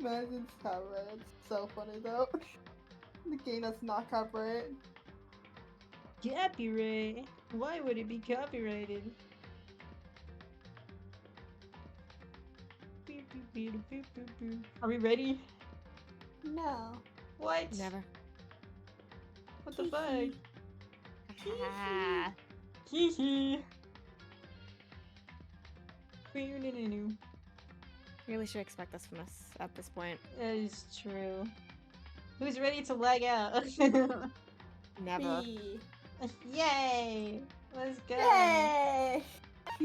Imagine it's copyrighted. It's so funny though. The game that's not copyrighted. Copyright? Why would it be copyrighted? Are we ready? No. What? Never. What the fuck? Ah. Hee hee. That Really should expect this from us at this point. is true. Who's ready to lag out? Never. B. Yay! Let's go. Yay! I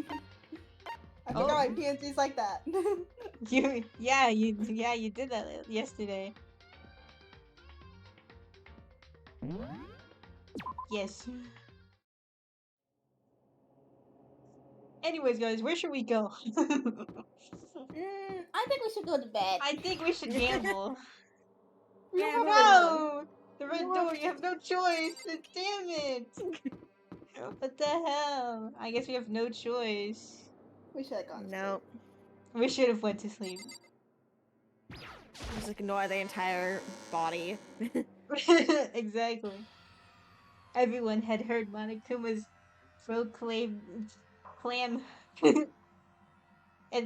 Oh. forgot my PNG's like that. You did that yesterday. Yes. Anyways, guys, where should we go? I think we should go to bed. I think we should gamble. We don't have a No! The red No. door, you have no choice! Damn it! What the hell? I guess we have no choice. We should have gone. Nope. We should have went to sleep. Just ignore the entire body. Exactly. Everyone had heard Monokuma's proclaimed clam and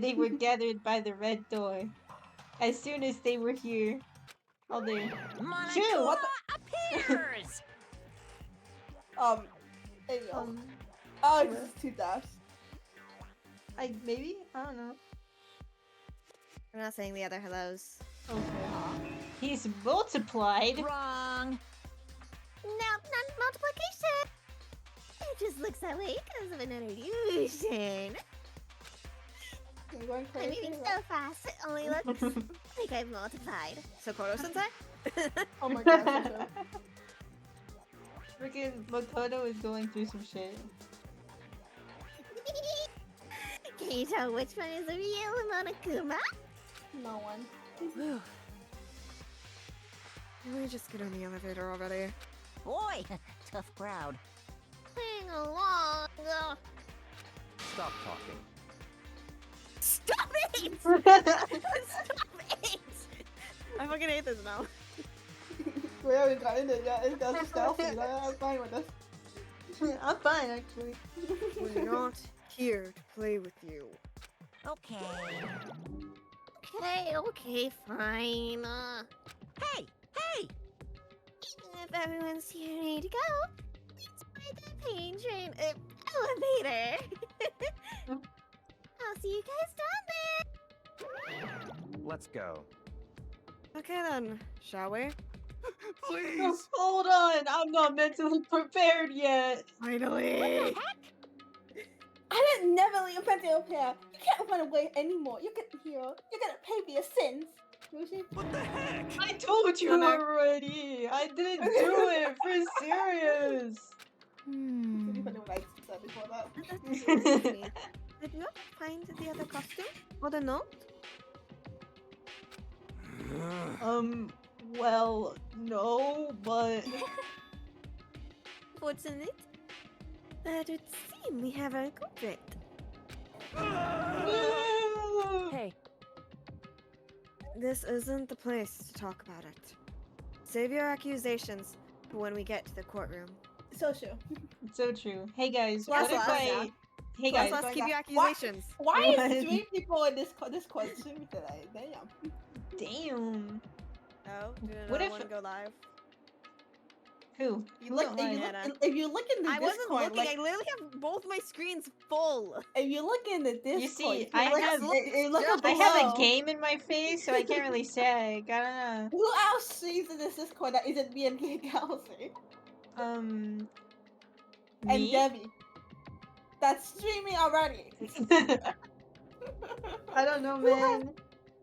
they were gathered by the red door. As soon as they were here, all their Shoo! What appears! There you go. Um, Oh, this is 2 dashes. maybe? I don't know. We're not saying the other hellos. Okay. He's multiplied. Wrong. No, not multiplication. It just looks that way because of an illusion. I'm going I'm crazy. moving so fast, it only looks like I've multiplied. Sokoto-sensei? Oh my gosh. Sasha. Freaking Makoto is going through some shit. Can you tell which one is the real Monokuma? No one. Whew. Can we just get on the elevator already? Boy, tough crowd. Playing along. Stop talking. Stop it! Stop it! I fucking hate this now. We haven't gotten it yet. It's just stealthy. I'm fine with this. I'm fine, actually. We're not here to play with you. Okay. Okay, fine. Hey, hey! If everyone's here ready to go, let's find the plane train elevator. I'll see you guys down there. Let's go. Okay then, shall we? Please! Hold on, I'm not mentally prepared yet. Finally! I didn't never leave Pinkie here. You can't run away anymore. You're gonna pay for your sins. Lucy? What the heck? I told you Connor. already. I didn't do it for serious. Hmm. Did what I said before that? Excuse me. Did you not find the other costume? Or the note? Well, no, but Fortunate. That would seem we have our culprit. Hey, This isn't the place to talk about it. Save your accusations for when we get to the courtroom. So true. It's so true. Hey guys, Plus what if us, I? yeah. Hey Plus, guys, let's keep your Why- accusations. Why What? is 3 people in this costume today? Damn. damn. Oh, did What another if- one go live? Who? You look. Don't If you lie. look, if you look in the I wasn't Discord, looking. like, I literally have both my screens full. if you look in the Discord, see, you I look, have- you look up I have a below. game in my face, so I can't really say. I don't know. Who else sees in this Discord that isn't me and Galaxy? Um. And Me? Debbie. That's streaming already. I don't know, Who has- man.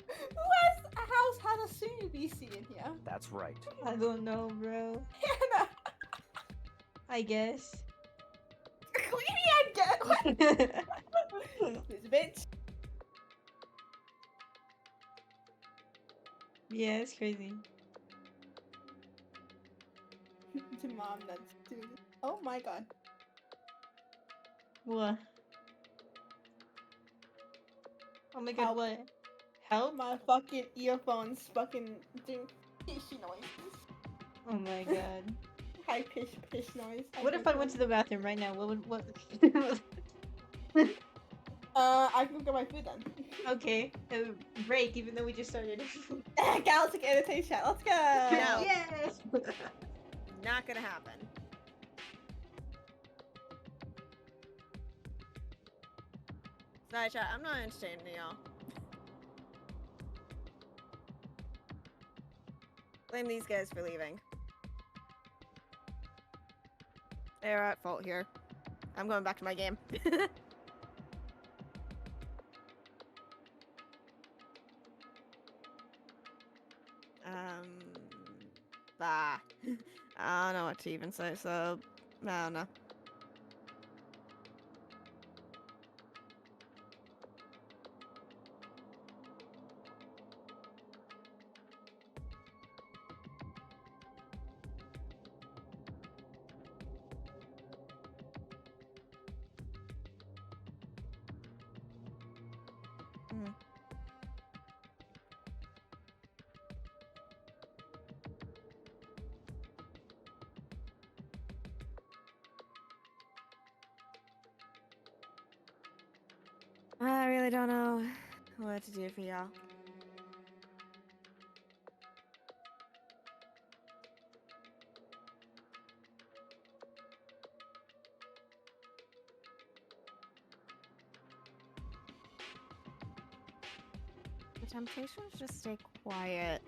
Who has a house has a streaming BC in here? That's right. I don't know, bro. Hannah, I guess. Queenie, I get this bitch. Yeah, it's crazy. To mom, that's too. Oh my god. What? Oh my god, Help. what? Help? My fucking earphones fucking doing fishy noises. Oh my god. High pitch noise. What if I went to the bathroom right now? What? I can go my food then. Okay, break. Even though we just started. Galactic Annotation. Let's go. No. Yes. Not gonna happen. Sorry, chat. I'm not entertaining y'all. Blame these guys for leaving. They're at fault here. I'm going back to my game. Bah. I don't know what to even say, so I don't know. Hmm. I really don't know what to do for y'all. The temptation is just stay quiet,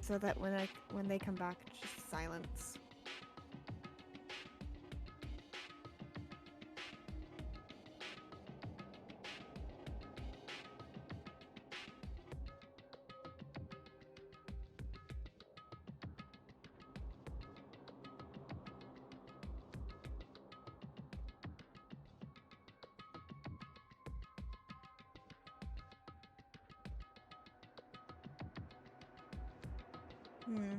so that when they come back, it's just silence. Hmm.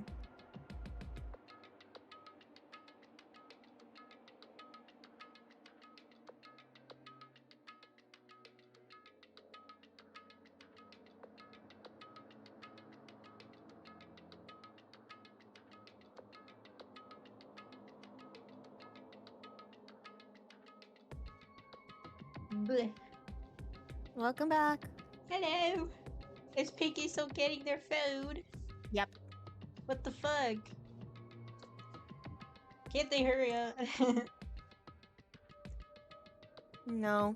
Bleh. Welcome back. Hello. Is Pinkie still getting their food? Yep. What the fuck? Can't they hurry up? No.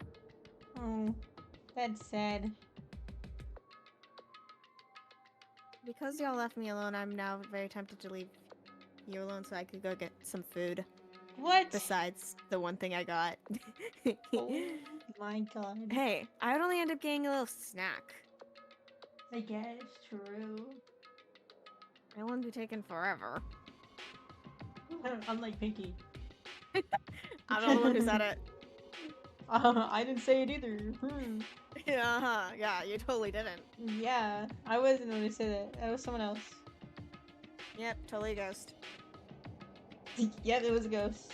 Oh, that's sad. Because y'all left me alone, I'm now very tempted to leave you alone so I could go get some food. What? Besides the one thing I got. Oh my god. Hey, I would only end up getting a little snack. I guess true. It wouldn't be taking forever. Unlike Pinkie. I'm not the one who said it. I didn't say it either. Uh-huh. Yeah, you totally didn't. Yeah, I wasn't the one who said that. That was someone else. Yep, totally a ghost. Yep, it was a ghost.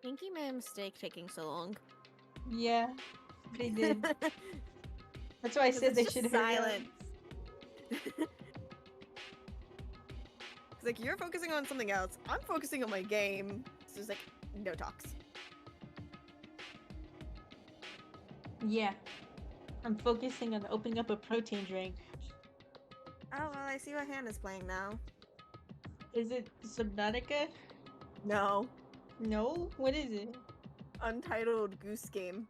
Pinkie made a mistake taking so long. Yeah, they did. That's why I said they should hurry up. silence. It's like you're focusing on something else. I'm focusing on my game. It's just like no talks. Yeah. I'm focusing on opening up a protein drink. Oh well, I see what Hannah's playing now. Is it Subnautica? No, No? What is it? Untitled Goose Game.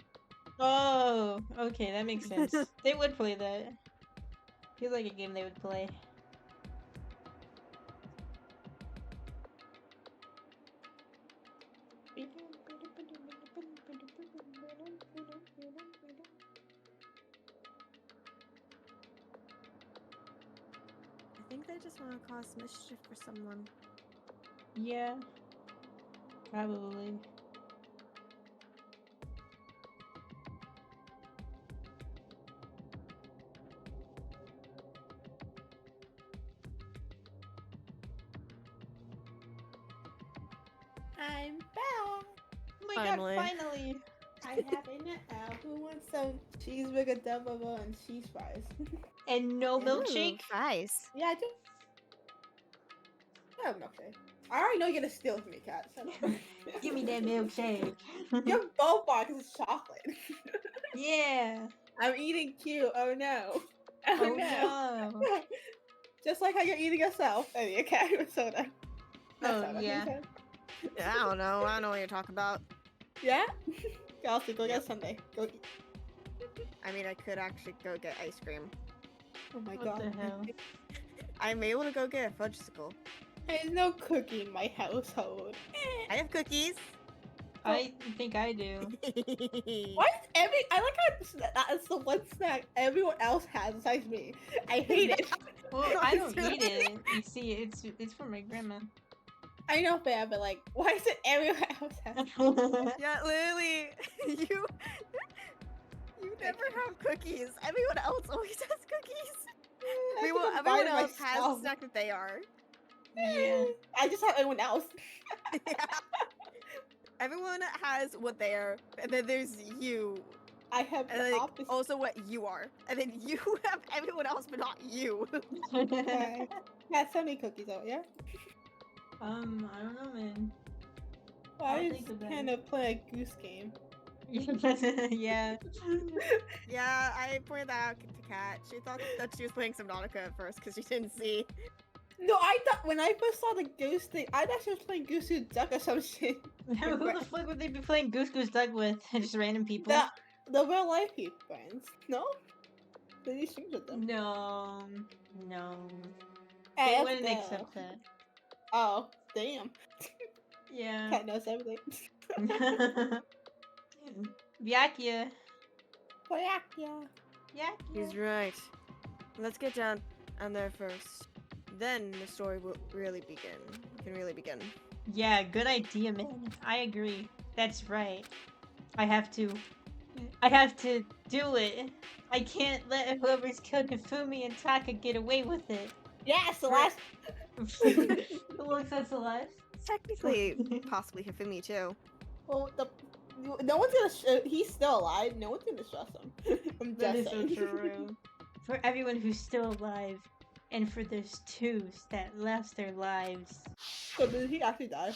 Oh, okay, that makes sense. They would play that. Feels like a game they would play. I think they just want to cause mischief for someone. Yeah. Probably. I'm back. Oh my Finally. god, finally! I have a nut now. Who wants some cheeseburger double and cheese fries? And no milkshake? Nice. Yeah, I do. I have milkshake. I already know you're gonna steal from me, Kat. Shut up. Give me that milkshake. You're both bought because it's chocolate. Yeah. I'm eating cute. Oh no. Oh no. Just like how you're eating yourself and your cat with soda. Not Oh, soda, yeah. okay? Yeah, I don't know. I don't know what you're talking about. Yeah? Kelsey, go get Sunday. Go eat. I mean, I could actually go get ice cream. Oh my What god. the hell? I'm able to go get a fudgesicle. There's no cookie in my household. I have cookies. I think I do. Why is I like how that's the one snack everyone else has besides me. I hate it. Well, I don't eat it. You see, it's for my grandma. I know, fair, but like, why is it everyone else has? Yeah, literally, you never have cookies. Everyone else always has cookies. Everyone else has the snack that they are. Yeah. I just have everyone else. Yeah. Everyone has what they are, and then there's you, I have and the then opposite. also what you are, and then you have everyone else, but not you. Okay. Yeah, send me cookies out, yeah? I don't know, man. Why I'll is think about kind of play a goose game? Yeah. Yeah, I pointed that out to Kat. She thought that she was playing Subnautica at first because she didn't see. No, I thought when I first saw the goose thing, I thought she was playing Goose Goose Duck or some shit. Who the fuck would they be playing Goose Goose Duck with? Just random people? The real life people friends. No? They do streams with them. No. Hey, They that's wouldn't the- accept that. Oh, damn. Yeah. Cat knows everything. Vyakia. Oh, yeah. Yeah. He's right. Let's get down on there first. Then the story will really begin. Can really begin. Yeah, good idea, man. I agree. That's right. I have to do it. I can't let whoever's killed Hifumi and Taka get away with it. Yeah, Celeste. Who looks at Celeste? Technically, possibly Hifumi too. Well, no one's gonna. He's still alive. No one's gonna stress him. I'm That is just so saying. true. For everyone who's still alive, and for those twos that lost their lives. So did he actually die?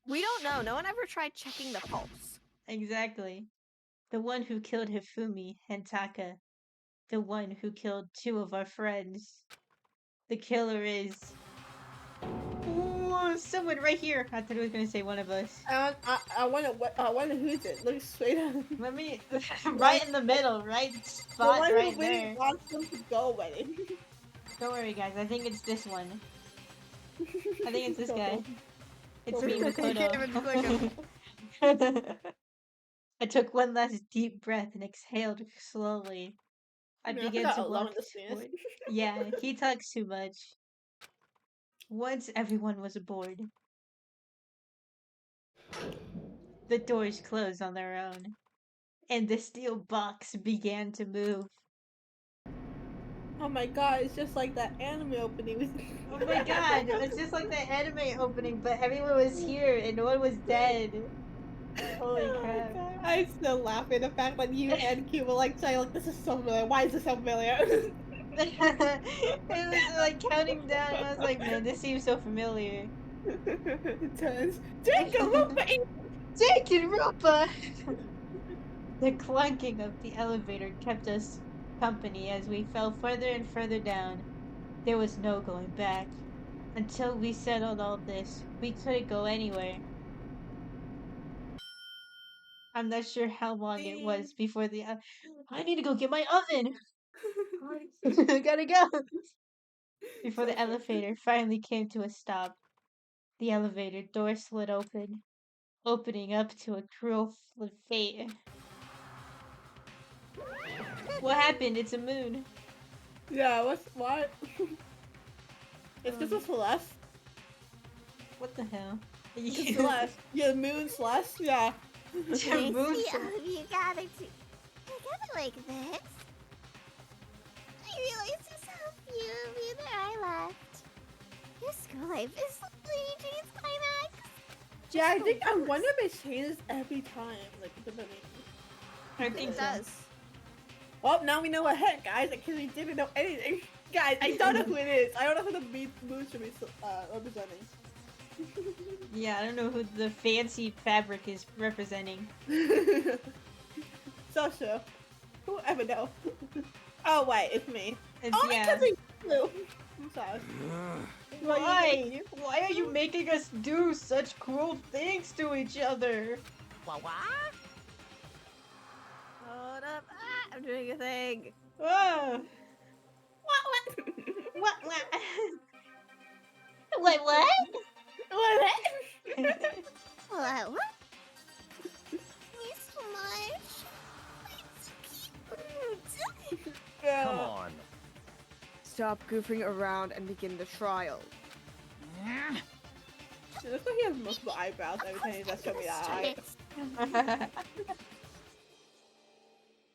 We don't know. No one ever tried checking the pulse. Exactly. The one who killed Hifumi and Taka. The one who killed two of our friends. The killer is... Ooh, someone right here. I thought he was gonna say one of us. I wonder who's it. Look straight at him. Let me... right in the middle, right The spot one right who really there. wants them to go with it. Don't worry, guys. I think it's this one. I think it's this So guy. cool. It's So me, cool. Makoto. I took one last deep breath and exhaled slowly. I Man, began forgot to how long walk this is. toward... Yeah, he talks too much. Once everyone was aboard, the doors closed on their own, and the steel box began to move. Oh my god, it's just like that anime opening. Oh my god, it's just like the anime opening, but everyone was here and no one was dead. Holy Oh my crap. God. I still laugh at the fact that you and Q were like saying, like, this is so familiar. Why is this so familiar? It was like counting down, and I was like, man, this seems so familiar. It turns Danganronpa. Danganronpa! The clunking of the elevator kept us company as we fell further and further down. There was no going back. Until we settled all this, we couldn't go anywhere. I'm not sure how long it was before the. I need to go get my oven! I gotta go! Before the elevator finally came to a stop. The elevator door slid open, opening up to a cruel fate. What happened? It's a moon. Yeah, what? It's because of Celeste. What the hell? It's Celeste. Yeah, moon Celeste. Yeah. Your I moon. see all of you gathered together like this. I realize just how few of you there I left. Your school life is slowly reaching its climax. Yeah, I wonder if they say this every time, like at the beginning. I think It so. does. Well, now we know ahead, guys, because we didn't know anything. Guys, I don't know who it is. I don't know who the moon should be representing. Yeah, I don't know who the fancy fabric is representing. So sure. Who ever know? Oh wait, it's me. It's, Oh, yeah. because it's blue. I'm sorry. Why? Why are you making us do such cruel things to each other? What? Hold up. Ah, I'm doing a thing. Ah. What? What? Wait, what? What? What? Me so much. It's cute. Come on. Stop goofing around and begin the trial. It looks like he has multiple eyebrows every time he just show me that eye.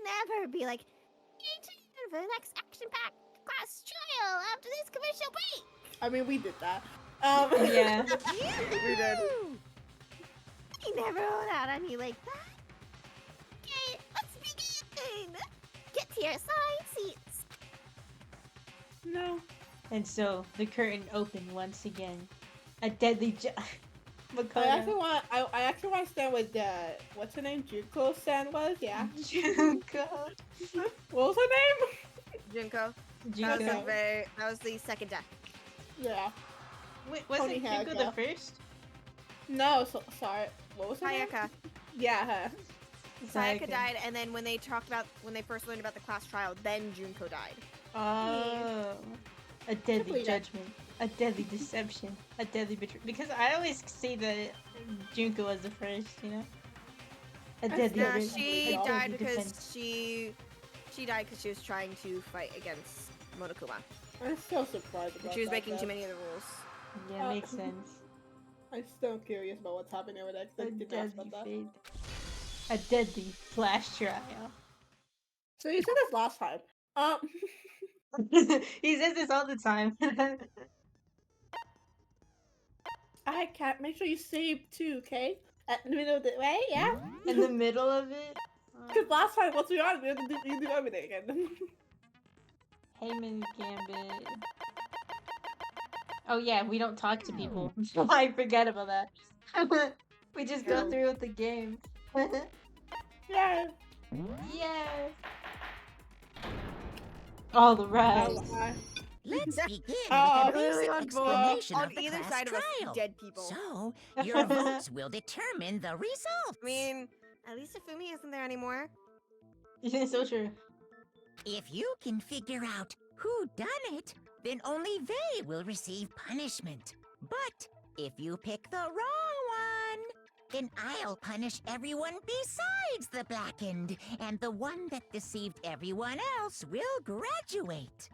Never be like, "Stay tuned for the next action-packed class trial after this commercial break." I mean, we did that. Yeah. We did. I never hold out on you like that. Okay, let's begin. Get to your assigned seats. No. And so the curtain opened once again. A deadly I Makoto. actually want to stand with what's her name? Juko San was? Yeah. Junko. What was her Junko. Junko. Okay. That was the second death. name? Yeah. Wait, wasn't Pony hair Junko the girl. first? No, sorry. What was her name? Sayaka. Yeah, her. Sayaka died, and then when they first learned about the class trial, then Junko died. Oh. A deadly Simply that. judgment. A deadly deception. A deadly betrayal. Because I always say that Junko was the first, you know? A deadly Nah, Yeah, she deadly died defense. because she died because she was trying to fight against Monokuma. I'm so surprised about She was that, breaking though. too many of the rules. Yeah, makes sense. I'm still curious about what's happening over there. 'Cause A I did ask deadly about that. fate. A deadly flash trial. So you said this last time. He says this all the time. I can't. Make sure you save too, okay? At the middle of the way, yeah? In the middle of it. Because last time, once we are, we have to do everything again. Heyman Gambit. Oh yeah, we don't talk to people. I forget about that. We just go No. through with the game. Yeah. Yeah. All right. Let's begin Oh, with a Clearly basic on explanation on of the either class side of us, trial. dead people. So, your votes will determine the results. I mean, at least Ifumi isn't there anymore. It's so true. If you can figure out who done it, then only they will receive punishment. But if you pick the wrong one, then I'll punish everyone besides the blackened, and the one that deceived everyone else will graduate.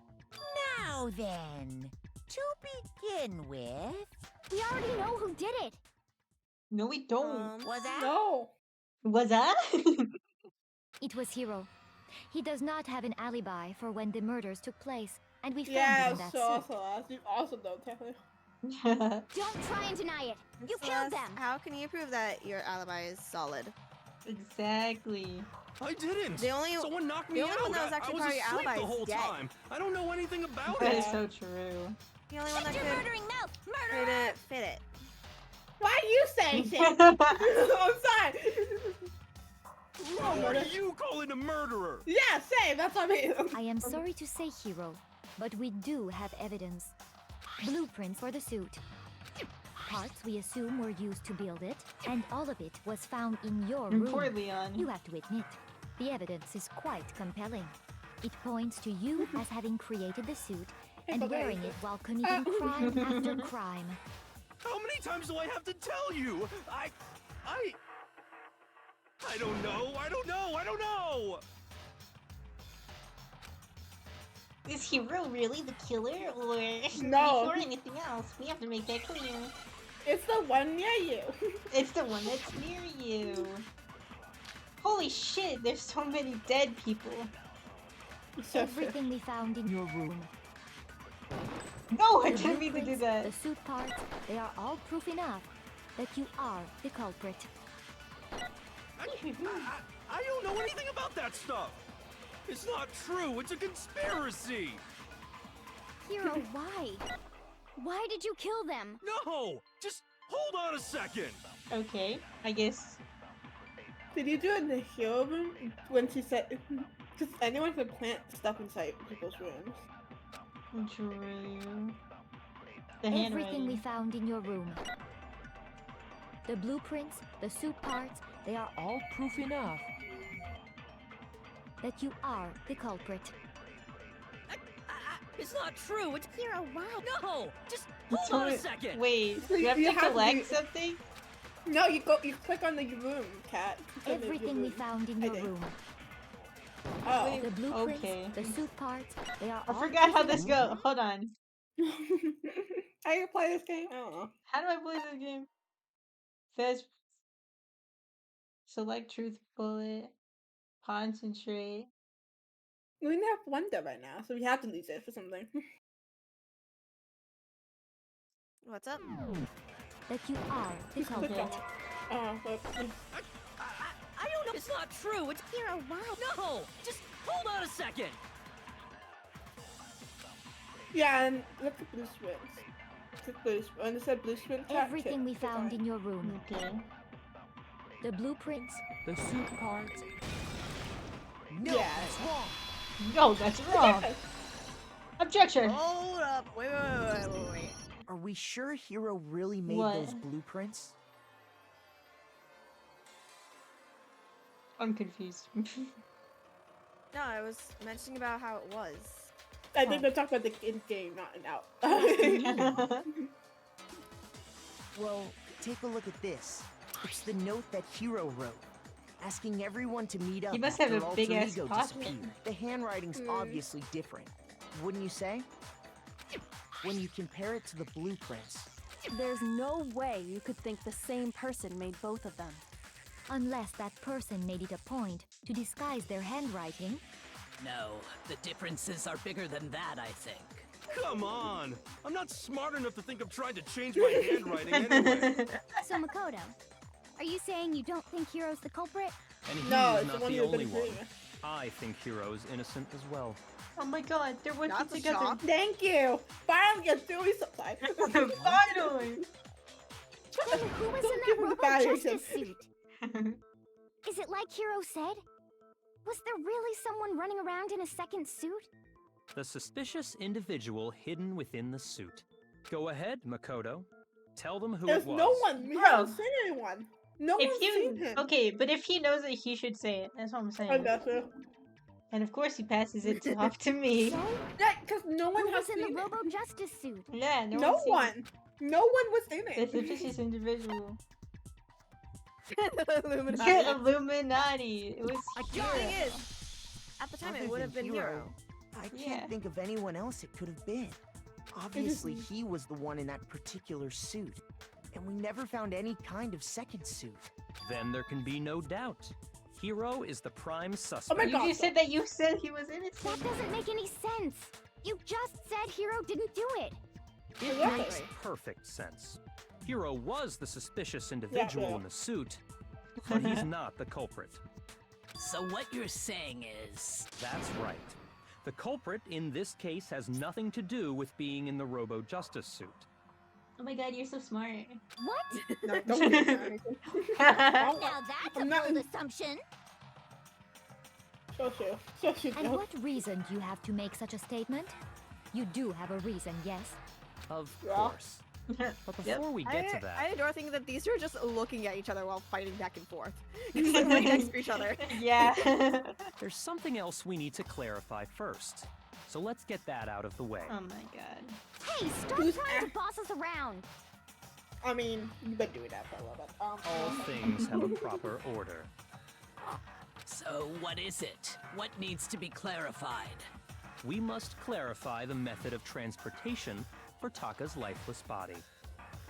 Now then, to begin with, We already know who did it. No, we don't. was that? No. Was that? It was Hiro. He does not have an alibi for when the murders took place, and we found Yeah, him in that so suit. you also don't tell me. Don't try and deny it. You killed Celeste, them. How can you prove that your alibi is solid? Exactly. I didn't. The only- Someone knocked me the only out. one that was actually I was part of your asleep alibi the is whole dead. time. I don't know anything about That it. is so true. The only one that Your could murdering mouth! made Murderer! it fit it. Why are you saying shit? I'm sorry. What are you calling a murderer? Yeah, same. That's what I mean. I am sorry to say, Hero, but we do have evidence. Blueprints for the suit. Parts we assume were used to build it, and all of it was found in your room. Poor Leon. You have to admit, the evidence is quite compelling. It points to you as having created the suit and wearing it while committing crime after crime. How many times do I have to tell you? I don't know. I don't know. Is Hero really the killer, or No. before anything else? We have to make that clear. It's the one near you. It's the one that's near you. Holy shit! There's so many dead people. So Everything we found in your room. No, I The didn't mean to do blueprints, that. The suit parts, they are all proof enough that you are the culprit. I don't know anything about that stuff. It's not true. It's a conspiracy. Hero, why? Why did you kill them? No, just hold on a second. Okay, I guess. Did you do it in the hero room when she said? Because anyone can plant stuff inside people's rooms. True. The Everything handwriting. we found in your room. The blueprints, the suit parts, they are all proof enough that you are the culprit. It's not true. It's Hero, why? no. Just It's hold on a only- second. Wait, So you have you to have to collect be- something? No, you click on the room, cat. Click on the Everything we room. found in I your think. room. Oh. The blueprints, Okay. the suit parts, they are I all forgot how proof this enough. goes. Hold on. How you play this game? I don't know. How do I play this game? Says select truth bullet. Concentrate. We only have one dev right now, so we have to lose it for something. What's up? That you are the Just click culprit. on it. But I don't know. It's not true. It's Hero, why? no. Just hold on a second. yeah, and look at blue swings. Click blue swings. When it said blue swing, cat, Everything we click on found it. in your room. Okay. The blueprints, the suit parts. No, Yeah. that's wrong. No, that's wrong. Yes. Objection. Hold up. Wait. Are we sure Hero really made What? those blueprints? I'm confused. No, I was mentioning about how it was. I think they're talking about the in-game, not an out. Well, take a look at this. It's the note that Hero wrote, asking everyone to meet up. He must after have a Alter big-ass Ego pocket. disappeared. The handwriting's obviously different, wouldn't you say? When you compare it to the blueprints. There's no way you could think the same person made both of them. Unless that person made it a point to disguise their handwriting. No, the differences are bigger than that, I think. Come on. I'm not smart enough to think of trying to change my handwriting anyway. So Makoto, are you saying you don't think Hero's the culprit? And he No, is it's the not one the you've only been one. doing. I think Hero is innocent as well. Oh my god, they're working That's a together. shock. Thank you. Finally, get through me sometime. Finally! Then who was Don't in give that him the Robo batteries. Justice suit? Is it like Hero said? Was there really someone running around in a second suit? The suspicious individual hidden within the suit. Go ahead, Makoto. Tell them who There's it was. no one. We Bro. haven't seen anyone. No If one's seen you him. okay, but if he knows it, he should say it. That's what I'm I saying. guess so. And of course, he passes it off to me. So, Yeah, because no one who has was in seen the it. Robo Justice suit? Yeah, No one's seen one. No one was in it. it. The suspicious individual. Illuminati. Illuminati. It was The Hero. thing is, at the time Other it would than have been Hero. I can't Yeah. think of anyone else it could have been. Obviously, he was the one in that particular suit. And we never found any kind of second suit. Then there can be no doubt. Hero is the prime Oh my suspect. You God. just said that you said he was innocent. That doesn't make any sense. You just said Hero didn't do it. It Exactly. makes perfect sense. Hero was the suspicious individual yeah. in the suit, but he's not the culprit. So what you're saying is... That's right. The culprit in this case has nothing to do with being in the Robo-Justice suit. Oh my god, you're so smart. What? No, don't do that. Now that's a not- bold assumption. So true. And what reason do you have to make such a statement? You do have a reason, yes? Of Yeah. course. But before we get to that... I adore thinking that these two are just looking at each other while fighting back and forth. Because they're right next to each other. Yeah. There's something else we need to clarify first. So let's get that out of the way. Oh my god. Hey, stop Who's trying to boss us around. I mean, you've been doing that for a little bit. All things have a proper order. So what is it? What needs to be clarified? We must clarify the method of transportation for Taka's lifeless body.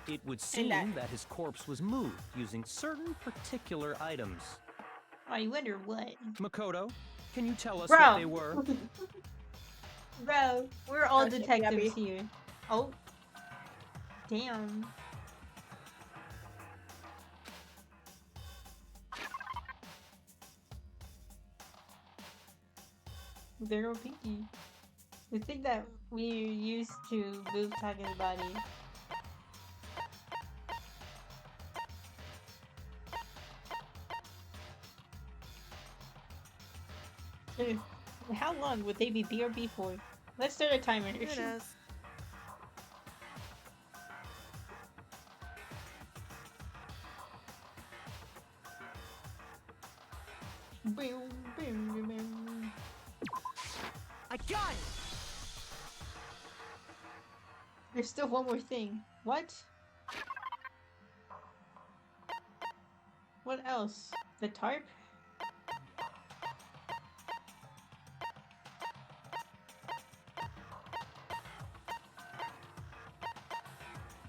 It would seem that his corpse was moved using certain particular items. I wonder what. Makoto, can you tell us Bro. what they were? Bro, we're all Gotcha, detectives Gabby. here. Oh. Damn. There go Pinkie. The thing that we used to move Taka's body. How long would they be BRB for? Let's start a timer. Who knows? I got it! There's still one more thing. What? What else? The tarp?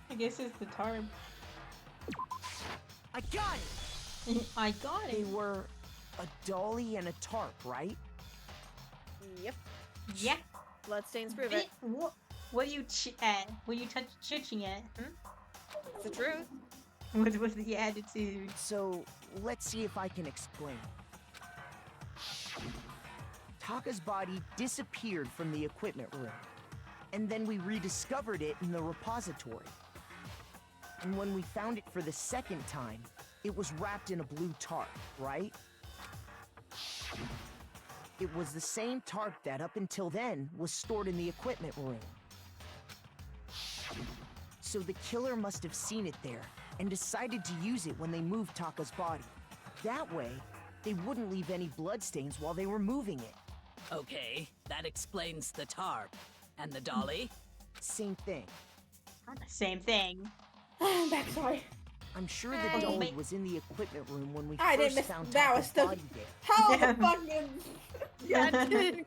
I guess it's the tarp. I got it! I got They it. were a dolly and a tarp, right? Yep. Yeah. Bloodstains prove it. What are you at? What are you chitching at? It's the truth. What was the attitude? So, let's see if I can explain. Taka's body disappeared from the equipment room, and then we rediscovered it in the repository. And when we found it for the second time, it was wrapped in a blue tarp, right? It was the same tarp that up until then was stored in the equipment room. So the killer must have seen it there and decided to use it when they moved Taka's body. That way, they wouldn't leave any bloodstains while they were moving it. Okay, that explains the tarp. And the dolly? Same thing. Same thing. I'm back, sorry. I'm sure the dolly was in the equipment room when we I didn't first miss found that. Was Taka's still. body there. How the fuck did.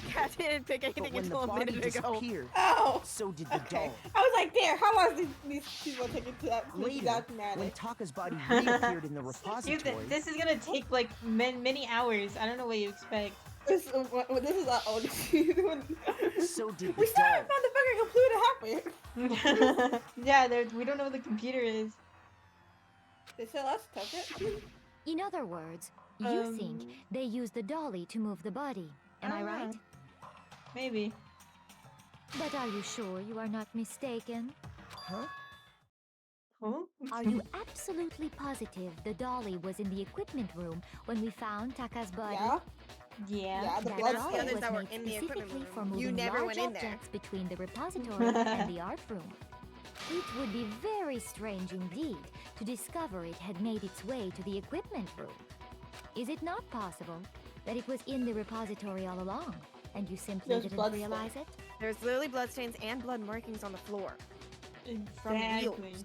Cat didn't pick But anything when the until a body minute ago. disappeared, Oh! so did the Okay. dolly. I was like, there, how long these people taking to that? Later, That's when manic. Taka's body reappeared in the Dude, repository, this is gonna take like many hours. I don't know what you expect. This is our old season. so did We the still doll. haven't found the fucking computer halfway. Yeah, we don't know what the computer is. Did Celeste touch it? In other words, you think they used the dolly to move the body. Am I right? Maybe. But are you sure you are not mistaken? Huh? Huh? Are you absolutely positive the dolly was in the equipment room when we found Taka's body? Yeah. Yeah. Yeah, the That blood dolly the others was that were made in the equipment specifically for room. moving You never large went in there. objects between the repository and the art room. It would be very strange indeed to discover it had made its way to the equipment room. Is it not possible that it was in the repository all along, and you simply There's didn't bloodstains. realize it? There's literally bloodstains and blood markings on the floor. From Exactly. wheels.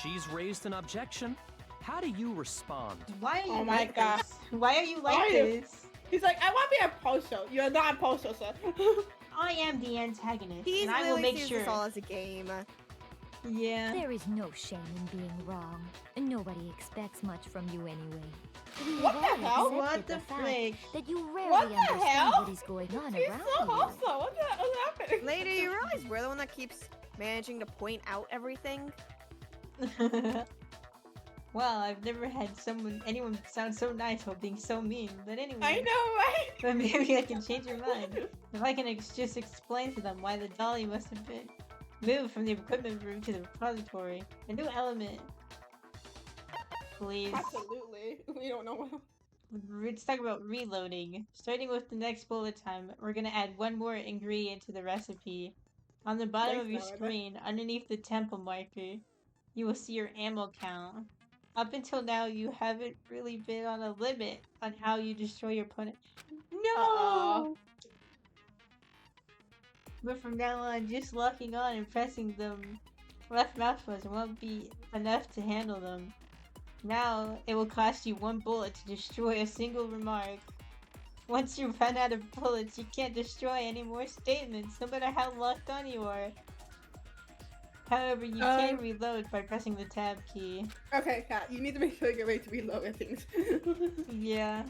She's raised an objection. How do you respond? Why are you Oh my like God. this? Why are you like Why are you- this? He's like, I want to be a poster. You're not a poster, sir. I am the antagonist, He's and I will literally make sees sure. this all as a game. Yeah. There is no shame in being wrong. Nobody expects much from you anyway. We What have the all hell? accepted What the fact frick? that you rarely What the understand hell? what is going on He's around so you. wholesome. What the hell is happening? Later, you realize we're the one that keeps managing to point out everything. Wow, I've never had anyone sound so nice while being so mean. But anyway. I know, right? But maybe I can change your mind. If I can just explain to them why the dolly must have been moved from the equipment room to the repository. A new element. Please. Absolutely. We don't know what. Let's talk about reloading. Starting with the next bullet time, we're gonna add one more ingredient to the recipe. On the bottom of your screen, underneath the temple marker, you will see your ammo count. Up until now, you haven't really been on a limit on how you destroy your opponent. No! But from now on, just locking on and pressing the left mouse button won't be enough to handle them. Now, it will cost you 1 bullet to destroy a single remark. Once you run out of bullets, you can't destroy any more statements, no matter how locked on you are. However, you can reload by pressing the tab key. Okay, Kat, you need to make sure you get ready to reload things. Yeah.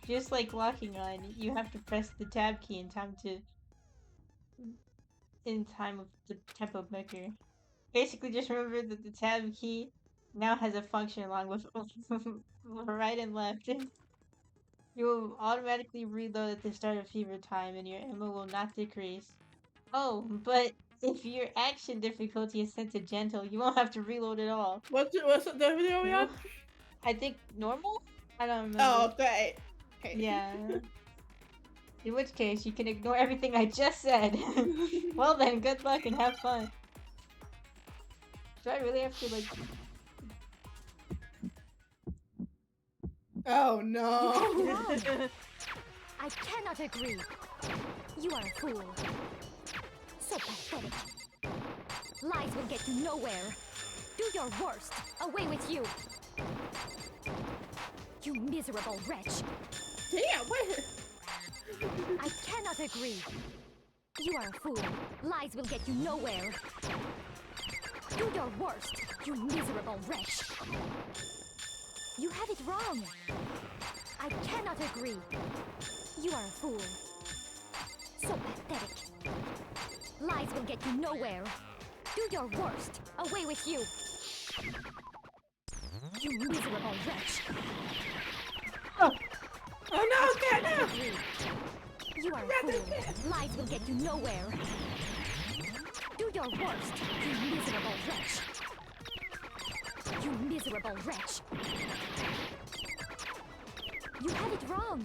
Just like locking on, you have to press the tab key in time of the tempo maker. Basically, just remember that the tab key now has a function along with right and left. You will automatically reload at the start of fever time and your ammo will not decrease. Oh, but if your action difficulty is set to gentle, you won't have to reload at all. What's the video we on? I think normal? I don't remember. Oh, great. Okay. Yeah. In which case, you can ignore everything I just said. Well then, good luck and have fun. Do I really have to, like... Oh no! I cannot agree. You are a fool. So pathetic. Lies will get you nowhere. Do your worst. Away with you. You miserable wretch. Damn, what? I cannot agree. You are a fool. Lies will get you nowhere. Do your worst, you miserable wretch. You have it wrong. I cannot agree. You are a fool. So pathetic. Lies will get you nowhere. Do your worst. Away with you. You miserable wretch. Oh no, Kat, no! You are a fool. Lies will get you nowhere. Do your worst, you miserable wretch. You miserable wretch. You have it wrong.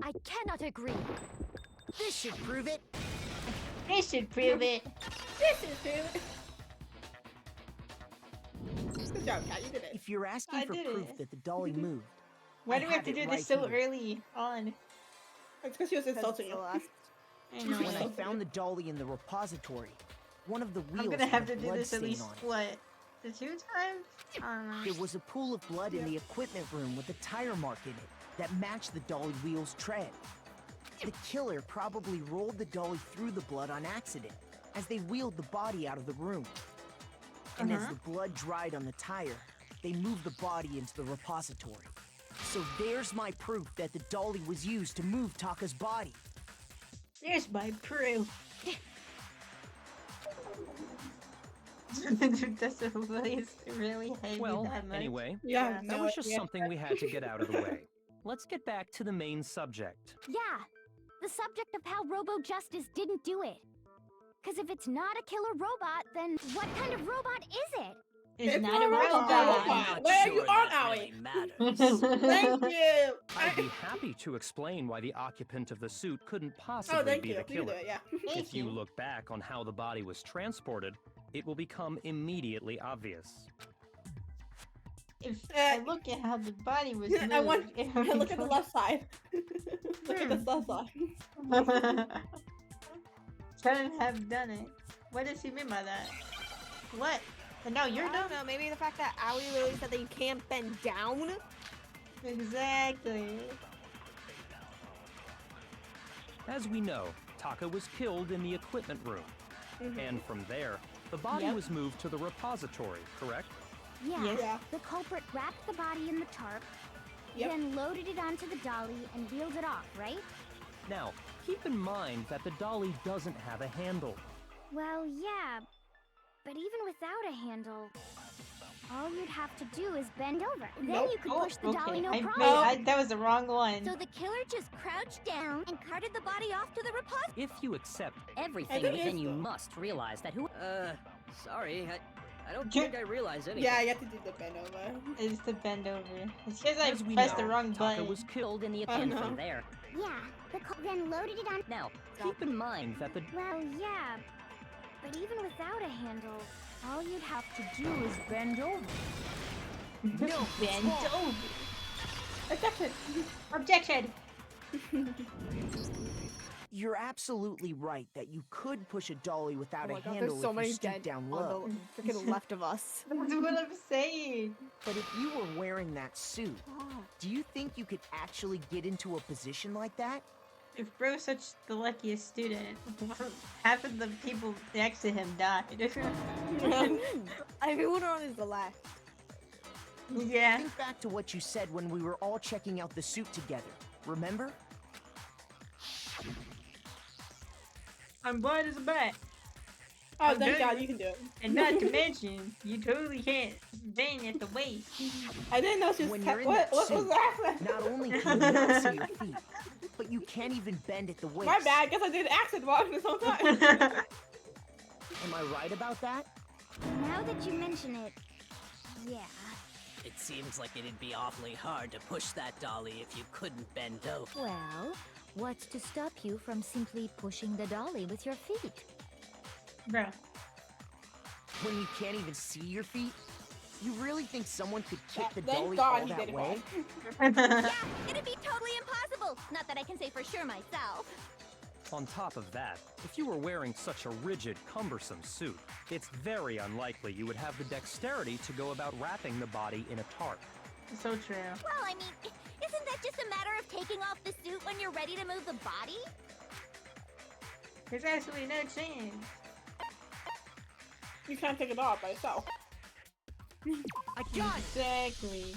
I cannot agree. This should prove it. This should prove it. This should prove it. Good job, Kat, you did it. If you're asking for proof that the dolly moved, why do we have to do this so early on? It's because she was insulting you. When I found the dolly in the repository, one of the wheels I'm gonna have had to a do this at bloodstain least, on it. what, the 2 times? There was a pool of blood in the equipment room with a tire mark in it that matched the dolly wheel's tread. The killer probably rolled the dolly through the blood on accident as they wheeled the body out of the room. And as the blood dried on the tire, they moved the body into the repository. So there's my proof that the dolly was used to move Taka's body. There's my proof. Does it really hate Well, me that much? anyway, Yeah, that was just something we had to get out of the way. Let's get back to the main subject. Yeah, the subject of how Robo-Justice didn't do it. Because if it's not a killer robot, then what kind of robot is it? It's not a robot. Where you are, Owie? Thank you. I'd be happy to explain why the occupant of the suit couldn't possibly be the killer. If you look back on how the body was transported, it will become immediately obvious. If I look at how the body was moved, I look at the left side. Look at the left side. Couldn't have done it. What does he mean by that? What? And now you're I don't know, maybe the fact that Aoi literally said that you can't bend down? Exactly. As we know, Taka was killed in the equipment room. And from there, the body was moved to the repository, correct? Yeah. Yeah. The culprit wrapped the body in the tarp, then loaded it onto the dolly and wheeled it off, right? Now, keep in mind that the dolly doesn't have a handle. Well, yeah, but even without a handle, All you'd have to do is bend over. Then you could push the dolly no problem. That was the wrong one. So the killer just crouched down and carted the body off to the repository. If you accept everything, then you must realize that who. Sorry, I don't think I realized anything. Yeah, you have to do the bend over. It's the bend over. It's because I As we pressed know, the wrong Taka button. was killed in the equipment there. Yeah, then loaded it on. Now, keep in mind that the. Well, yeah, but even without a handle, all you'd have to do is bend over. No, bend over. Objection. Objection. You're absolutely right that you could push a dolly without a handle there's so if many you stoop dead down on low. the freaking left of us. That's what I'm saying. But if you were wearing that suit, do you think you could actually get into a position like that? If bro's such the luckiest student, half of the people next to him died. Everyone on is the last. Yeah. Think back to what you said when we were all checking out the suit together. Remember? I'm blind as a bat. Oh, thank God, you can do it. And not to mention, you totally can't bend at the waist. I didn't know she was. When you're in What that was suit, that? not only can you not see your feet, but you can't even bend at the waist. My bad. Guess I did accent wrong this whole time. Am I right about that? Now that you mention it, yeah. It seems like it'd be awfully hard to push that dolly if you couldn't bend over. Well, what's to stop you from simply pushing the dolly with your feet? Bro. When you can't even see your feet? You really think someone could kick the Thank dolly God all he that did it way? Yeah, it'd be totally impossible. Not that I can say for sure myself. On top of that, if you were wearing such a rigid, cumbersome suit, it's very unlikely you would have the dexterity to go about wrapping the body in a tarp. So true. Well, I mean, isn't that just a matter of taking off the suit when you're ready to move the body? There's absolutely no chance. You can't take it off by yourself. Exactly.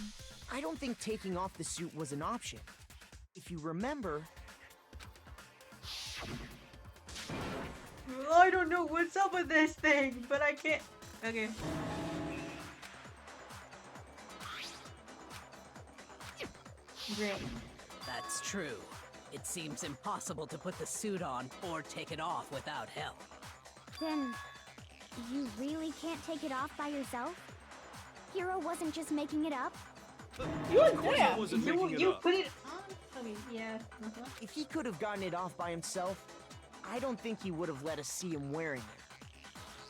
I don't think taking off the suit was an option. If you remember... I don't know what's up with this thing, but I can't. Okay. Great. That's true. It seems impossible to put the suit on or take it off without help. Then, you really can't take it off by yourself? Hero wasn't just making it up? You were there. You put it on? Okay, yeah. If he could have gotten it off by himself, I don't think he would have let us see him wearing it.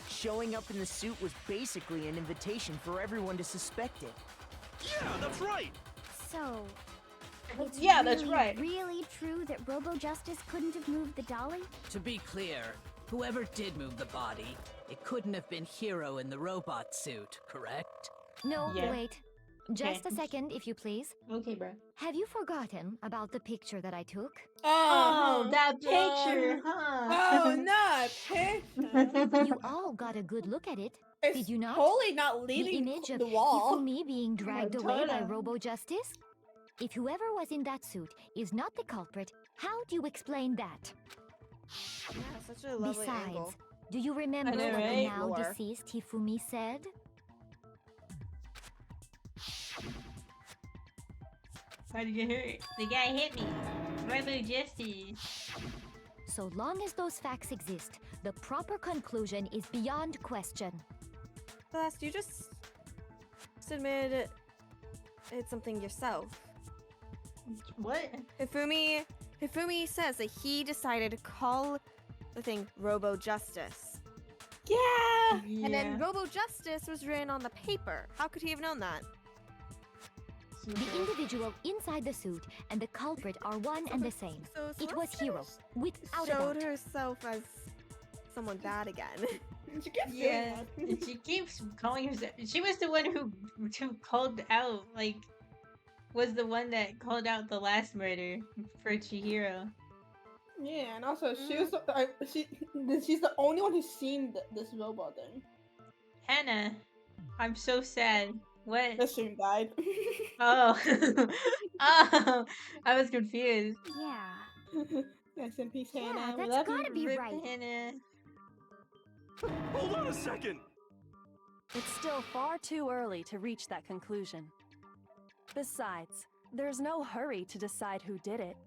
Showing up in the suit was basically an invitation for everyone to suspect it. Yeah, that's right! So, it's that's right. really true that Robo Justice couldn't have moved the dolly? To be clear, whoever did move the body, it couldn't have been Hero in the robot suit, correct? No, Yeah. wait. Just a second, if you please. Okay, bro. Have you forgotten about the picture that I took? Oh, that picture, huh? Oh, no, picture. You all got a good look at it. It's Did you not? totally not The leaving image of the wall. Hifumi being dragged away by totally. Robo Justice? If whoever was in that suit is not the culprit, how do you explain that? Yeah, such a lovely Besides, angle. do you remember I know, what the right? now Lore. deceased Hifumi said? How did you hurt? The guy hit me. Robo Justice. So long as those facts exist, the proper conclusion is beyond question. Celeste, you just admitted it's something yourself. What? Hifumi says that he decided to call the thing Robo Justice. Yeah. And then Robo Justice was written on the paper. How could he have known that? The individual inside the suit and the culprit are one and the same. So It was Celeste Hero, without a showed doubt. herself as someone bad again. She kept doing Yeah, that. and she keeps calling herself. She was the one who called out, like, was the one that called out the last murder for Chihiro. Yeah, and also she was she's the only one who's seen this robot thing. Hannah, I'm so sad. What? The stream died. Oh, oh, I was confused. Yeah. Rest in peace, Yeah, Hannah. We that's love gotta you. be Rip right. Hannah. Hold on a second! It's still far too early to reach that conclusion. Besides, there's no hurry to decide who did it.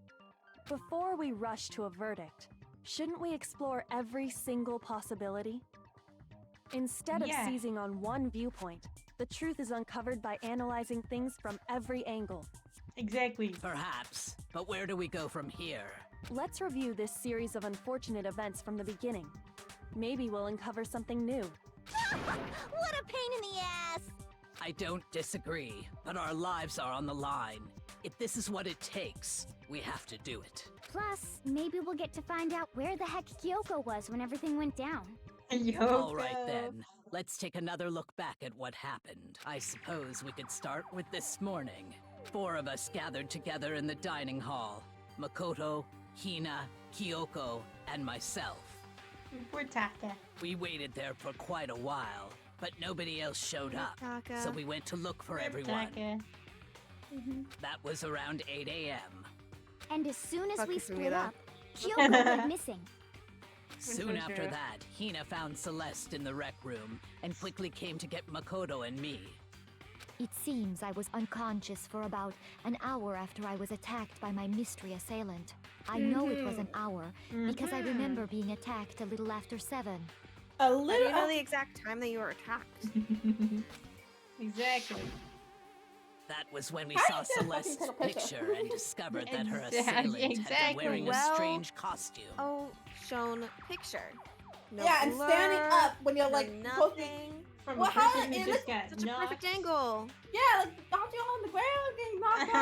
Before we rush to a verdict, shouldn't we explore every single possibility? Instead of seizing on one viewpoint, the truth is uncovered by analyzing things from every angle. Exactly. Perhaps, but where do we go from here? Let's review this series of unfortunate events from the beginning. Maybe we'll uncover something new. What a pain in the ass! I don't disagree, but our lives are on the line. If this is what it takes, we have to do it. Plus, maybe we'll get to find out where the heck Kyoko was when everything went down. All right then, let's take another look back at what happened. I suppose we could start with this morning. 4 of us gathered together in the dining hall. Makoto, Hina, Kyoko, and myself. Poor Taka. We waited there for quite a while, but nobody else showed up. Taka. So we went to look for Poor everyone. Taka. That was around 8 a.m. And as soon as Fuck we you, split Sumida. up, Kyoko went missing. Soon after that, Hina found Celeste in the rec room and quickly came to get Makoto and me. It seems I was unconscious for about an hour after I was attacked by my mystery assailant. I know it was an hour because I remember being attacked a little after 7. A How do little. you know the exact time that you were attacked? Exactly. That was when we How saw did you Celeste's fucking take a picture? picture and discovered that her Exactly, assailant had exactly. been wearing a Well- strange costume. Oh, shown picture. No Yeah, and standing blur, up when you're no like supposed to be. nothing. From Well, the how person it who just got Such a perfect knocked. angle. Yeah, like bouncing on the ground, getting knocked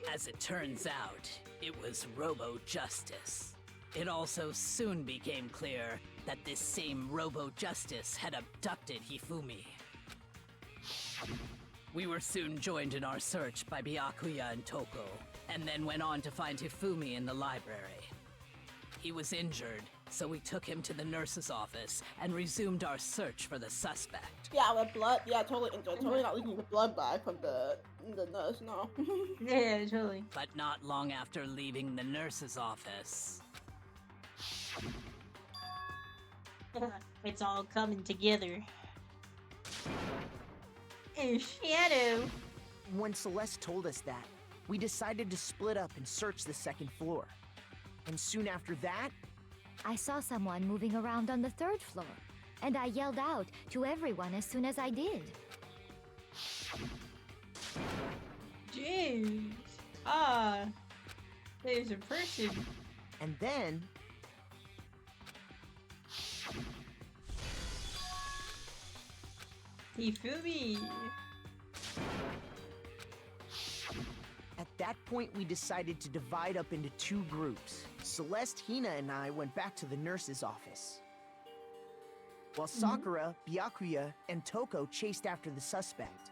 out. As it turns out, it was Robo-Justice. It also soon became clear that this same Robo-Justice had abducted Hifumi. We were soon joined in our search by Byakuya and Toko, and then went on to find Hifumi in the library. He was injured, so we took him to the nurse's office and resumed our search for the suspect. Yeah, with blood. Yeah, totally injured. Totally not leaking the blood back from the nurse. No. Yeah, totally. But not long after leaving the nurse's office, It's all coming together. And Shadow. When Celeste told us that, we decided to split up and search the second floor. And soon after that, I saw someone moving around on the 3rd floor, and I yelled out to everyone as soon as I did. Jeez. Ah. There's a person. and then Hifumi. at that point we decided to divide up into 2 groups. Celeste, Hina, and I went back to the nurse's office, while Sakura, Byakuya, and Toko chased after the suspect.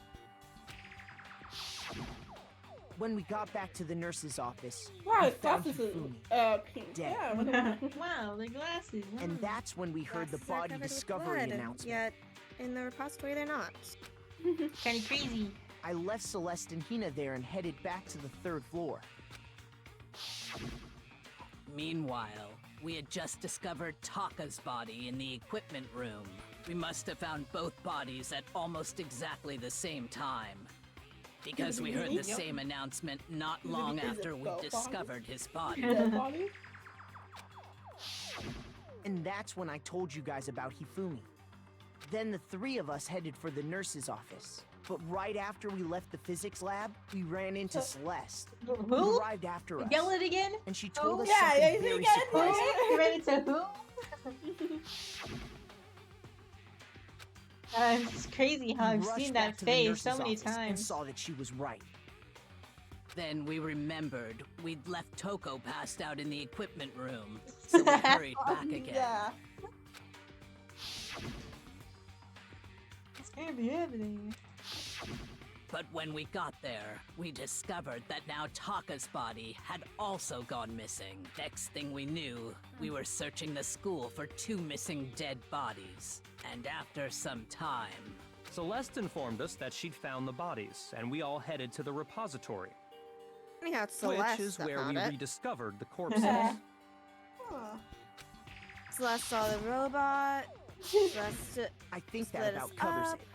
When we got back to the nurse's office, Wow, we his found glasses is Hifumi, pink. dead. Yeah, what the Wow, the glasses. And that's when we heard the Glasses are body covered with discovery blood, announcement. Yet, in the repository, they're not. Kind of crazy. I left Celeste and Hina there and headed back to the 3rd floor. meanwhile, we had just discovered Taka's body in the equipment room. We must have found both bodies at almost exactly the same time, because we heard the same announcement not long after we discovered his body. dead body? And that's when I told you guys about Hifumi. Then the 3 of us headed for the nurse's office. But right after we left the physics lab, we ran into Celeste, who Who? arrived after us. Yell it again? And she told us Yeah, something yeah, very yeah, surprising. You ran into who? It's crazy how We I've rushed seen back that to the face so nurse's many office And times. saw that she was right. Then we remembered we'd left Toko passed out in the equipment room, so we hurried back again. Yeah. It's gonna be happening. But when we got there, we discovered that now Taka's body had also gone missing. Next thing we knew, we were searching the school for 2 missing dead bodies. And after some time, Celeste informed us that she'd found the bodies, and we all headed to the repository, Anyhow, it's Celeste which is that where found we it. rediscovered the corpses. Huh. Celeste saw the robot. Just I think split that about us covers up. it.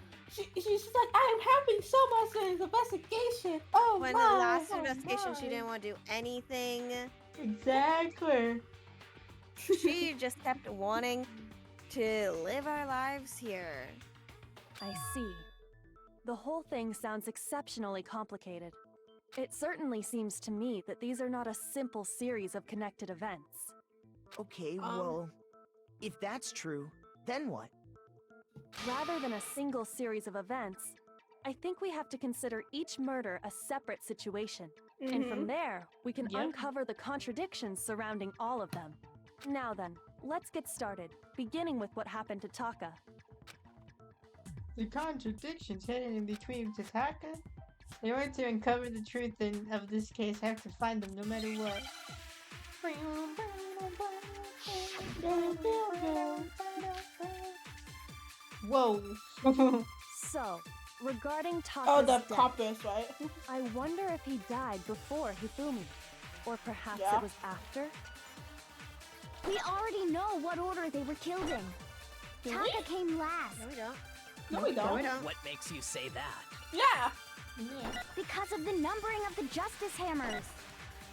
She's like, I am helping so much in this investigation. Oh When my! the last oh investigation, my. she didn't want to do anything. Exactly. She just kept wanting to live our lives here. I see. The whole thing sounds exceptionally complicated. It certainly seems to me that these are not a simple series of connected events. Okay, well, if that's true, then what? Rather than a single series of events, I think we have to consider each murder a separate situation. And from there, we can uncover the contradictions surrounding all of them. Now then, let's get started, beginning with what happened to Taka. The contradictions hidden in between Taka. In order to uncover the truth of this case, I have to find them no matter what. Whoa. So, regarding Taka's Oh, the death, compass, right? I wonder if he died before Hifumi, or perhaps Yeah. it was after? We already know what order they were killed in. Taka came last. No, we don't. No, we don't. No, we don't. What makes you say that? Yeah. Because of the numbering of the Justice Hammers.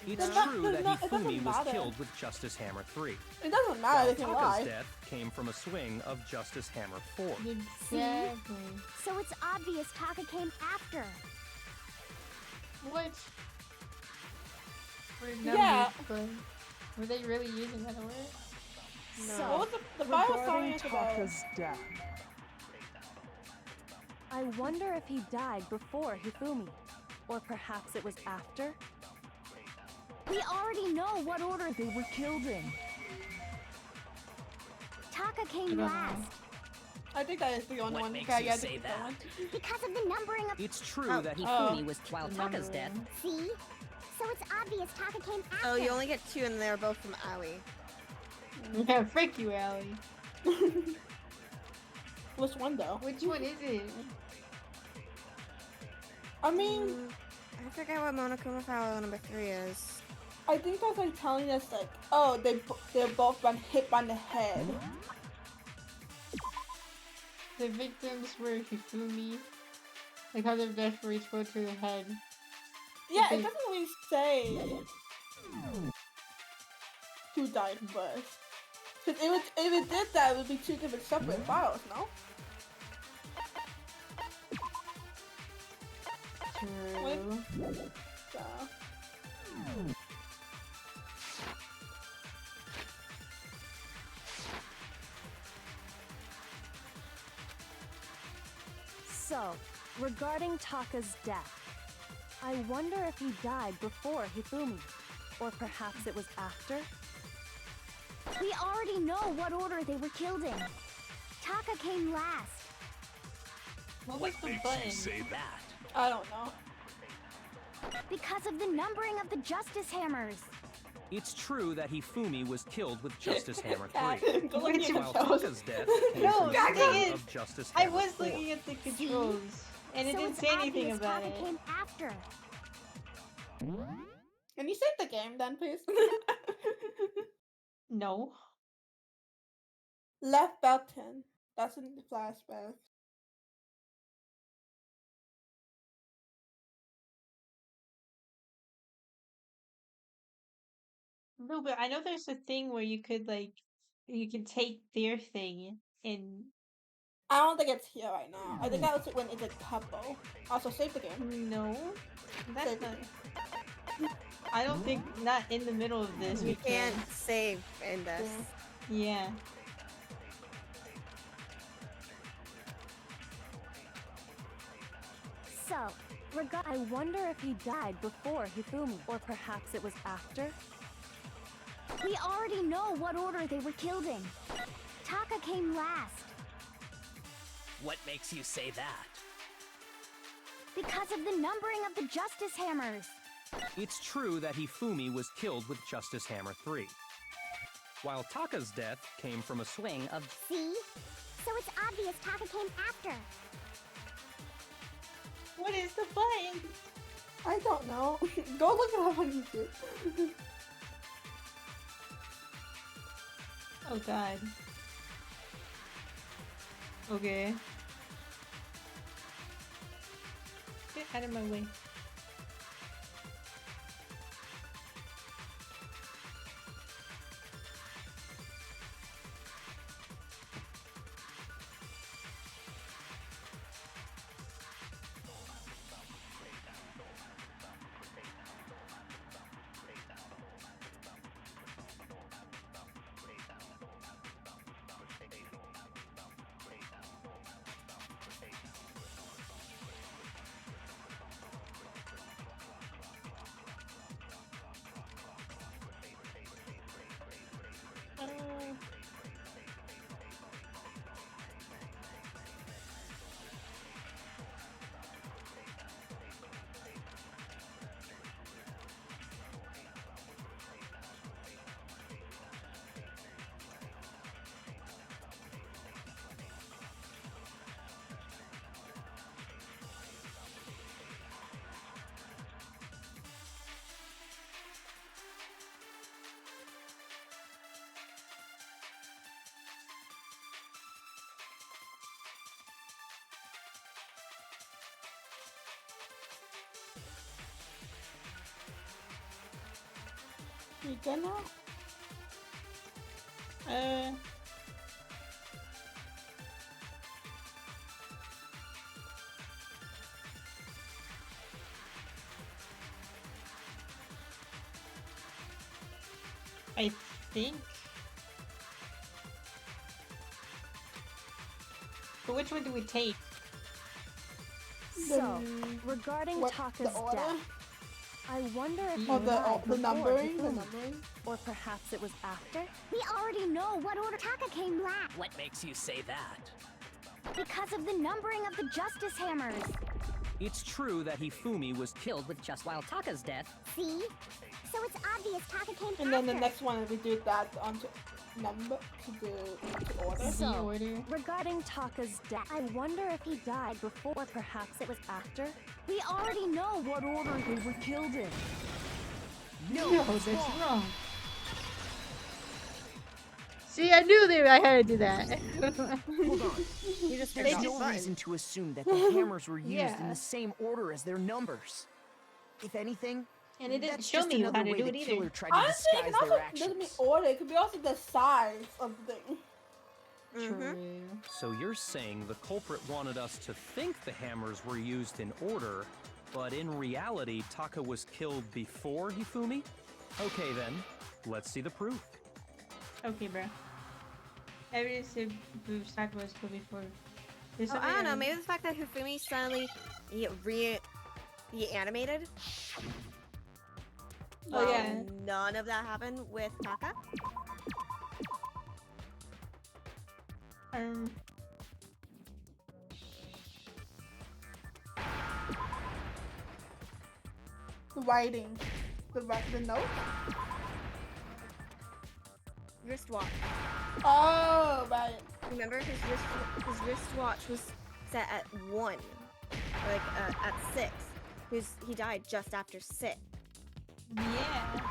It's It's not- true it's that not- it Hifumi doesn't was matter. killed with Justice Hammer 3. It doesn't matter. While They can Taka's lie. death came from a swing of Justice Hammer 4. Exactly. So it's obvious Taka came after. What? Yeah. But were they really using that word? No. What was the Bible science about? death. I wonder if he died before Hifumi, or perhaps it was after? We already know what order they were killed in. Taka came last. I think that is the only What one. makes Okay, you yeah, say that? one. Because of the numbering of... It's true Oh. that Hifumi was while Taka's death. See? So it's obvious Taka came after. Oh, you only get 2 and they're both from Aoi. Yeah, frick you, Allie. Which one though? Which one is it? I mean, I forget what Monokuma Foul number 3 is. I think that's like telling us like, oh, they're both been hit on the head. The victims were Hifumi. The cause of death were each both to the head. Yeah, Okay. it doesn't really say who died first. Because if it did that, it would be 2 different separate files, no? True. So. So, regarding Taka's death, I wonder if he died before Hifumi, or perhaps it was after? We already know what order they were killed in. Taka came last. What was the button? Say that. I don't know. Because of the numbering of the Justice Hammers. It's true that Hifumi was killed with Justice Hammer Cat, 3. go look at your While controls. Taka's death came No, from the a thing swing is, of Justice I Hammer was 4. looking at the controls, and it So didn't it's say anything obvious about Taka it. came after. Can you save the game then, please? No. Left button. That's in the flashback. No, but I know there's a thing where you could take their thing and I don't think it's here right now. I think that was when it's a couple. Also, save the game. no, that's Save the not. game. I don't think not in the middle of this. We We can't save in this. Yeah. So, I wonder if he died before Hifumi, or perhaps it was after? We already know what order they were killed in. Taka came last. What makes you say that? Because of the numbering of the Justice Hammers. It's true that Hifumi was killed with Justice Hammer 3. While Taka's death came from a swing of... See? So it's obvious Taka came after. What is the button? I don't know. Go look it up on YouTube. Oh God. Okay. Get out of my way. You good now? I think. But which one do we take? So, regarding Taka's death, I wonder if he the died before numbering, Hifumi, or perhaps it was after? We already know what order Taka came last. What makes you say that? Because of the numbering of the Justice Hammers. It's true that Hifumi was Killed with just while Taka's death. See? So it's obvious Taka came And then the after. next one we do that onto number to order. So, regarding Taka's death, I wonder if he died before, or perhaps it was after? We already know what order they were killed in. No, that's wrong. See, I knew I had to do that. Hold on. You just There's no reason to assume that the hammers were used in the same order as their numbers. If anything, and it didn't that's show just me how another to way do the it either. killer tried to Honestly, it disguise can also their doesn't mean actions. order. It could be also the size of the thing. True. So you're saying the culprit wanted us to think the hammers were used in order, but in reality, Taka was killed before Hifumi? Okay then, let's see the proof. Okay, bro. Evidence of Taka was killed before. I don't know, maybe the fact that Hifumi suddenly reanimated. Oh yeah. None of that happened with Taka. Writing. The note? Wristwatch. Oh, right. Remember, his wristwatch was set at 1. Like, at 6. He died just after 6. Yeah.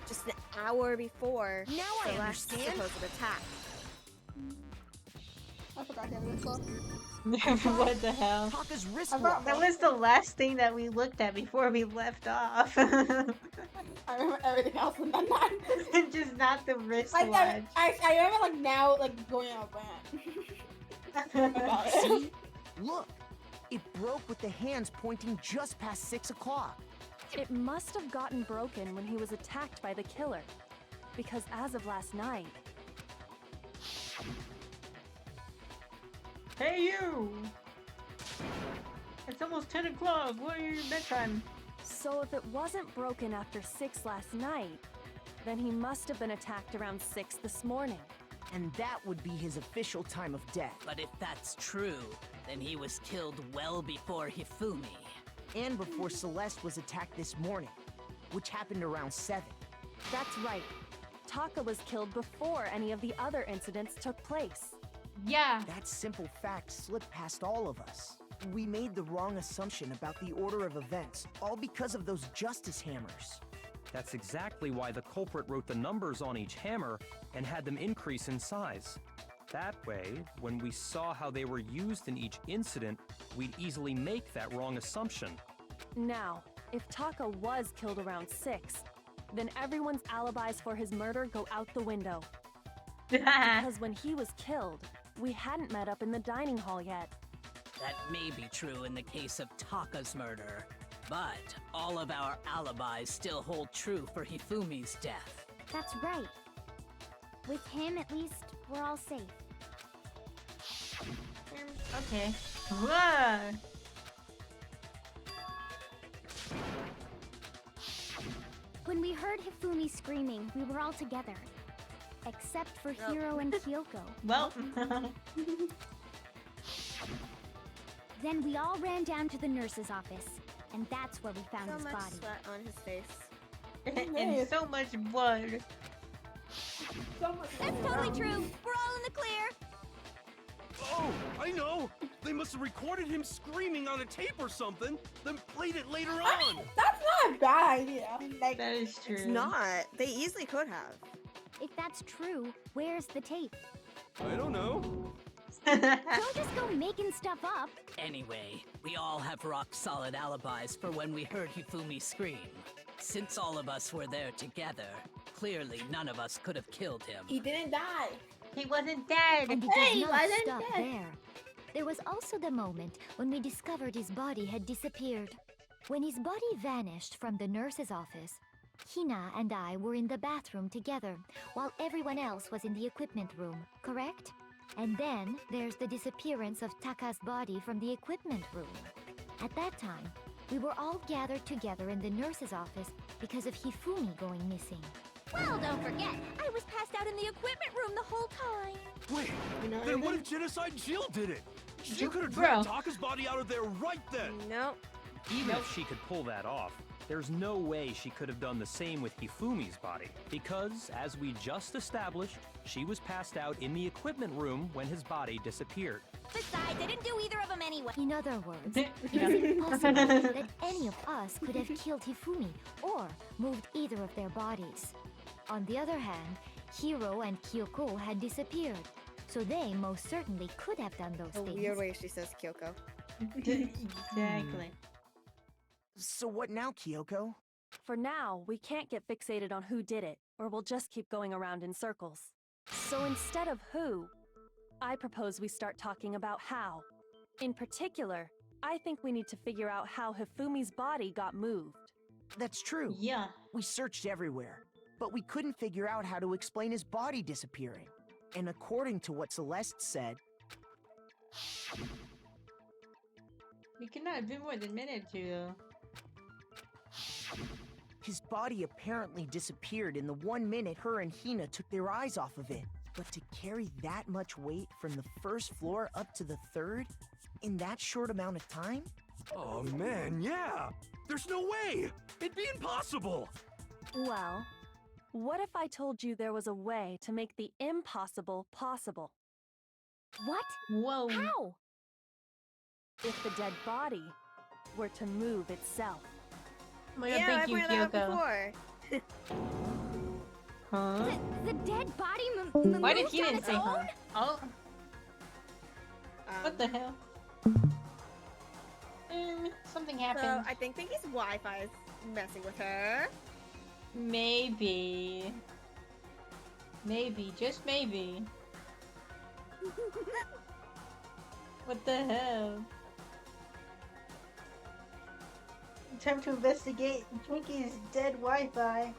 Just an hour before Now I Celeste's understand. supposed attack. I forgot he had a wristwatch. What the hell? Taka's I wristwatch. forgot That was the last thing that we looked at before we left off. I remember everything else in that night. Just not the I wristwatch. remember like now like going on a rant. About it. See? Look. It broke with the hands pointing just past 6 o'clock. It must have gotten broken when he was attacked by the killer. Because as of last night, Hey you! It's almost 10 o'clock. What are your bedtime? so if it wasn't broken after 6 last night, then he must have been attacked around 6 this morning. And that would be his official time of death. But if that's true, then he was killed well before Hifumi. And before Celeste was attacked this morning, which happened around 7. That's right. Taka was killed before any of the other incidents took place. Yeah. That simple fact slipped past all of us. We made the wrong assumption about the order of events, all because of those justice hammers. That's exactly why the culprit wrote the numbers on each hammer and had them increase in size. That way, when we saw how they were used in each incident, we'd easily make that wrong assumption. Now, if Taka was killed around 6, then everyone's alibis for his murder go out the window. Because when he was killed, we hadn't met up in the dining hall yet. That may be true in the case of Taka's murder, but all of our alibis still hold true for Hifumi's death. That's right. With him, at least, we're all safe. Okay. Whoa. When we heard Hifumi screaming, we were all together. Except for Hiro and Kyoko. Well. Then we all ran down to the nurse's office, and that's where we found his much body. sweat on his face. And so much blood. That's totally true. We're all in the clear. Oh, I know! They must have recorded him screaming on a tape or something, then played it later on! That's not a bad idea. Like, That is true. It's not. They easily could have. If that's true, where's the tape? I don't know. Don't just go making stuff up. Anyway, we all have rock-solid alibis for when we heard Hifumi scream. Since all of us were there together, clearly none of us could have killed him. he didn't die. He wasn't dead. And it Hey, does why not didn't stop they? there. There was also the moment when we discovered his body had disappeared. When his body vanished from the nurse's office, Hina and I were in the bathroom together, while everyone else was in the equipment room, correct? And then there's the disappearance of Taka's body from the equipment room. At that time, we were all gathered together in the nurse's office because of Hifumi going missing. Well, don't forget, I was passed out in the equipment room the whole time. Wait, You know then what anything? if Genocide Jill did it? She Jill- could have Bro. dragged Taka's body out of there right then! Nope. Even if she could pull that off, there's no way she could have done the same with Hifumi's body. Because, as we just established, she was passed out in the equipment room when his body disappeared. Besides, I didn't do either of them anyway. In other words, it is impossible that any of us could have killed Hifumi or moved either of their bodies. On the other hand, Hiro and Kyoko had disappeared, so they most certainly could have done those The things. weird way she says Kyoko. Exactly. So what now, Kyoko? For now, we can't get fixated on who did it, or we'll just keep going around in circles. So instead of who, I propose we start talking about how. In particular, I think we need to figure out how Hifumi's body got moved. That's true. Yeah. We searched everywhere, but we couldn't figure out how to explain his body disappearing. And according to what Celeste said, We cannot have been more than a minute or two, though. his body apparently disappeared in the 1 minute her and Hina took their eyes off of it. But to carry that much weight from the first floor up to the third in that short amount of time? Oh man, yeah! There's no way! It'd be impossible! Well, what if I told you there was a way to make the impossible possible? What? Whoa. How? If the dead body were to move itself. Oh my god, Yeah, I thank you, pointed that out Kyoko. before. Huh? The dead body Why did moved he on didn't its say huh? own? Oh, what the hell? Something So happened. I think Pinkie's Wi-Fi is messing with her. Maybe. Maybe, just maybe. What the hell? Time to investigate Pinkie's dead Wi-Fi.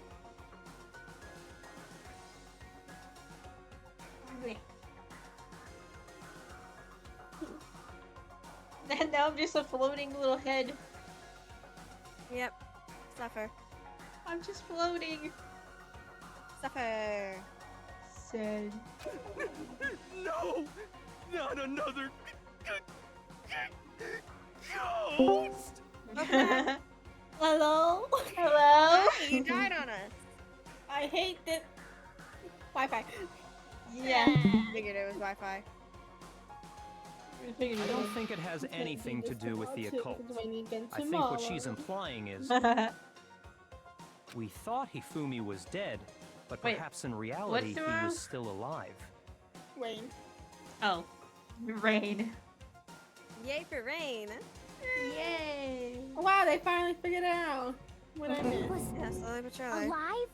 And now I'm just a floating little head. Yep. Suffer. I'm just floating. Suffer. Sad. No! Not another... ghost! Hello? Hello? Hey, you died on us. I hate this Wi-Fi. Yeah. Figured it was Wi-Fi. I don't think it has anything to do with the occult. I think what she's implying is we thought Hifumi was dead, but Wait, perhaps in reality he tomorrow? was still alive. Wayne. Oh, Rain. Yay for Rain. Yay! Wow, they finally figured it out. What I did. Yeah, slowly but surely. Alive?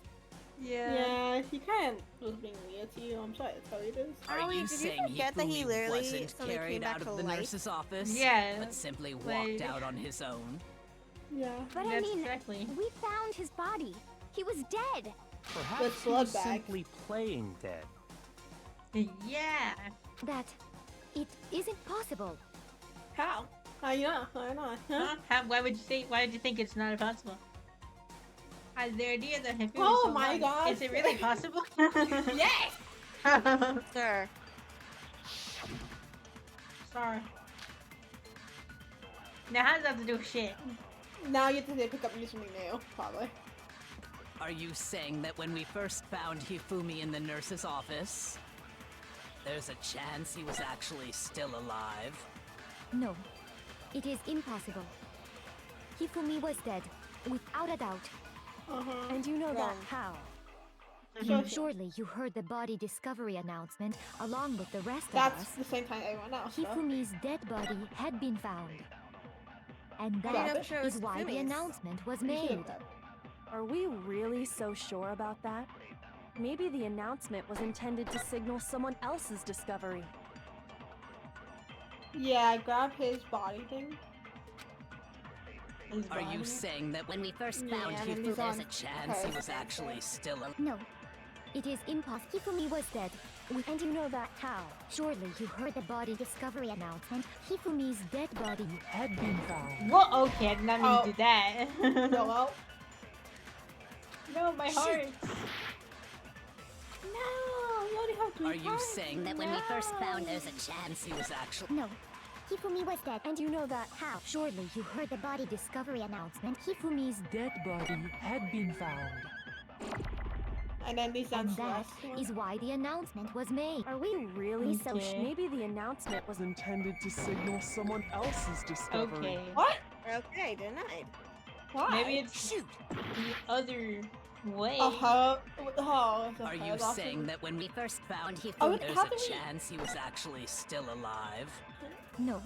Yeah, he kind of was being weird to you. I'm sorry to tell you this. Are Ollie, you did you saying forget that he Hifumi literally wasn't suddenly carried came back out to of the life? nurse's office? Yeah. But simply walked like- out on his own? Yeah. But I That's mean, exactly. we found his body. He was dead. Perhaps he blood was bag. simply playing dead. Yeah. That it isn't possible. How? How you know? Why not? Huh? Why would you say? Why did you think it's not possible? The idea that Hifumi Oh so my long, God. is it really possible? Yes! Sir. Sorry. Now how does that have to do with shit? Now you have to pick up something new, probably. Are you saying that when we first found Hifumi in the nurse's office, there's a chance he was actually still alive? No, it is impossible. Hifumi was dead, without a doubt. And you know that how? Surely you heard the body discovery announcement along with the rest of That's us. the same time everyone else. So. Hifumi's dead body had been found. And Yeah, that but sure, is it's why the Hifumi's. announcement was You should've made. said. Are we really so sure about that? Maybe the announcement was intended to signal someone else's discovery. Yeah, grab his body thing. Are you saying that when we first Yeah, found and then Hifumi, he's there's on a chance he her. was actually still alive? No, it is impossible. Hifumi was dead. And you know that how? Surely you heard the body discovery announcement. Hifumi's dead body had been found. Well, okay, I did not mean to do that. Hello? No, my heart. No, you only have 3 Are you hearts. saying that when we first found there's a chance he was actually... No. Hifumi was dead. And you know that how? Surely you heard the body discovery announcement. Hifumi's dead body had been found. And then these And sounds that is why the announcement was made. Are we really so Okay. Maybe the announcement was Intended to signal someone else's discovery. Okay. What? Okay, denied. Why? Maybe it's Shoot! the other way. Oh, it's a Are you head off saying of- that when we first found Hifumi, Oh, there's how a do we- chance he was actually still alive? No,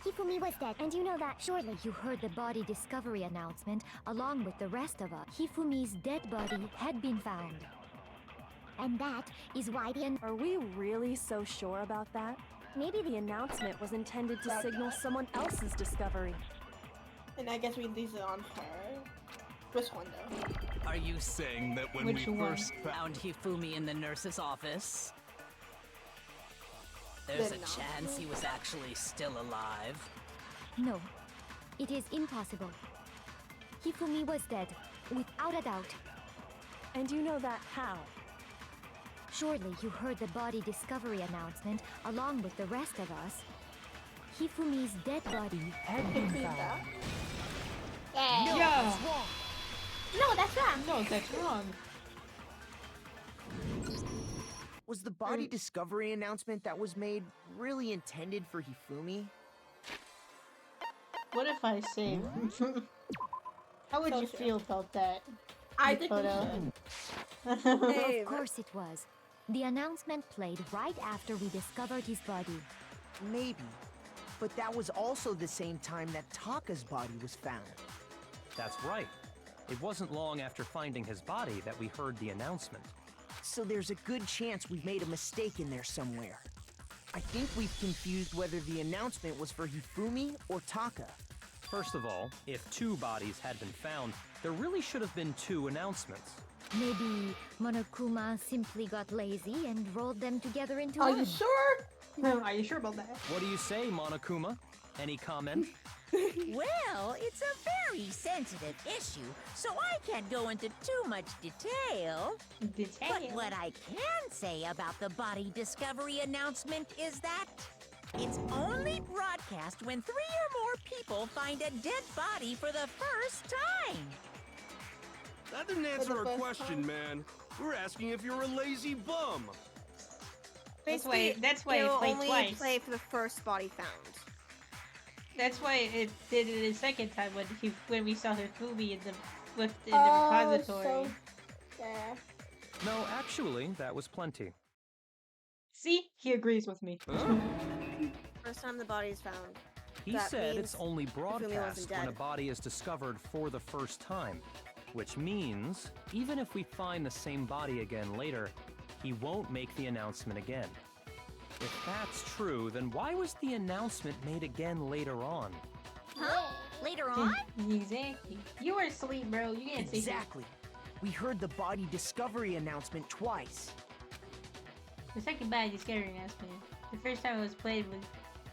Hifumi was dead. and you know that. Surely you heard the body discovery announcement along with the rest of us. Hifumi's dead body had been found. And that is why the Are we really so sure about that? Maybe the announcement was intended to signal someone else's discovery. And I guess we leave it on her. Which one though? Are you saying that when Which we one? first found Hifumi in the nurse's office, there's The a chance he was actually still alive? No, it is impossible. Hifumi was dead, without a doubt. And you know that how? Surely you heard the body discovery announcement along with the rest of us. Hifumi's dead body had been found. Yeah. No, that's wrong. No, that's wrong. Was the body discovery announcement that was made really intended for Hifumi? What if I say? How would So you sure. feel about that? I think we Photo. should. Hey, Of course it was. The announcement played right after we discovered his body. Maybe. But that was also the same time that Taka's body was found. That's right. It wasn't long after finding his body that we heard the announcement. So there's a good chance we've made a mistake in there somewhere. I think we've confused whether the announcement was for Hifumi or Taka. First of all, if 2 bodies had been found, there really should have been 2 announcements. Maybe Monokuma simply got lazy and rolled them together into Are one. you sure? Are you sure about that? What do you say, Monokuma? Any comment? Well, it's a very sensitive issue, so I can't go into too much detail. But what I can say about the body discovery announcement is that it's only broadcast when 3 or more people find a dead body for the first time. That didn't answer the our first question, time? man. We're asking if you're a lazy bum. That's why. That's why it'll it played only twice. play for the first body found. That's why it did it the second time when we saw Hifumi in the Oh, repository. so yeah. No, actually, that was plenty. See? He agrees with me. First time the body is found. He That said means it's only Hifumi broadcast wasn't when a dead. body is discovered for the first time, which means even if we find the same body again later, he won't make the announcement again. If that's true, then why was the announcement made again later on? Huh? Later on? Exactly. You were asleep, bro. You can't see. Exactly. We heard the body discovery announcement twice. The second body discovery announcement. The first time it was played was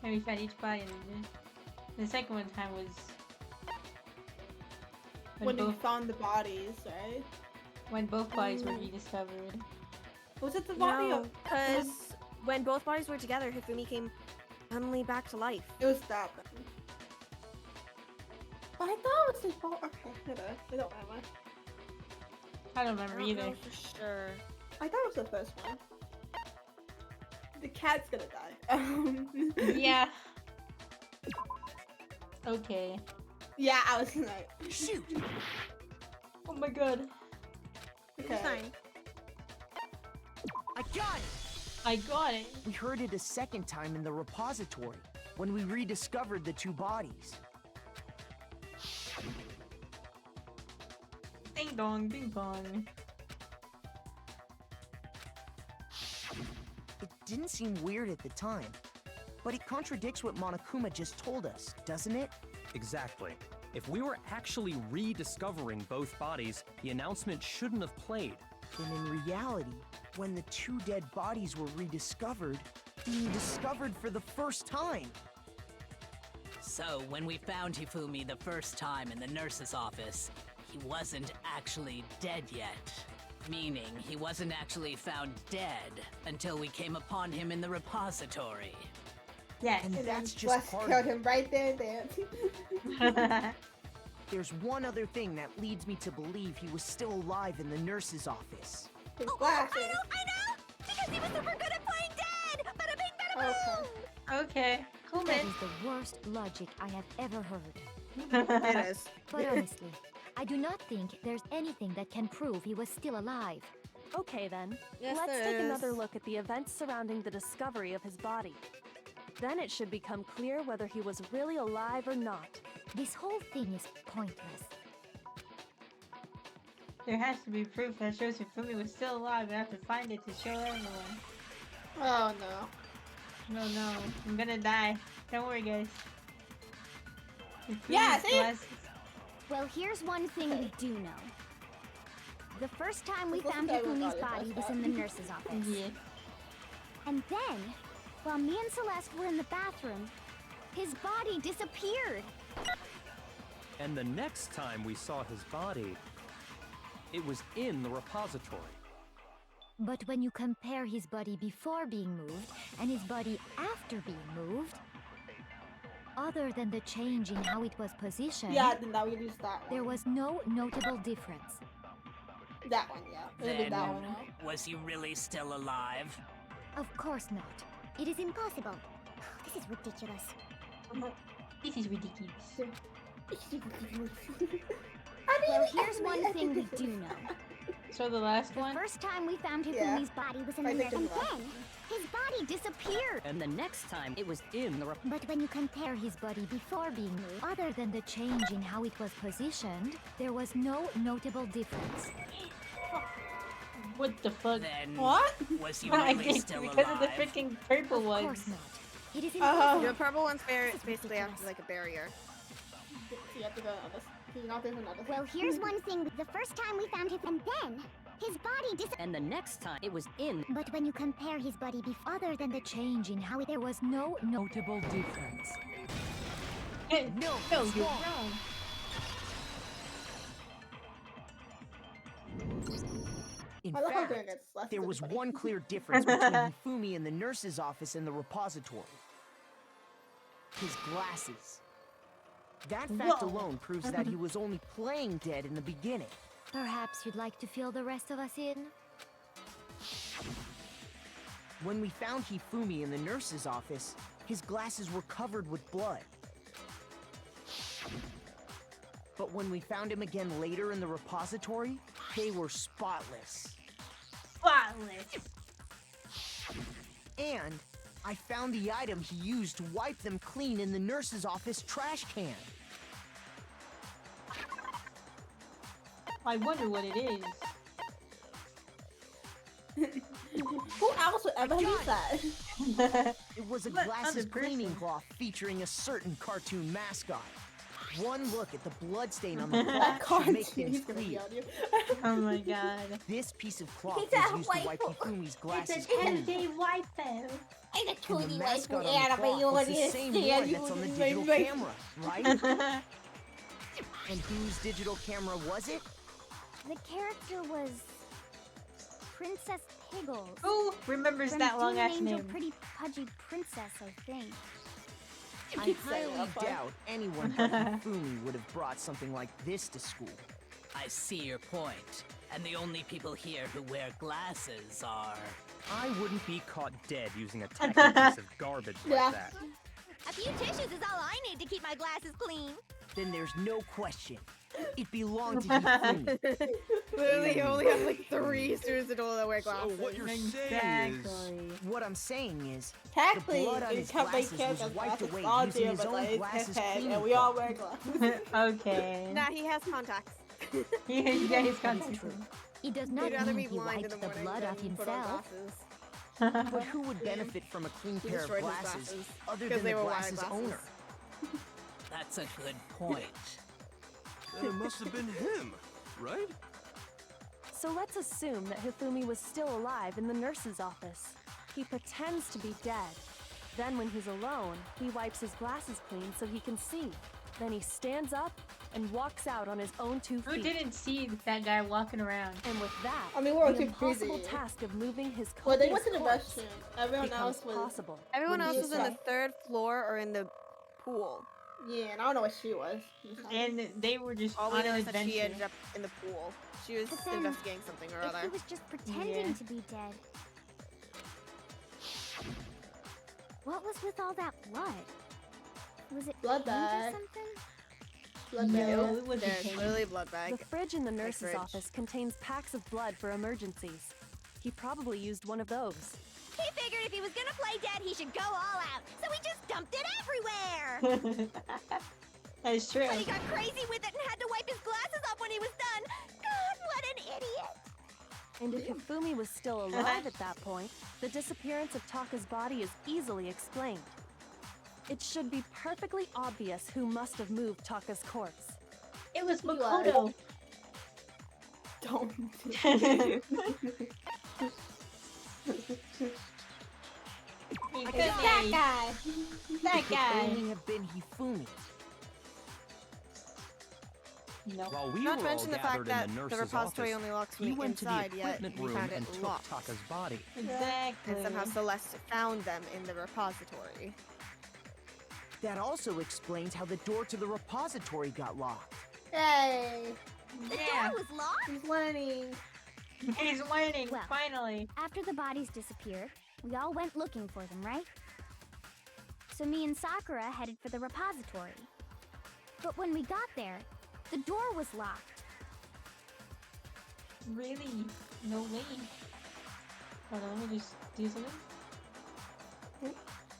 when we found each body in the room. The second one time was When we found the bodies, right? when both bodies were rediscovered. Was it the body No, of... because when both bodies were together, Hifumi came suddenly back to life. It was that then. But I thought it was his fault. Okay, whatever. I don't remember. I don't remember either. know for sure. I thought it was the first one. The cat's gonna die. Yeah. Okay. Yeah, I was like... Shoot! Oh my god. It's fine. I got it! I got it. We heard it a second time in the repository, when we rediscovered the two bodies. Ding dong, ding dong. It didn't seem weird at the time, but it contradicts what Monokuma just told us, doesn't it? Exactly. If we were actually rediscovering both bodies, the announcement shouldn't have played. Then in reality, when the two dead bodies were rediscovered, being discovered for the first time. So, when we found Hifumi the first time in the nurse's office, he wasn't actually dead yet. Meaning, he wasn't actually found dead until we came upon him in the repository. Yes. And And that's then just Celeste part killed of it. him right there and there. There's one other thing that leads me to believe he was still alive in the nurse's office. His I glasses. know! Because he was super good at playing dead! Bada bing, bada boom! Okay. Okay. Cool, That man. is the worst logic I have ever heard. It is. But honestly, I do not think there's anything that can prove he was still alive. Okay then, Yes, let's there take is. another look at the events surrounding the discovery of his body. Then it should become clear whether he was really alive or not. This whole thing is pointless. There has to be proof that shows Hifumi was still alive. I have to find it to show everyone. Oh no. No, no. I'm gonna die. Don't worry, guys. Yeah, Hifumi's see? glasses- Well, here's one thing we do know. The first time we What's found that Hifumi's about? body was in the nurse's office. Yeah. And then, while me and Celeste were in the bathroom, his body disappeared. And the next time we saw his body, it was in the repository. But when you compare his body before being moved and his body after being moved, other than the change in how it was positioned, Yeah, then that we use that one. there was no notable difference. That one, yeah. It'll be Then, that one. was he really still alive? Of course not. It is impossible. This is ridiculous. This is ridiculous. Well, here's one thing we do know. So the last The one? first time we found Yeah. Hifumi's body was in I the think nurse, and it's the last then his body disappeared. And the next time, it was in the But when you compare his body before being moved, other than the change in how it was positioned, there was no notable difference. What the fuck? Then, What? was he I really think still because alive? of the freaking purple Of ones. course not. It is Oh. impossible. The purple one's This is basically acts ridiculous. like a barrier. You have to go on this. You not do another. Well, here's one thing. The first time we found him, and then his body disappeared. And the next time, it was in. But when you compare his body before, Other than the change in how it, there was no notable difference. No, No, it's you're wrong. wrong. In I love how fact, good it is. Celeste there is was funny. one clear difference between Hifumi and the nurse's office and the repository. His glasses. That fact Whoa. alone proves that he was only playing dead in the beginning. Perhaps you'd like to fill the rest of us in? When we found Hifumi in the nurse's office, his glasses were covered with blood. But when we found him again later in the repository, they were spotless. Spotless. And I found the item he used to wipe them clean in the nurse's office trash can. I wonder what it is. Who else would ever use that? It was a glasses cleaning cloth featuring a certain cartoon mascot. One look at the bloodstain on the cloth should make things clear. Oh my god. This piece of cloth was used to wipe Hifumi's glasses clean. waifu. And a And truly the mascot waifu on the cloth is the same one that's on the digital camera, right? And whose digital camera was it? The character was Princess Piggles. Who remembers From that long Demon ass Angel name? Pretty Pudgy Princess, I think. I highly doubt anyone but Hifumi would have brought something like this to school. I see your point. And the only people here who wear glasses are... I wouldn't be caught dead using a tiny piece of garbage like that. A few tissues is all I need to keep my glasses clean. Then there's no question. It belonged to Hifumi. Literally, you only have like 3 students in all that wear glasses. So what you're saying is... What I'm saying is, Technically, the blood on his glasses was wiped away using his own glasses cleaning and we all cloth. wear glasses. Okay. Nah, he has contacts. Yeah, he's contacts. It does He'd not rather mean be he blind in wiped the the morning blood off than put on himself. glasses. But who would benefit from a clean He pair of destroyed his glasses glasses, other because than they the were wearing glasses glasses. owner? That's a good point. Then it must have been him, right? So let's assume that Hifumi was still alive in the nurse's office. He pretends to be dead. Then when he's alone, he wipes his glasses clean so he can see. Then he stands up and walks out on his own 2 feet. Who didn't see that guy walking around? And with that, I mean, we're all the too impossible busy. task of moving his Well, they copious went to the corpse restroom. Everyone becomes else was possible. Everyone When else you was in the say- 3rd floor or in the pool. Yeah, and I don't know what she was. And they were just All we on know an is that she adventure. ended up in the pool. She was But then, investigating something or If other. he was just pretending Yeah. to be dead. What was with all that blood? Was it Blood paint or bag. something? Blood No, bag. it wasn't There's paint. literally a blood bag. The fridge in the nurse's fridge. office contains packs of blood for emergencies. He probably used one of those. He figured if he was gonna play dead, he should go all out. So he just dumped it everywhere. That is true. But he got crazy with it and had to wipe his glasses off when he was done. God, what an idiot. And if Hifumi was still alive at that point, the disappearance of Taka's body is easily explained. It should be perfectly obvious who must have moved Taka's corpse. It was He was. Makoto. Don't. That guy. That Could guy. only have been Hifumi. No. While we Not were to all mention the fact gathered that in the the nurse's repository office, only locks from he the went to the inside, yet equipment he room found and it took locked. Taka's body. Exactly. And somehow Celeste found them in the repository. That also explains how the door to the repository got locked. Hey, The Yeah. door was locked. he's learning. He's learning, Well. finally. After the bodies disappeared, we all went looking for them, right? So me and Sakura headed for the repository. But when we got there, the door was locked. Really? No way. Hold on, let me just do something.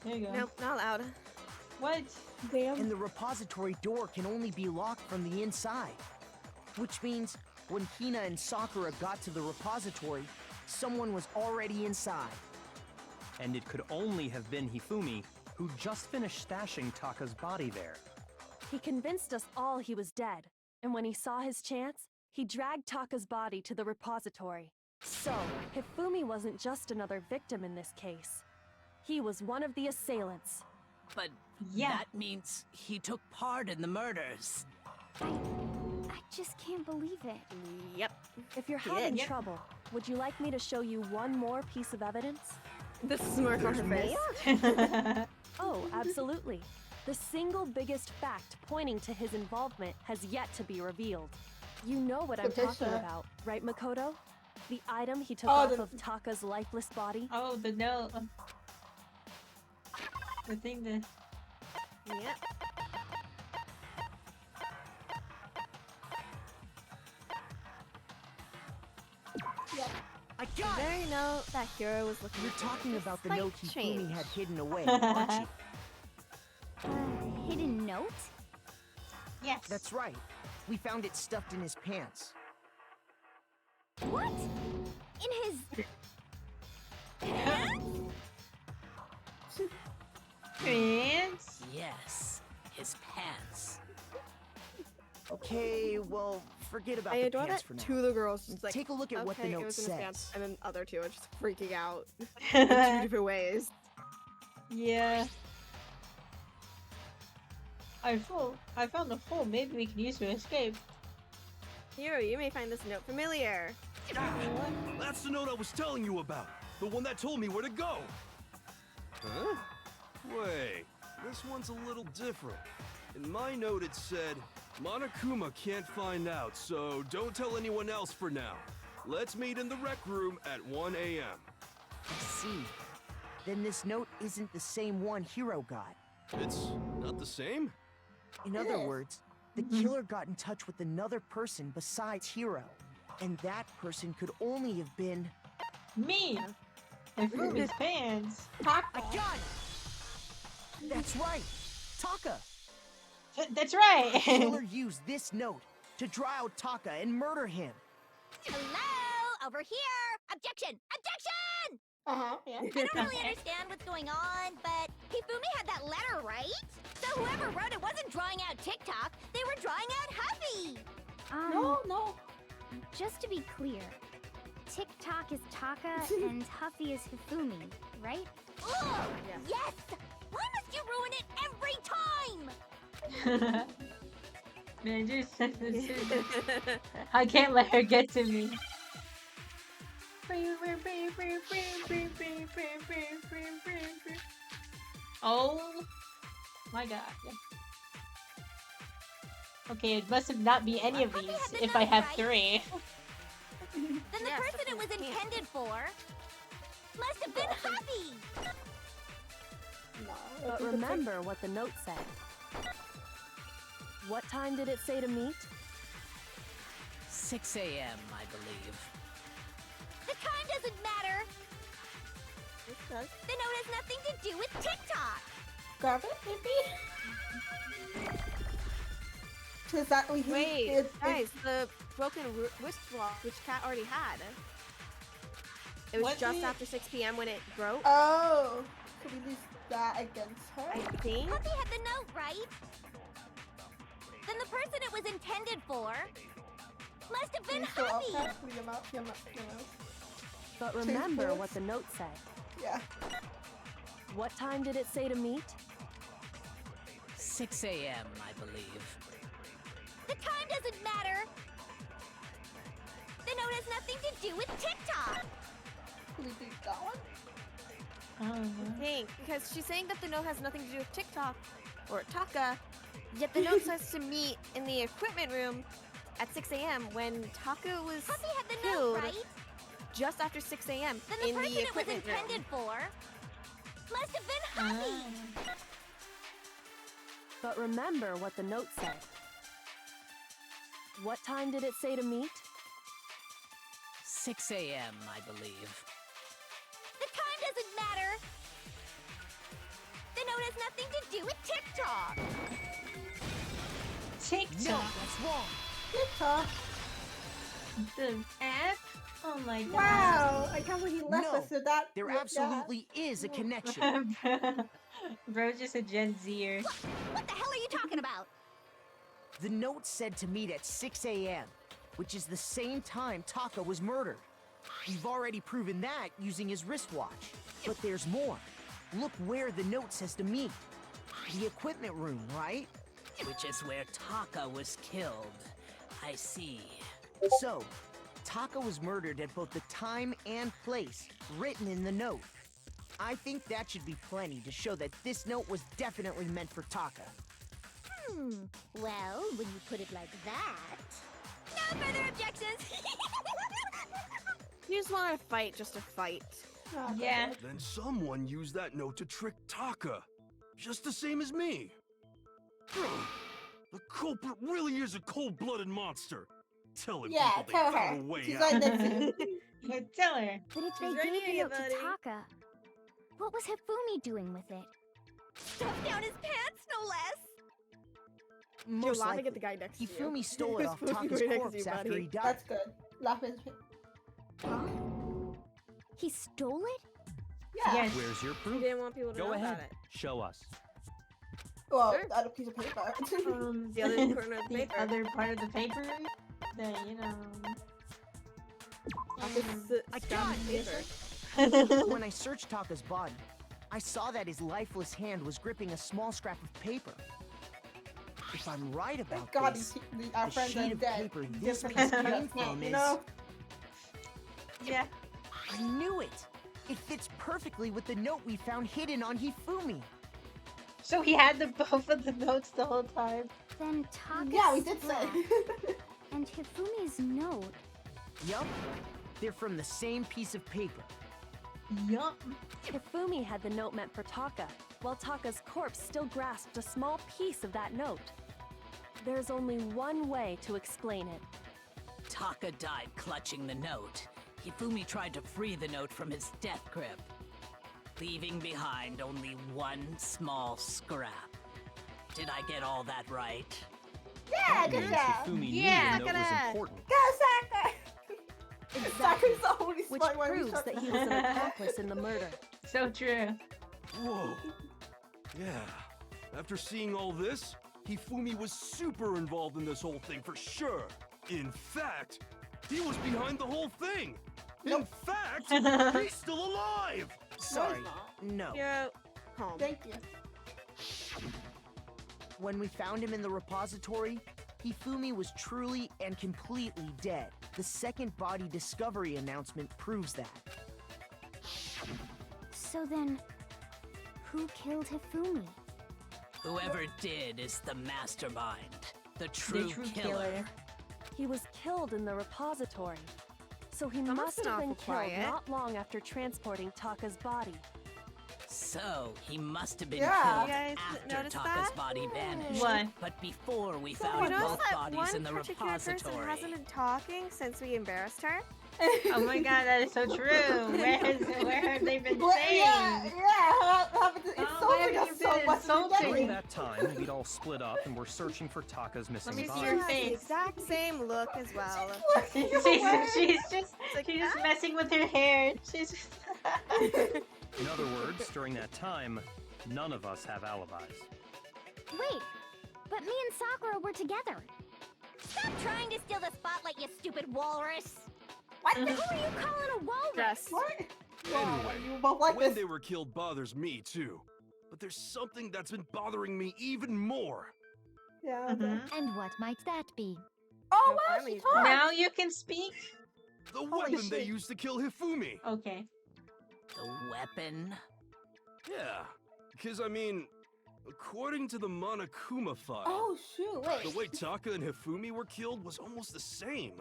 There you go. Nope, not allowed. What? And the repository door can only be locked from the inside. Which means when Hina and Sakura got to the repository, someone was already inside. And it could only have been Hifumi, who just finished stashing Taka's body there. He convinced us all he was dead, and when he saw his chance, he dragged Taka's body to the repository. So, Hifumi wasn't just another victim in this case. He was one of the assailants. But Yeah. that means he took part in the murders. I just can't believe it. Yep. If you're He having did. trouble, would you like me to show you one more piece of evidence? The smirk on her face. Oh, absolutely. The single biggest fact pointing to his involvement has yet to be revealed. You know what I'm The talking picture. about, right, Makoto? The item he took Oh, off the- of Taka's lifeless body? Oh, the note. The thing that... Yep. Yeah. I got The very note that Hiro was looking You're for. talking Just about the slight note Hifumi change. had hidden away, aren't you? Hidden note? Yes. That's right. We found it stuffed in his pants. What? In his... Pants? Yes, his pants. Okay, well, forget about I the adore pants that for now. two of the girls just like, Take a look at what the okay, it note was in his pants, says. and then other two are just freaking out in two different ways. Yeah. I found a hole maybe we can use to escape. Hiro, you may find this note familiar. That's the note I was telling you about. The one that told me where to go. Huh? Wait, this one's a little different. In my note it said, Monokuma can't find out, so don't tell anyone else for now. Let's meet in the rec room at 1 a.m. I see. Then this note isn't the same one Hiro got. It's not the same? In other words, the killer got in touch with another person besides Hiro. And that person could only have been... Me! Hifumi's pants. I got it! That's right! Taka! That's right! The killer used this note to draw out Taka and murder him. Hello? Over here! Objection! Objection! Yeah. I don't really understand what's going on, but Hifumi had that letter, right? So whoever wrote it wasn't drawing out TikTok, they were drawing out Huffy! No. Just to be clear, TikTok is Taka and Huffy is Hifumi, right? Ugh! Yes! Why must you ruin it every time? Man, just I can't let her get to me. Oh my god. Okay, it must not be any of these if I have 3. Then the person it was intended for must have been Huffy! But remember what the note said. What time did it say to meet? 6 a.m., I believe. The time doesn't matter! The note has nothing to do with TikTok! Grab it, maybe? Cause that we Wait, guys, the broken wristwatch, which Cat already had. It was just after 6 p.m. when it broke. Oh, could we use that against her? I think. Huffy had the note, right? Then the person it was intended for must have been Huffy! But remember what the note said. Yeah. What time did it say to meet? 6 a.m., I believe. The time doesn't matter! The note has nothing to do with TikTok! Can we do that one? I think, because she's saying that the note has nothing to do with TikTok or Taka, yet the note says to meet in the equipment room at 6 a.m. when Taka was Huffy had the killed note, right? just after 6 a.m. Then the in person the it was equipment room. intended for must have been Huffy! But remember what the note said. What time did it say to meet? 6 a.m., I believe. The time doesn't matter! The note has nothing to do with TikTok! TikTok. No, that's wrong. TikTok. The app? Oh my god. Wow, I can't believe he left No, us with that. there with that. absolutely is a connection. Bro, just a Gen Zer. What the hell are you talking about? The note said to meet at 6 a.m., which is the same time Taka was murdered. We've already proven that using his wristwatch. But there's more. Look where the note says to meet. The equipment room, right? Which is where Taka was killed. I see. So, Taka was murdered at both the time and place written in the note. I think that should be plenty to show that this note was definitely meant for Taka. Well, when you put it like that... No further objections! You just want to fight just to fight. Yeah. Then someone used that note to trick Taka. Just the same as me. The culprit really is a cold-blooded monster. Tell him Yeah, people they tell found her. a way She's out. right next to you. Tell her. But if they She's right gave the here, note to buddy. Taka, what was Hifumi doing with it? Stuffed down his pants, no less. You're Most laughing likely, at the guy next to you. Hifumi stole it off Who's Taka's right next to corpse you, after buddy? he died. That's good. Laughing. He stole it? Yeah. Yes. Where's your He proof? didn't want people to Go know ahead. about it. Show us. Well, Sure. that a piece of paper. The other corner of the paper. other part of the paper. The I got paper. When I searched Taka's body, I saw that his lifeless hand was gripping a small scrap of paper. If I'm right about Thank God this, our the friends sheet are of dead. paper this Different piece than came us, from you is... know? Yeah. I knew it! It fits perfectly with the note we found hidden on Hifumi. So he had both of the notes the whole time. Then Taka's Yeah, we did say. scrap and Hifumi's note. Yup, they're from the same piece of paper. Yup. Hifumi had the note meant for Taka, while Taka's corpse still grasped a small piece of that note. There's only one way to explain it. Taka died clutching the note. Hifumi tried to free the note from his death grip, leaving behind only one small scrap. Did I get all that right? Yeah, That good means job. Hifumi Yeah. knew the note was important. Go, Saka! Saka's the only Which smart one. proves that he was an accomplice in the murder. So true. Whoa. Yeah. After seeing all this, Hifumi was super involved in this whole thing for sure. In fact, he was behind the whole thing. In fact, he's still alive. Sorry, not. no. You're home. Thank you. When we found him in the repository, Hifumi was truly and completely dead. The second body discovery announcement proves that. So then, who killed Hifumi? Whoever did is the mastermind, the true, killer. He was killed in the repository, so he That must must have not been be killed quiet. not long after transporting Taka's body. So, he must have been Yeah. killed You guys after notice Taka's that? body vanished. What? But before we You found notice both that bodies one in the particular person repository. hasn't been talking since we embarrassed her? Oh my god, that is so true. Where have they been Well, saying? yeah. How happened to where insulting have us you so been much? insulting? During During that time, we'd all split up and were searching for Taka's missing me see body. your She has face. the exact same look as well. she's just like, she's just ah. messing with her hair. She's just In other words, during that time, none of us have alibis. Wait, but me and Sakura were together. Stop trying to steal the spotlight, you stupid walrus! What? Who are you calling a walrus? Just What? Anyway, you both like when this. they were killed bothers me too. But there's something that's been bothering me even more. Yeah. Okay. And what might that be? Oh wow, finally she you talked. now you can speak. The Holy weapon they shit. used to kill Hifumi. Okay. The weapon? Yeah, because I mean, according to the Monokuma file, Oh shoot! Wait. the way Taka and Hifumi were killed was almost the same,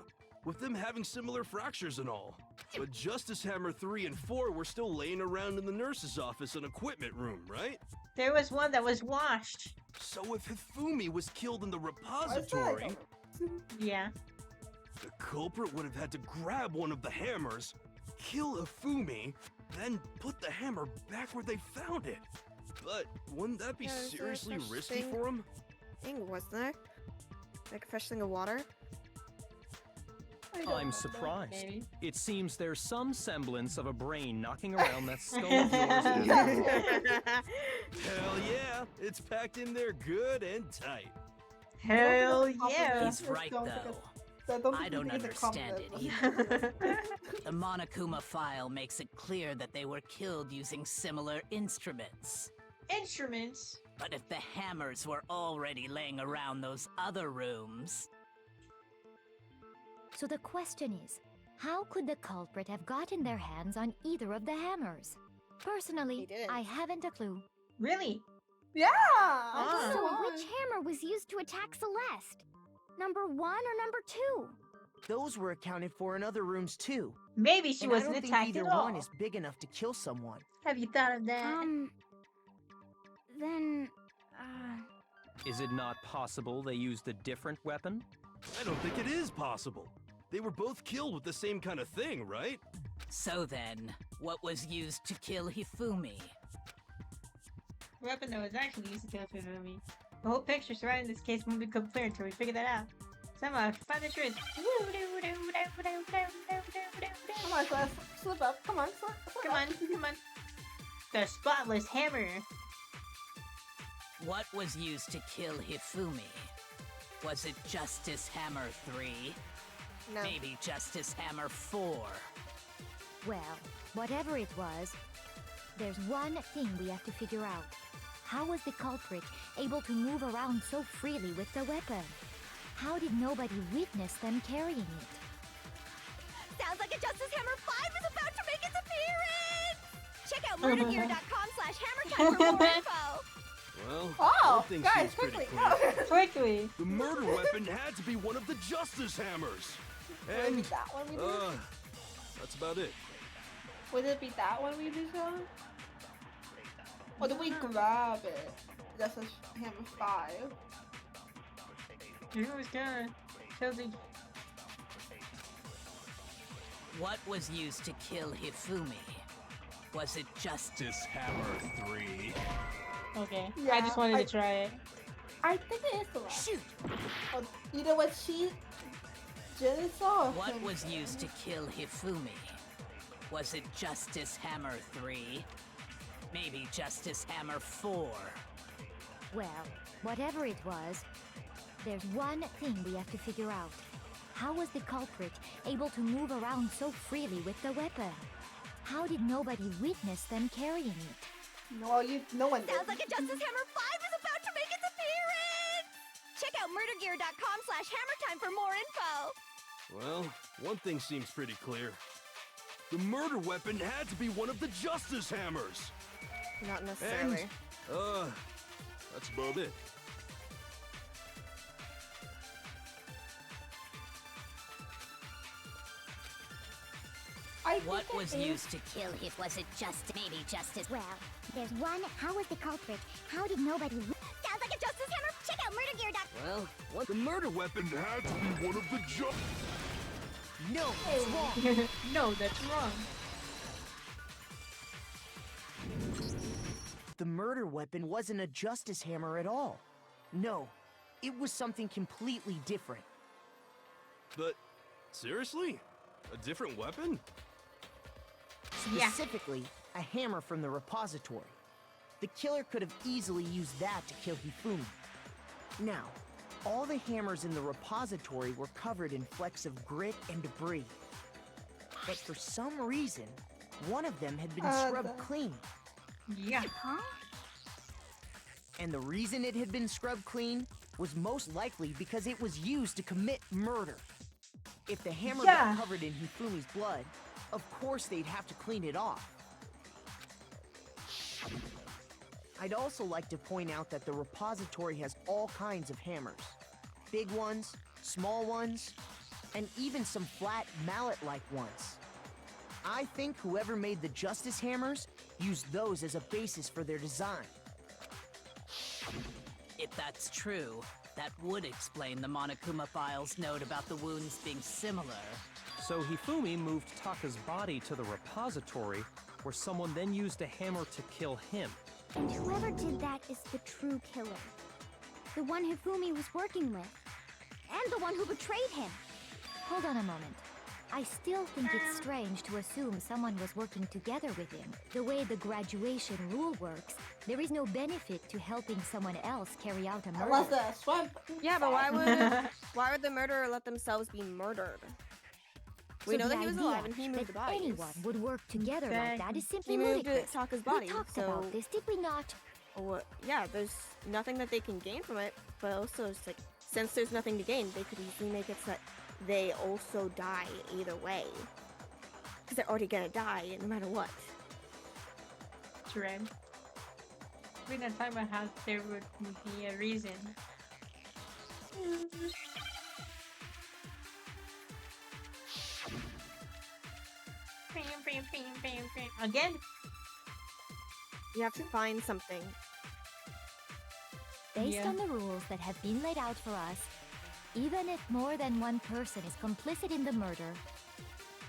with them having similar fractures and all. But Justice Hammer 3 and 4 were still laying around in the nurse's office and equipment room, right? There was one that was washed. So if Hifumi was killed in the Why is that? repository, Yeah. the culprit would have had to grab one of the hammers, kill Hifumi, then put the hammer back where they found it. But wouldn't that be Yeah, is there a seriously such risky thing? for him? thing, wasn't there? Like a fresh thing of water? I'm surprised. Maybe. It seems there's some semblance of a brain knocking around that skull of yours. in there. Hell yeah, it's packed in there good and tight. Hell Don't yeah. He's right, Don't though. think I don't it's a understand it compliment. either. The Monokuma file makes it clear that they were killed using similar instruments. Instruments. But if the hammers were already laying around those other rooms, So the question is, how could the culprit have gotten their hands on either of the hammers? Personally, He didn't. I haven't a clue. Really? Yeah. Ah. So which hammer was used to attack Celeste? Number 1 or number 2? Those were accounted for in other rooms too. Maybe she And I wasn't don't think attacked either at all. one is big enough to kill someone. Have you thought of that? Then, Is it not possible they used a different weapon? I don't think it is possible. they were both killed with the same kind of thing, right? So then, what was used to kill Hifumi? The weapon that was actually used to kill Hifumi. The whole picture surrounding this case won't become clear until we figure that out. Somehow, find the truth. Come on, Celeste. Slip up. Come on, slip Come up. on, come on. The spotless hammer. What was used to kill Hifumi? Was it Justice Hammer 3? No. Maybe Justice Hammer 4? Well, whatever it was, there's one thing we have to figure out. How was the culprit able to move around so freely with the weapon? How did nobody witness them carrying it? Sounds like a Justice Hammer 5 is about to make its appearance! Check out murdergear.com/hammertime for more info! Well, Oh, one thing guys, seems pretty quickly. clear. Quickly. The murder weapon had to be one of the Justice Hammers. Would it be And, that one we did? that's about it. Would it be that one we did, Sean? Or did we grab it? That's a hammer 5. It was good. Chelsea. What was used to kill Hifumi? Was it Justice Hammer 3? Okay. Yeah, I just wanted to try it. I think it is the one. Shoot! Or either what she Jenny saw. What was used to kill Hifumi? Was it Justice Hammer 3? Maybe Justice Hammer 4? Well, whatever it was, there's one thing we have to figure out. How was the culprit able to move around so freely with the weapon? How did nobody witness them carrying it? No one did. Sounds like a Justice Hammer 5 is about to make its appearance! Check out murdergear.com/hammertime for more info! Well, one thing seems pretty clear. The murder weapon had to be one of the Justice Hammers. Not necessarily. And, that's about it. What was used to Kill if was it just maybe justice? Well, there's one. How was the culprit? How did nobody? Sounds like a Justice Hammer. Check out murdergear.com. Well, what? The murder weapon had to be one of the No, it's wrong. No, that's wrong. The murder weapon wasn't a Justice Hammer at all. No, it was something completely different. But, seriously? A different weapon? Specifically, a hammer from the repository. The killer could have easily used that to kill Hifumi. Now, all the hammers in the repository were covered in flecks of grit and debris. But for some reason, one of them had been scrubbed clean. Yeah. Huh? And the reason it had been scrubbed clean was most likely because it was used to commit murder. If the hammer got covered in Hifumi's blood, of course they'd have to clean it off. I'd also like to point out that the repository has all kinds of hammers. Big ones, small ones, and even some flat mallet-like ones. I think whoever made the Justice Hammers used those as a basis for their design. If that's true, that would explain the Monokuma file's note about the wounds being similar. So Hifumi moved Taka's body to the repository, where someone then used a hammer to kill him. And whoever did that is the true killer. The one Hifumi was working with. And the one who betrayed him. Hold on a moment. I still think it's strange to assume someone was working together with him. The way the graduation rule works, there is no benefit to helping someone else carry out a murder. Unless the swamp. Yeah, but why would the murderer let themselves be murdered? We So know the that he was idea alive and he moved the that bodies. anyone would work together like that is simply He moved ludicrous. Taka's body, We talked so... about this, did we not? Well, yeah, there's nothing that they can gain from it, but also it's like, since there's nothing to gain, they could easily make it so that they also die either way. Because they're already gonna die no matter what. True. We're not talking about how there would be a reason. Again? You have to find something. Based on the rules that have been laid out for us, Even if more than one person is complicit in the murder,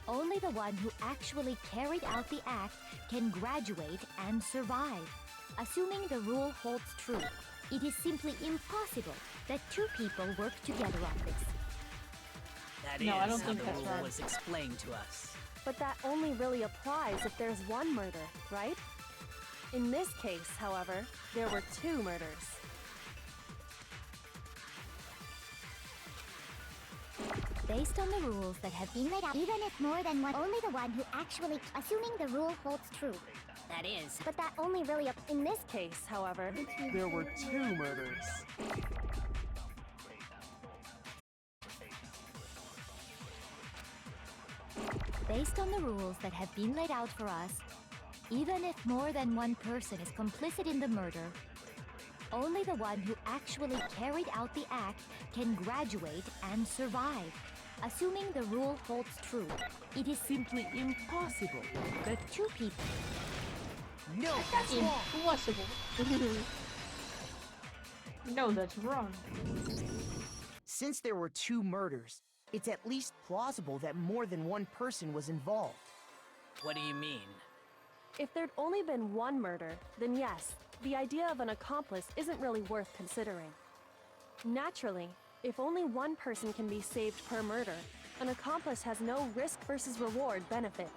only the one who actually carried out the act can graduate and survive. Assuming the rule holds true, it is simply impossible that two people work together on this. That No, is I don't how think the that's rule right. was explained to us. But that only really applies if there's one murder, right? In this case, however, there were two murders. Based on the rules that have been laid out, Even if more than one, only the one who actually, assuming the rule holds true. That is. But that only really, In this case, however, There were two murders. based on the rules that have been laid out for us, even if more than one person is complicit in the murder, only the one who actually carried out the act can graduate and survive. Assuming the rule holds true, it is simply impossible that two people... No, that's wrong. Impossible. No, that's wrong. Since there were two murders, it's at least plausible that more than one person was involved. What do you mean? if there'd only been one murder, then yes, the idea of an accomplice isn't really worth considering. Naturally, if only one person can be saved per murder, an accomplice has no risk versus reward benefit.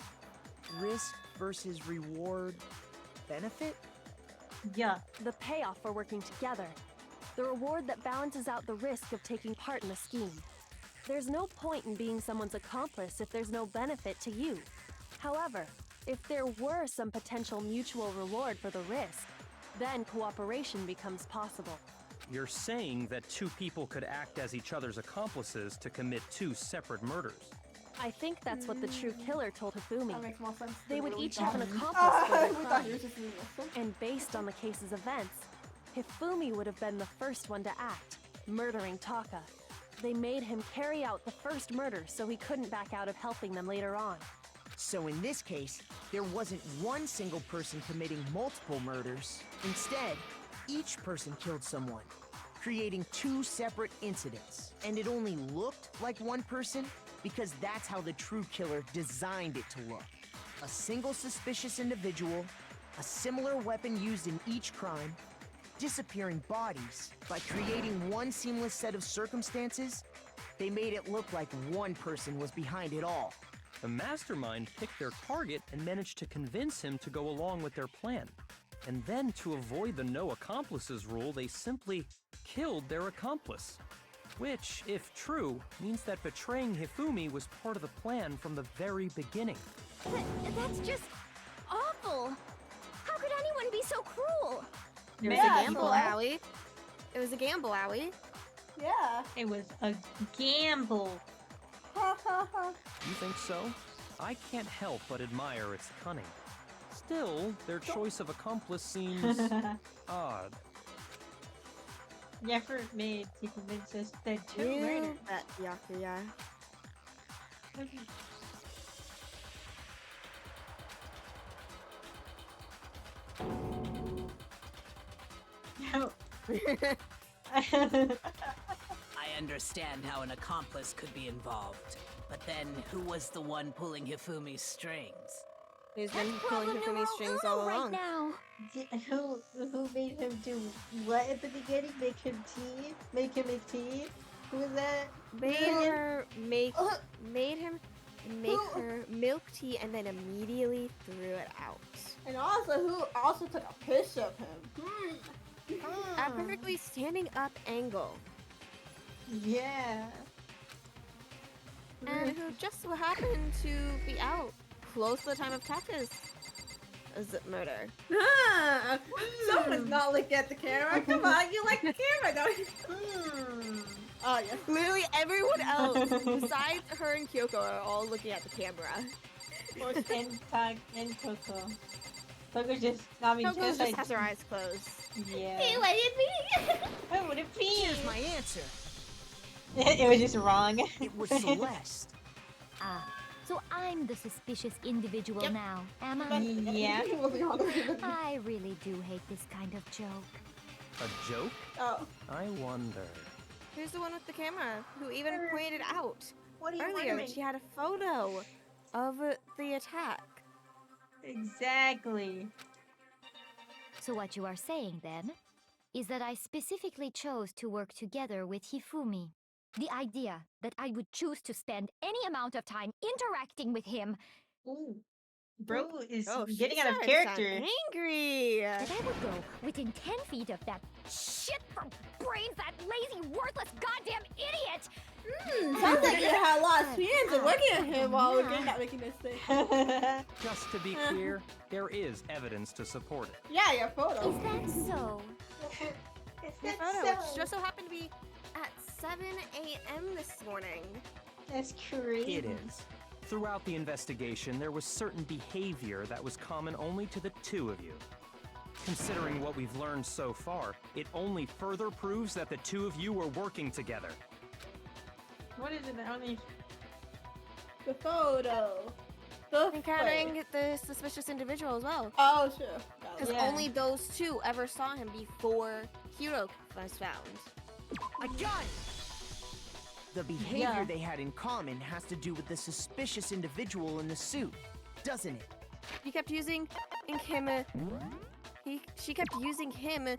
Risk versus reward benefit? Yeah. The payoff for working together. The reward that balances out the risk of taking part in a scheme. There's no point in being someone's accomplice if there's no benefit to you. However, if there were some potential mutual reward for the risk, then cooperation becomes possible. You're saying that two people could act as each other's accomplices to commit two separate murders. I think that's what the true killer told Hifumi. That makes more sense. They would Really each have an dumb. accomplice for I their thought crime. he was just being innocent. And based on the case's events, Hifumi would have been the first one to act, murdering Taka. They made him carry out the first murder so he couldn't back out of helping them later on. So in this case, there wasn't one single person committing multiple murders. Instead, each person killed someone, creating two separate incidents. And it only looked like one person because that's how the true killer designed it to look. A single suspicious individual, a similar weapon used in each crime, disappearing bodies. By creating one seamless set of circumstances, they made it look like one person was behind it all. The mastermind picked their target and managed to convince him to go along with their plan. And then, to avoid the no accomplices rule, they simply killed their accomplice. Which, if true, means that betraying Hifumi was part of the plan from the very beginning. That's just awful. How could anyone be so cruel? It was Yeah, a gamble, so- Owie. It was a gamble, Owie. Yeah. It was a gamble. Ha ha ha. You think so? I can't help but admire its cunning. Still, their choice of accomplice seems odd. The effort made to convince us that two You murdered. bet, Yakuya. No. I understand how an accomplice could be involved. But then, who was the one pulling Hifumi's strings? He's been pulling Hifumi's strings all right along. now. Who made him do what at the beginning? Make him tea? Make him make tea? Who was that? Made her make him make Who- her milk tea and then immediately threw it out. And also, who also took a piss of him? At a perfectly standing up angle. Yeah. And who just so happened to be out close to the time of Taka's murder. Ah, someone's not looking at the camera. Come on, you like the camera, don't you? Oh, yeah. Literally everyone else besides her and Kyoko are all looking at the camera. And Coco. Coco just, I mean, Kyoko just just like, has her eyes closed. yeah. Hey, what did it What would it be? Here's my answer. It was just wrong. It was Celeste. Ah, so I'm the suspicious individual Yep. now, am I? Yeah. We'll be honest with you. I really do hate this kind of joke. A joke? Oh. I wonder. Who's the one with the camera who even pointed out What are you earlier wondering? that she had a photo of the attack? Exactly. So what you are saying then is that I specifically chose to work together with Hifumi. The idea that I would choose to spend any amount of time interacting with him. Ooh. Bro is she getting out of started to sound character. angry. That I would go within 10 feet of that shit from brains, that lazy, worthless, goddamn idiot! Sounds like you had a lot of experience of working at him while we're making this thing. Just to be clear, there is evidence to support it. Yeah, your photo. Is that so? Your photo, which just so happened to be at 7 a.m. this morning. That's crazy. It is. Throughout the investigation, there was certain behavior that was common only to the two of you. Considering what we've learned so far, it only further proves that the two of you were working together. What is it that only... The photo. And counting the suspicious individual as well. Oh, sure. Because only those two ever saw him before Hiro was found. I got it! The behavior they had in common has to do with the suspicious individual in the suit, doesn't it? She kept using him. She kept using him to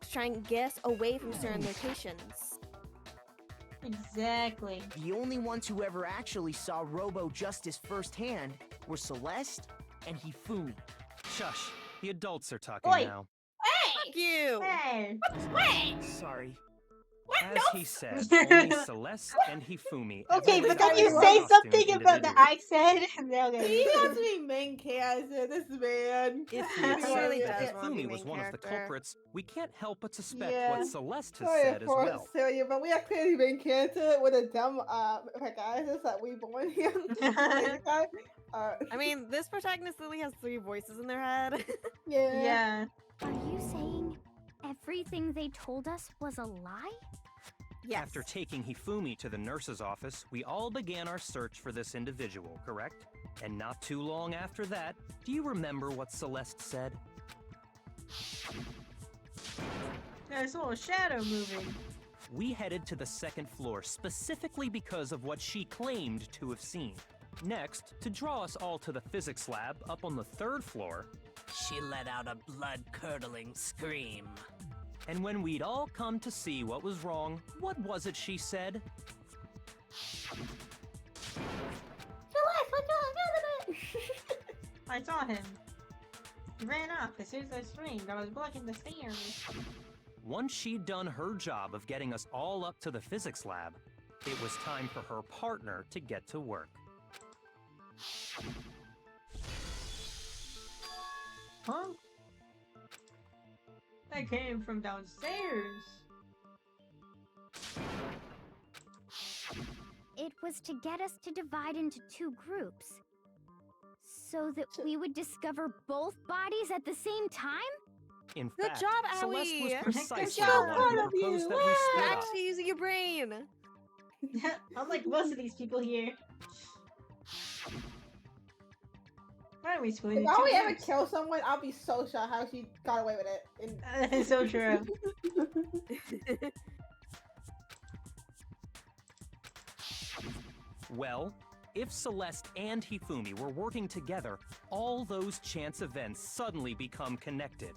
try and guess away from certain locations. Exactly. The only ones who ever actually saw Robo Justice firsthand were Celeste and Hifumi. Shush. The adults are talking Oi. now. Fuck you! Hey! Sorry. As he said, only Celeste and Hifumi. Okay, ever but saw then you the say costumed something about the individual. accent. He wants to be main character, this man. If He we accept really that does want to be Hifumi was main one of the character. culprits, we can't help but suspect Yeah. what Celeste has Sorry said as for well. Celia, but we are clearly main character with a dumb protagonist that we born here. I mean, this protagonist literally has 3 voices in their head. Yeah. Yeah. Are you saying everything they told us was a lie? Yes. After taking Hifumi to the nurse's office, we all began our search for this individual, correct? And not too long after that, do you remember what Celeste said? There's a little shadow moving. We headed to the 2nd floor specifically because of what she claimed to have seen. Next, to draw us all to the physics lab up on the 3rd floor, She let out a blood-curdling scream. and when we'd all come to see what was wrong, what was it she said? I saw him. He ran off as soon as I screamed. I was blocking the stairs. Once she'd done her job of getting us all up to the physics lab, it was time for her partner to get to work. Huh? That came from downstairs. It was to get us to divide into 2 groups. So that we would discover both bodies at the same time? In Good fact, job, Celeste was Allie! precisely job, the one proud who of you. proposed that we You're split up. actually using your brain. Unlike most of these people here. Why are we splitting If into I would ever groups? kill someone, I'll be so shocked how she got away with it. That is so true. Well, if Celeste and Hifumi were working together, all those chance events suddenly become connected.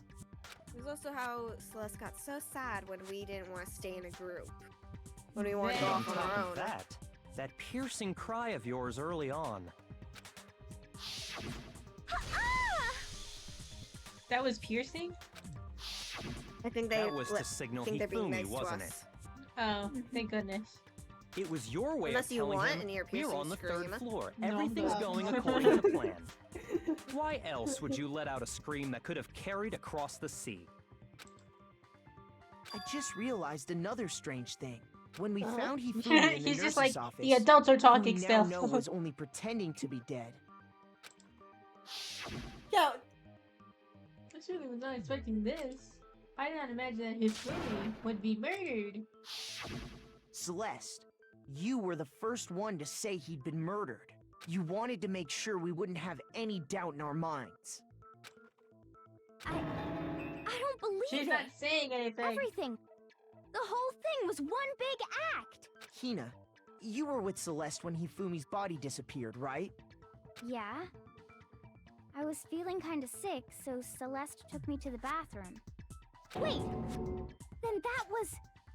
It was also how Celeste got so sad when we didn't want to stay in a group. When we wanted to go On off on top our of own. that piercing cry of yours early on. That was piercing? I think they That was to signal think they're being Hifumi, nice to wasn't it? us. Oh, thank goodness. It was your way Unless of you telling want him, an ear we're piercing on the scream. 3rd floor. No, Everything's I'm going not. according to plan. Why else would you let out a scream that could have carried across the sea? I just realized another strange thing. When we found Hifumi in the He's nurse's just like, office, the adults are who talking we still. now know was only pretending to be dead. Yo, I certainly was not expecting this. I did not imagine that his family would be murdered. Celeste, you were the first one to say he'd been murdered. You wanted to make sure we wouldn't have any doubt in our minds. I don't believe She's it. not saying anything. Everything The whole thing was one big act! Hina, you were with Celeste when Hifumi's body disappeared, right? Yeah. I was feeling kinda sick, so Celeste took me to the bathroom. Wait! Then that was...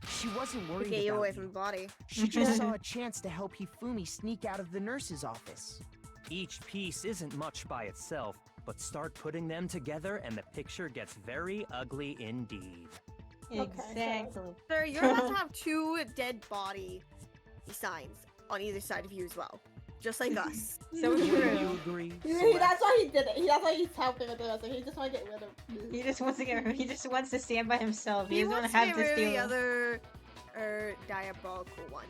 She wasn't worried To get you about away from the body. She just saw a chance to help Hifumi sneak out of the nurse's office. Each piece isn't much by itself, but start putting them together and the picture gets very ugly indeed. Exactly. Sir, you're about to have 2 dead body signs on either side of you as well. Just like us. So Would true. you agree? That's why he did it. That's why he's helping with the rest. He just wants to get rid of. He just wants to get. He just wants to stand by himself. He, He doesn't want wants to to have get to rid of steal. the other diabolical one.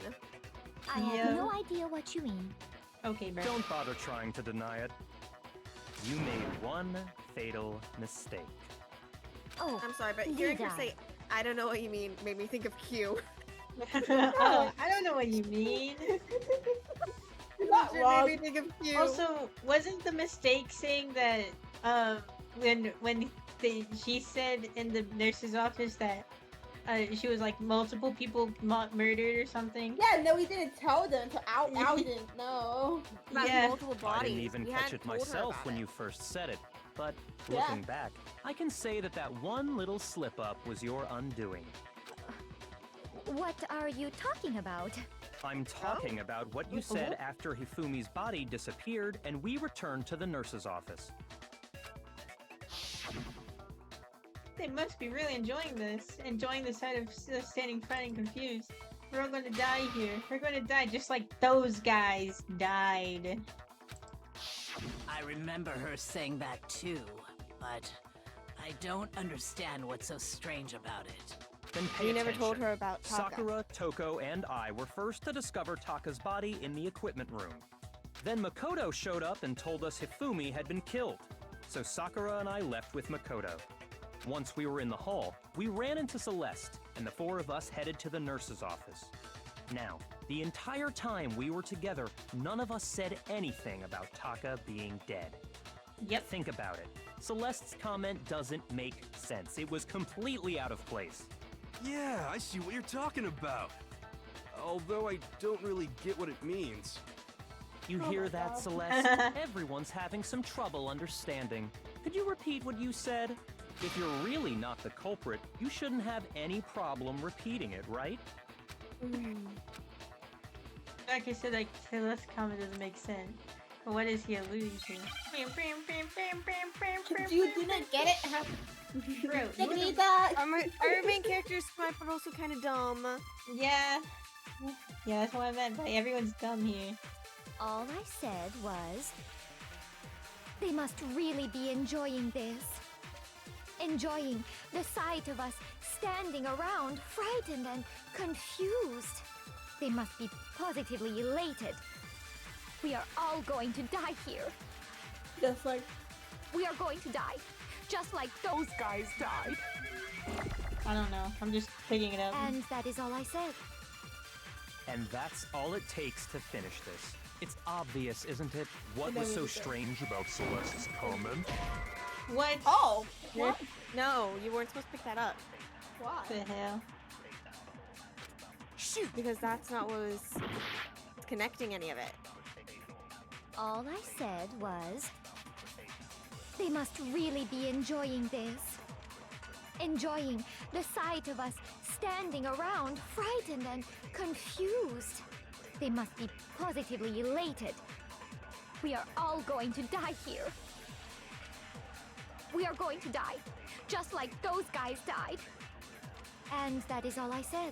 I have no idea what you mean. Okay, bro. Don't bother trying to deny it. You made one fatal mistake. Oh, I'm sorry, but you hearing her died. say, I don't know what you mean, made me think of Q. Oh, I don't know what you mean. Not It wrong. made me think of Q. Also, wasn't the mistake saying that when she said in the nurse's office that she was like multiple people murdered or something? Yeah, no, we didn't tell them. So Al didn't know. About Yeah. multiple bodies. I didn't even We catch hadn't it told her myself about when it. you first said it, but Yeah. looking back, I can say that that one little slip-up was your undoing. What are you talking about? I'm talking about what you said after Hifumi's body disappeared and we returned to the nurse's office. They must be really enjoying this. Enjoying the sight of standing front and confused. We're all gonna die here. We're gonna die just like those guys died. I remember her saying that too, but I don't understand what's so strange about it. Then pay You never attention. told her about Taka. Sakura, Toko, and I were first to discover Taka's body in the equipment room. Then Makoto showed up and told us Hifumi had been killed. So Sakura and I left with Makoto. Once we were in the hall, we ran into Celeste, and the 4 of us headed to the nurse's office. Now, the entire time we were together, none of us said anything about Taka being dead. Yep. Think about it. Celeste's comment doesn't make sense. It was completely out of place. Yeah, I see what you're talking about. Although I don't really get what it means. You Oh hear my that, God. Celeste? Everyone's having some trouble understanding. Could you repeat what you said? If you're really not the culprit, you shouldn't have any problem repeating it, right? Like I said, like Celeste's comment doesn't make sense. But what is he alluding to? You didn't get it? Bro, Did me that? Our main character is smart, but also kind of dumb. yeah. Yeah, that's what I meant by everyone's dumb here. All I said was, they must really be enjoying this. Enjoying the sight of us standing around, frightened and confused. They must be positively elated. We are all going to die here. Just like. We are going to die, just like those guys died. I don't know. I'm just picking it up. And that is all I said. And that's all it takes to finish this. It's obvious, isn't it? What was so strange about Celeste's comment? What? Oh! What? No, you weren't supposed to pick that up. Why? the hell? Shoot! Because that's not what was connecting any of it. All I said was, they must really be enjoying this. Enjoying the sight of us standing around, frightened and confused. They must be positively elated. We are all going to die here. We are going to die, just like those guys died. And that is all I said.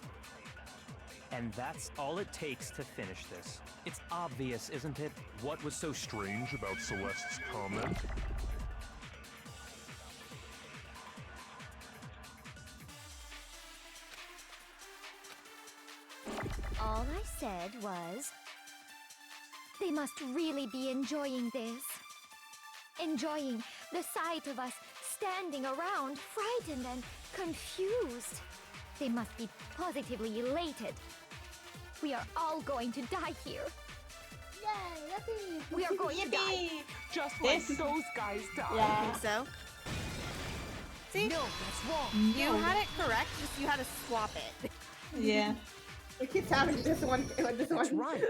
And that's all it takes to finish this. It's obvious, isn't it? What was so strange about Celeste's comment? All I said was, they must really be enjoying this. Enjoying the sight of us standing around, frightened and confused. They must be positively elated. We are all going to die here. Yay! Yippee! We are going to die. Yippee! Just This- like those guys died. Yeah. Think so? See? No, that's wrong. You had it correct, just you had to swap it. Yeah. It keeps happening. This one. That's right.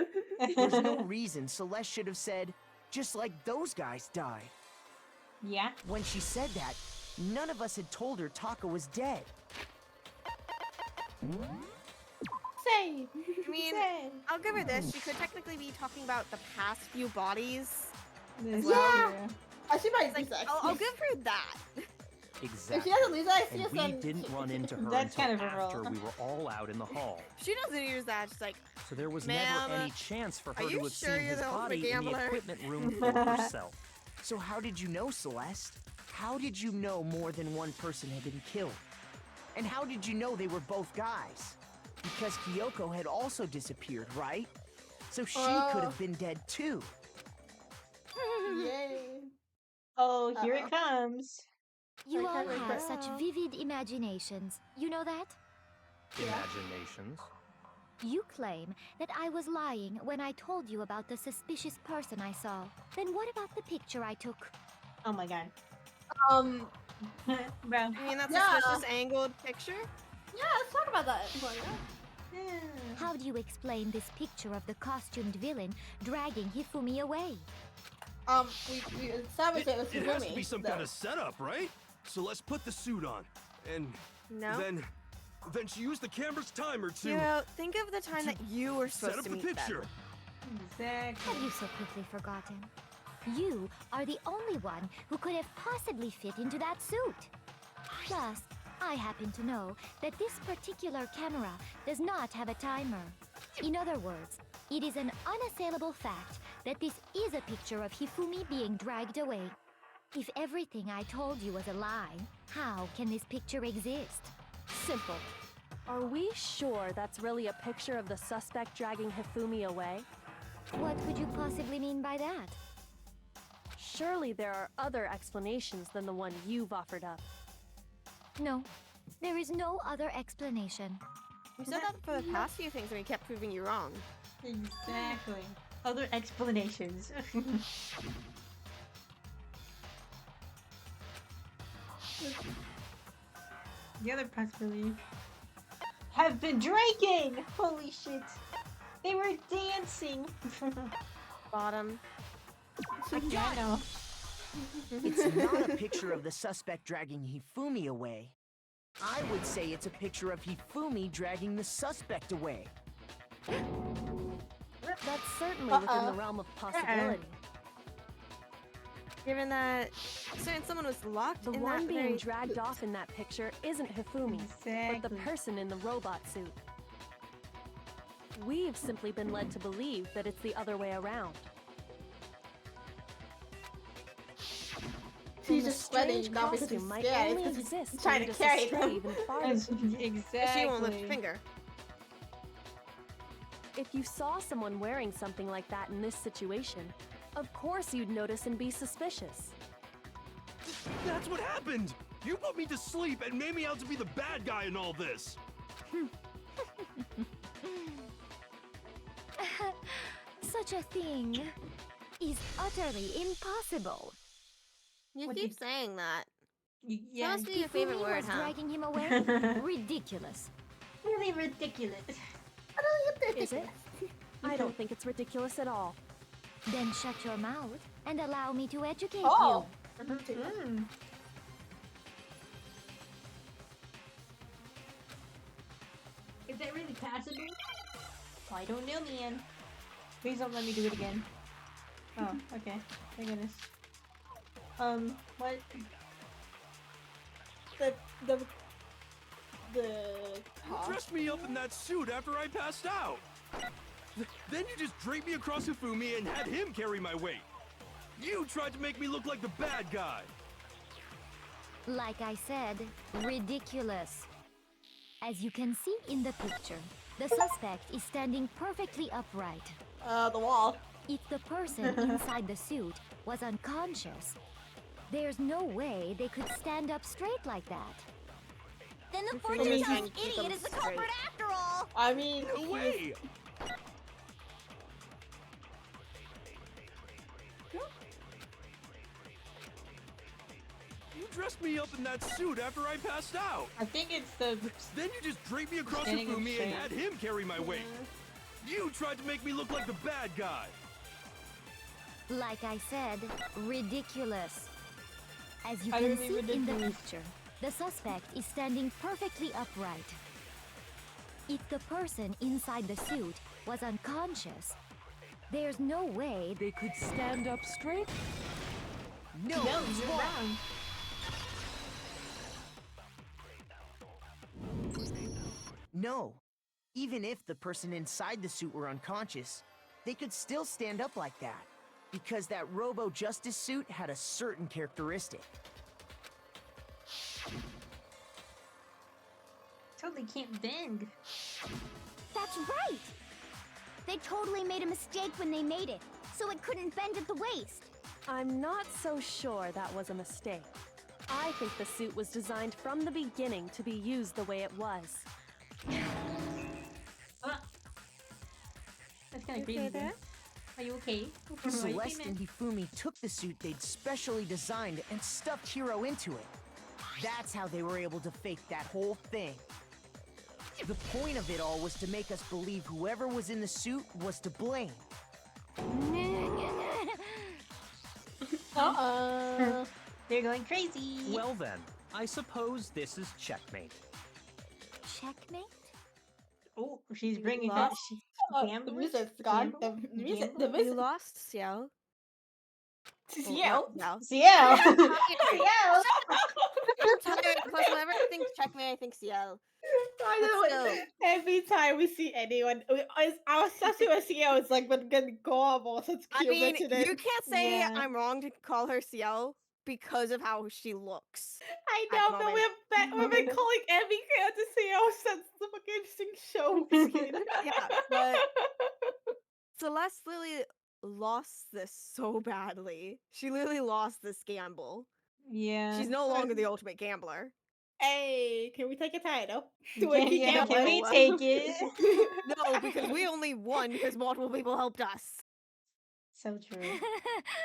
There's no reason Celeste should have said, just like those guys died. Yeah. When she said that, none of us had told her Taka was dead. Say. I mean, I'll give her this. She could technically be talking about the past few bodies. This Yeah. She might Like, lose that. I'll give her that. Exactly. If she doesn't lose that, And we didn't run into her That's until kind of a after roll. we were all out in the hall. She doesn't use that. She's like, So there was Ma'am, never any chance for her are you to have sure seen you're his the ultimate body in the gambler? equipment room for herself. So how did you know, Celeste? How did you know more than one person had been killed? And how did you know they were both guys? Because Kyoko had also disappeared, right? So she could have been dead too. Yay. Oh, here it comes. You I all can't have remember. such vivid imaginations. You know that? Imaginations. You claim that I was lying when I told you about the suspicious person I saw. Then what about the picture I took? Oh my god. Bro. I mean, that's Yeah. a suspicious angled picture. Yeah, let's talk about that. How do you explain this picture of the costumed villain dragging Hifumi away? We established it was It has to Hifumi, be some so- kind of setup, right? So let's put the suit on. And No. then she used the camera's timer to You know, think of the time that you were set supposed up to the meet picture. them. Exactly. Have you so quickly forgotten? You are the only one who could have possibly fit into that suit. Plus, I happen to know that this particular camera does not have a timer. In other words, it is an unassailable fact that this is a picture of Hifumi being dragged away. If everything I told you was a lie, how can this picture exist? Simple. Are we sure that's really a picture of the suspect dragging Hifumi away? What could you possibly mean by that? Surely there are other explanations than the one you've offered up. No, there is no other explanation. We said that for the past few things and we kept proving you wrong. Exactly. Other explanations. The other possibility have been drinking! Holy shit. They were dancing. Bottom. Yeah, I know. It's not a picture of the suspect dragging Hifumi away. I would say it's a picture of Hifumi dragging the suspect away. That's certainly within the realm of possibility. Given that someone was locked The in one that being very... dragged off in that picture isn't Hifumi, but the person in the robot suit. We've simply been led to believe that it's the other way around. She's And the just sweating, strange not because she's costume might scared, only it's because exist she's for trying you to to carry stray them. even farther. Exactly. She won't lift a finger. If you saw someone wearing something like that in this situation, of course you'd notice and be suspicious. That's what happened! You put me to sleep and made me out to be the bad guy in all this! Such a thing is utterly impossible. You What keep did- saying that. Yeah, That must be your favorite Hifumi word, was huh? dragging him away? Ridiculous. really ridiculous. Is it? I don't think it's ridiculous at all. Then shut your mouth and allow me to educate Oh. Mm. Is that really possible? I don't know, man. Please don't let me do it again. Oh, okay. Thank goodness. What? The You dressed me up in that suit after I passed out! Then you just draped me across Hifumi and had him carry my weight! You tried to make me look like the bad guy! Like I said, ridiculous. As you can see in the picture, the suspect is standing perfectly upright. the wall. If the person inside the suit was unconscious, there's no way they could stand up straight like that. Then the Fortune fortune telling telling keep them idiot is the straight. culprit after all! I mean, No way! You dressed me up in that suit after I passed out. I think it's the... Then you just draped me across Standing up Hifumi and straight. had him carry my weight. You tried to make me look like the bad guy. Like I said, ridiculous. As you Utterly can see in the ridiculous. picture, the suspect is standing perfectly upright. If the person inside the suit was unconscious, there's no way They could stand up straight? No, No, he's you're wrong. wrong. No. Even if the person inside the suit were unconscious, they could still stand up like that. Because that Robo-Justice suit had a certain characteristic. Totally can't bend. That's right! They totally made a mistake when they made it, so it couldn't bend at the waist. I'm not so sure that was a mistake. I think the suit was designed from the beginning to be used the way it was. That's kind You of crazy. okay there? Are you okay? Celeste and Hifumi took the suit they'd specially designed and stuffed Hiro into it. That's how they were able to fake that whole thing. The point of it all was to make us believe whoever was in the suit was to blame. Uh-oh. They're going crazy. Well then, I suppose this is checkmate. checkmate. Oh, she's bringing lost. that. She's The gambling. music's gone. The music. The You music. lost, Xiao. Yeah. No. Ciel. I'm Ciel. tired. Plus, whenever I think checkmate, I think Xiao. I know. Let's go. Every time we see anyone, our session with Xiao is like been getting gobble since I Q mean, mentioned it. you can't say Yeah. I'm wrong to call her Xiao because of how she looks. I at know, the but moment. we've been calling every character Xiao since the fucking Sing show began. Yeah, but Celeste literally lost this so badly. She literally lost this gamble. Yeah. She's no longer the ultimate gambler. Hey, can we take a title? Can, Wiki yeah, can we Gamble. take it? No, because we only won because multiple people helped us. So true.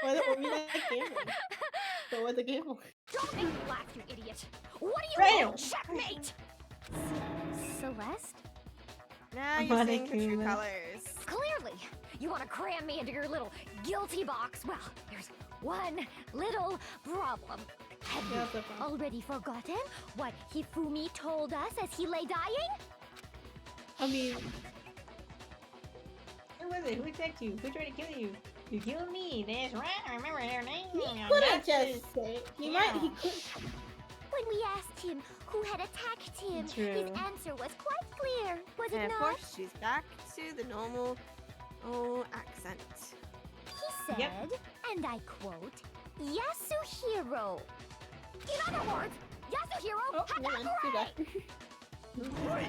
Well, we like gambling. So what's a gamble? Don't make me laugh, you idiot! What do you Right. want? Checkmate! Celeste? Now you're seeing her true Monokuma. colors. Clearly, you want to cram me into your little guilty box. Well, there's one little problem. Have Yeah, you that's a problem. already forgotten what Hifumi told us as he lay dying? I mean, Who was it? Who attacked you? Who tried to kill you? You killed me. That's right. I remember their name. he couldn't just say. He might. He could. When we asked him who had attacked him, his True. answer was quite clear, was And it of not? course, she's back to the normal accent. He said, Yep. and I quote, Yasuhiro. In other words, Yasuhiro Oh, had never that mind. Too correct! bad. Right,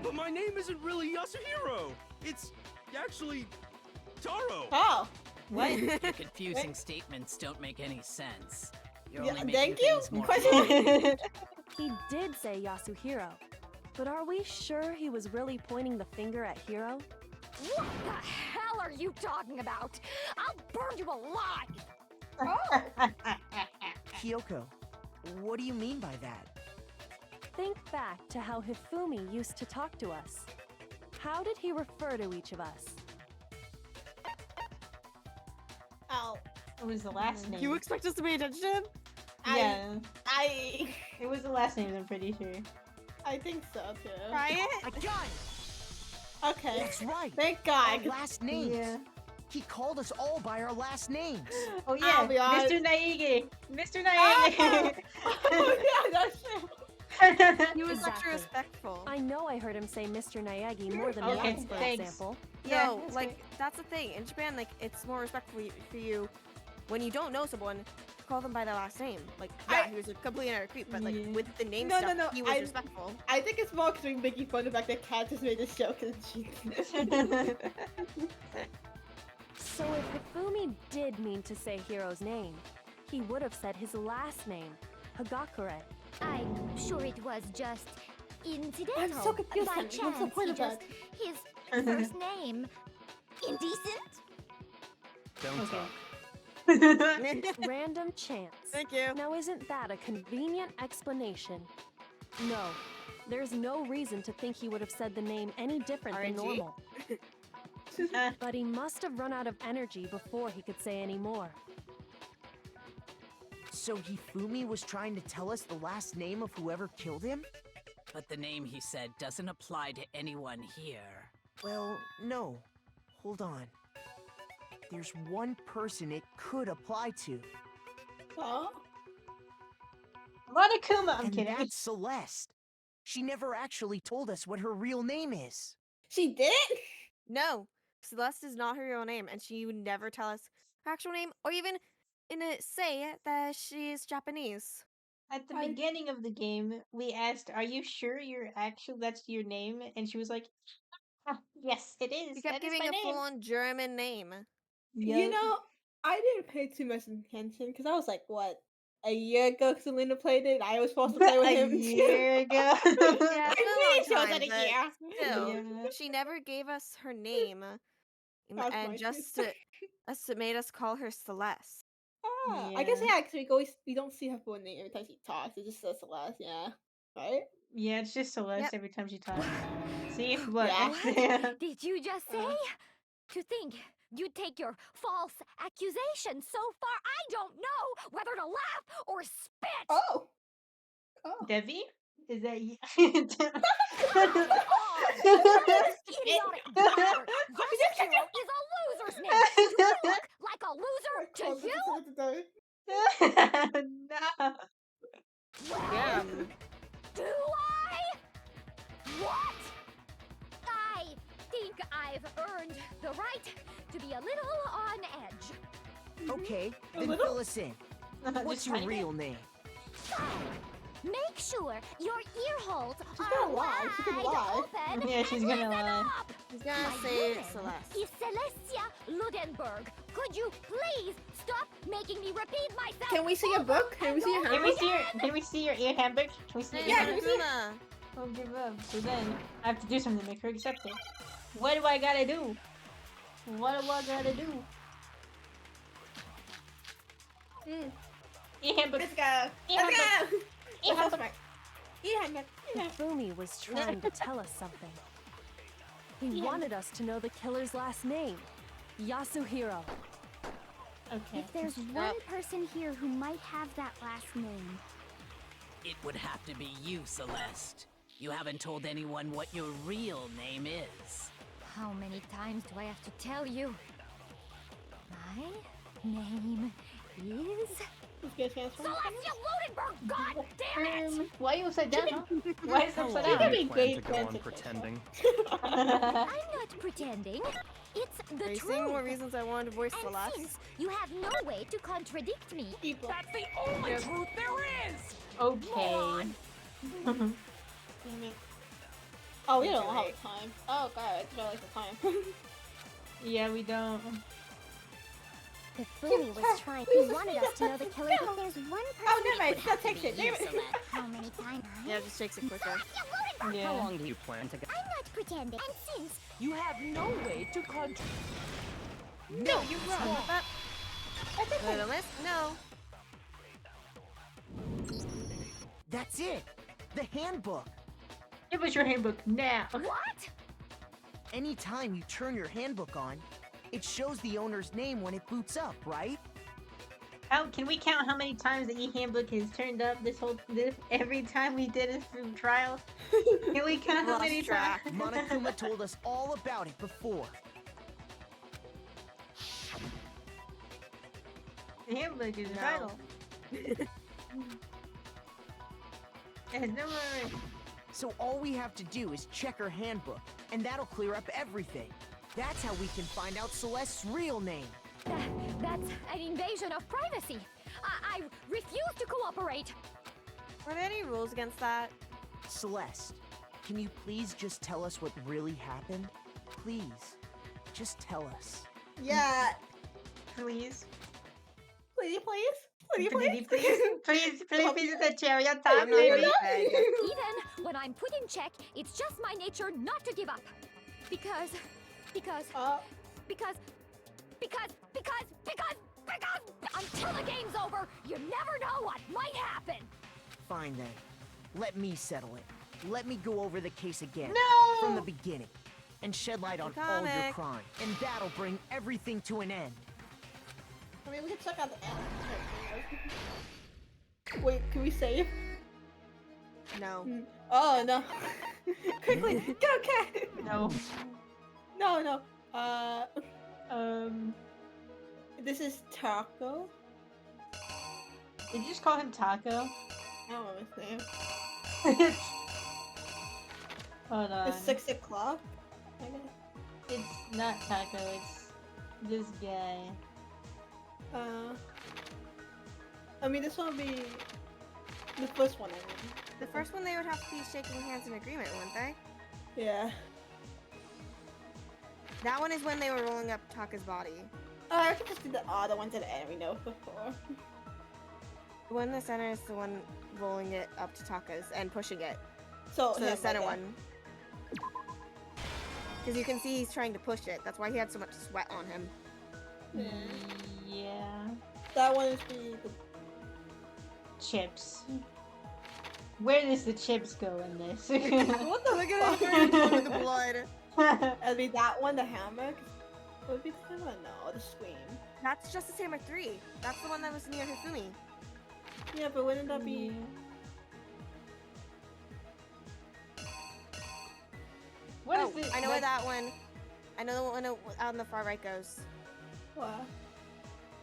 but my name isn't really Yasuhiro. It's actually Taro. Oh, What? Your confusing statements don't make any sense. You're yeah, only making thank you. things more Question. He did say Yasuhiro, but are we sure he was really pointing the finger at Hiro? What the hell are you talking about? I'll burn you alive! Kyoko, what do you mean by that? Think back to how Hifumi used to talk to us. How did he refer to each of us? Oh, It was the last name. You expect us to pay attention? Yeah. I It was the last name, I'm pretty sure. I think so too. Right? I got it! Okay. That's right! Thank Our God. last names! Yeah. He called us all by our last names! Oh yeah, I'll be honest. Mr. Naige! Mr. Ah! Naige! Oh yeah, that's true. He was extra Exactly. respectful. I know I heard him say Mr. Naegi more than Okay, once, for thanks. example. Yeah, No, that's like that's the thing. In Japan, like it's more respectful for you when you don't know someone to call them by their last name. Like, yeah, he was a complete and utter creep, but like Yeah. with the name No, stuff, no, he was I- respectful. I think it's more because we're making fun of the fact that Kat just made this joke and she. So if Hifumi did mean to say Hiro's name, he would have said his last name, Hagakure. I'm sure it was just incidental. I'm so confused, By honey. What's the chance, point he of just that? his first name. Indecent? Don't Okay. talk. Random chance. Thank you. Now, isn't that a convenient explanation? No. There's no reason to think he would have said the name any different than RNG? normal. But he must have run out of energy before he could say any more. So Hifumi was trying to tell us the last name of whoever killed him? But the name he said doesn't apply to anyone here. Well, no. Hold on. There's one person it could apply to. Huh? Monokuma, I'm And kidding. that's Celeste. She never actually told us what her real name is. She did? No, Celeste is not her real name, and she would never tell us her actual name, or even say that she is Japanese. At the beginning of the game, we asked, "Are you sure that's your name?" And she was like, "Ah, yes, it is. She kept That is giving my a name." full-on German name. You know, I didn't pay too much attention because I was like, what? A year ago, Selena played it. I was supposed to play with A him. year ago. Yeah, it's I'm been a pretty long sure it was time, at a but year. still, Yeah. she never gave us her name, That's and my just truth. made us call her Celeste. I guess Yeah. yeah, because we don't see her full name every time she talks. It just says Celeste, yeah. Right? Yeah, it's just Celeste Yep. every time she talks. See? Look. Yeah. What did you just say? To think you'd take your false accusation so far, I don't know whether to laugh or spit! Oh. Devi? Is that you? This idiotic bastard! Yasuhiro is a loser's name! Do I look like a loser to you? No. Yeah. Do I? What? I think I've earned the right to be a little on edge. Okay, A then little? fill us in. What's Just your tiny real name? Make sure your ear holes She's are gonna lie. She could wide lie. open. Yeah, she's and gonna listen lie. up. He's gonna My say name Celeste. is Celestia Ludenberg. Could you please stop making me repeat myself? Can we see your book? Can we see your Can handbook? we see your ear handbook? Can we see your Hey, ear Yeah, handbook? Monokuma. I'll give up. So then I have to do something to make her accept it. What do I gotta do? What do I gotta do? Ear handbook. Let's go. Ear Let's handbook. go. Ear We're so handbook. smart. Ear handbook. Ear handbook. Hifumi was trying to tell us something. He wanted us to know the killer's last name, Yasuhiro. Okay. If there's one person here who might have that last name, It would have to be you, Celeste. You haven't told anyone what your real name is. How many times do I have to tell you? My name is Let's get a chance for Celestia Ludenberg. God damn it! Why are you upside down? Huh? Why is it How upside long down? do be you plan great to go on friends. pretending? I'm not pretending. It's the Are you truth. seeing more reasons I wanted to voice And Celeste? since you have no way to contradict me, people. That's the only truth there is! Okay. Damn it. Oh, we don't have time. Oh god, I don't like the time. Yeah, we don't. Hifumi was trying. He wanted us to know the killer. If there's one person, Oh, never mind. it Still would have takes to it. be you, Damn it. Celeste. How many times? Yeah, it just takes it quicker. Celestia Ludenberg. Yeah. How long do you plan to go? I'm not pretending. And since You have no way to contradict. No, you're wrong. That... Wait a minute. No. That's it! The handbook! Give us your handbook now. what? Anytime you turn your handbook on, it shows the owner's name when it boots up, right? How can we count how many times the e-handbook has turned up every time we did it through trials? Can we count how Lost many track. times? Monokuma told us all about it before. The handbook is No. vital. It has no more. So all we have to do is check her handbook, and that'll clear up everything. That's how we can find out Celeste's real name. That's an invasion of privacy. I refuse to cooperate. Are there any rules against that? Celeste, can you please just tell us what really happened? Please, just tell us. Yeah. Please. Please, please. Please, Please, please. please, the cherry on top, I'm not baby. gonna beg. Even when I'm put in check, it's just my nature not to give up. Because Until the game's over, you never know what might happen. Fine then. Let me settle it. Let me go over the case again. No! From the beginning. And shed light on all your crime. And that'll bring everything to an end. I mean, we can check out the end. Wait, can we save? No. Oh, no. Quickly, go, cat! No. No. This is Taco. Did you just call him Taco? I don't know his name. Hold on. It's 6 o'clock. It's not Taco, it's this guy. I mean, this one would be the first one, I mean. The first one they would have to be shaking hands in agreement, wouldn't they? Yeah. That one is when they were rolling up Taka's body. Oh, I could just do the ones at the end we know before. The one in the center is the one rolling it up to Taka's and pushing it. So the center one. Because you can see he's trying to push it. That's why he had so much sweat on him. Yeah. That one is the chips. Where does the chips go in this? What the look at it with the blood. It'd be that one, the hammer. It would be the hammer, no, the scream. That's Justice Hammer 3. That's the one that was near Hifumi. Yeah, but wouldn't that be? What is this? I know where that one. I know the one out on the far right goes. What?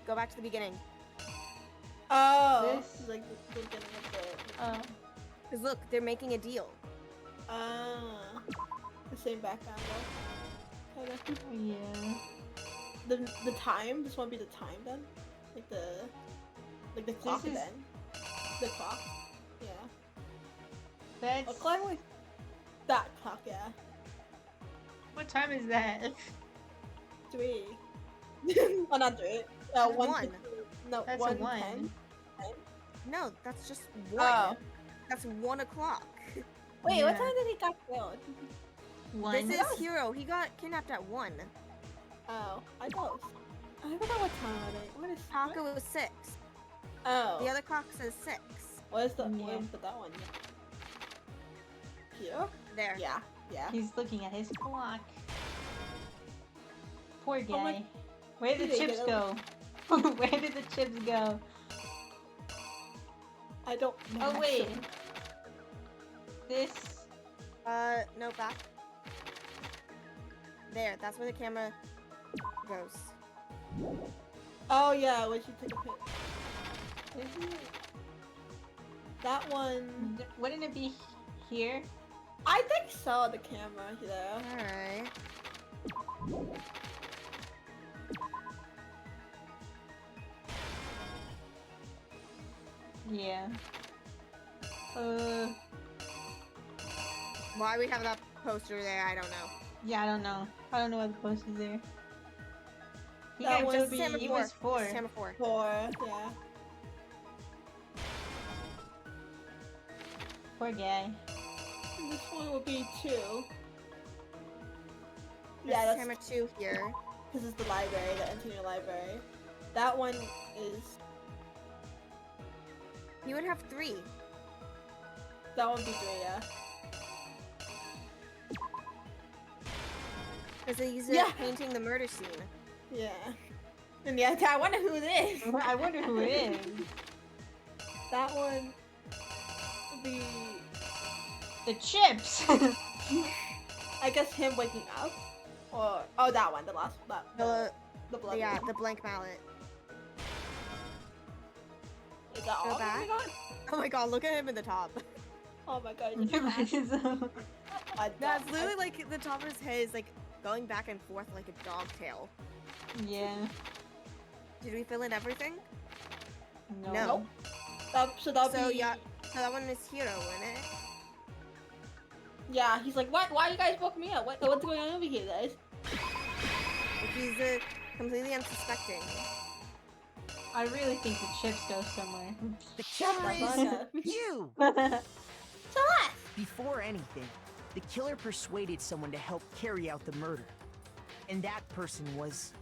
Go back to the beginning. Oh, This? is like the beginning of the. Cause look, they're making a deal. The same background though. Kinda. Yeah. The time. This won't be the time then. Like the clock is- then. The clock. Yeah. That's... A clock like that clock. Yeah. What time is that? 3. Oh, not 3. One. No, That's 1, a 1. 10. No, that's just 1. Oh. That's 1 o'clock. Wait, Yeah. what time did he got killed? 1. This is Hero. He got kidnapped at 1. Oh, I forgot what time it is. What is Taka was 6. Oh. The other clock says 6. Where's the Yeah. where's that one? Here? There. Yeah. He's looking at his clock. Poor guy. my- Where did the Did they chips get go? Where did the chips go? I don't know. Oh wait. This. No, back. There, that's where the camera goes. Oh yeah, when she took a pic. That one. Wouldn't it be here? I think so. The camera there. All right. Yeah. Why we have that poster there, I don't know. Yeah, I don't know. I don't know why the post is there. He That got would just be- he was 4. Hammer 4. 4. Yeah. Poor guy. And this one will be 2. This Yeah, is that's Hammer 2 here. This is the library, the Antonio library. That one is. You would have 3. That one would be 3. Yeah. Because he's Yeah. painting the murder scene. Yeah. And yeah, I wonder who it is. I wonder who it is. That one would be. The chips. I guess him waking up, or that one, the last that the blood. Yeah, one. the blank mallet. Is that Go all? back. Oh my god! Oh my god, look at him in the top. Oh my god! That's literally like the top of his head is like going back and forth like a dog tail. Yeah. Did we fill in everything? No. No. So that'll So be. yeah, so that one is Hero, isn't it? Yeah, he's like, what? Why you guys woke me up? What's going on over here, guys? He's completely unsuspecting. I really think the chips go somewhere. The killer is you! Celeste! Before anything, the killer persuaded someone to help carry out the murder. And that person was...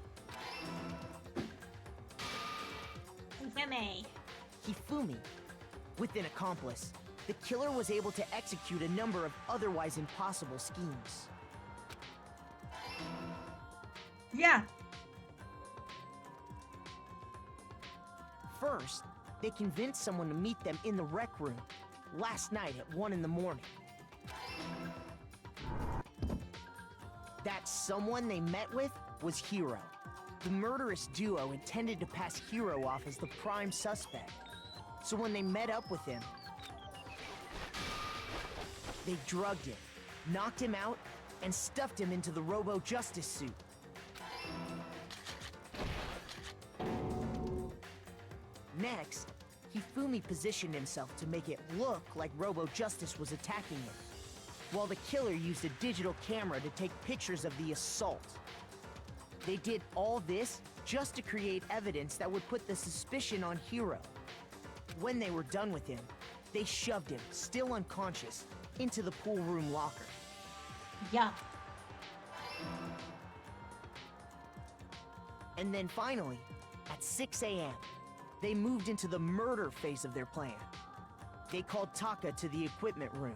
Hifumi. With an accomplice, the killer was able to execute a number of otherwise impossible schemes. Yeah. First, they convinced someone to meet them in the rec room last night at 1 in the morning. That someone they met with was Hiro. The murderous duo intended to pass Hiro off as the prime suspect. So when they met up with him, they drugged him, knocked him out, and stuffed him into the Robo-Justice suit. Next, Hifumi positioned himself to make it look like Robo-Justice was attacking him, while the killer used a digital camera to take pictures of the assault. They did all this just to create evidence that would put the suspicion on Hiro. When they were done with him, they shoved him, still unconscious, into the pool room locker. Yeah. And then finally, at 6 a.m., they moved into the murder phase of their plan. They called Taka to the equipment room.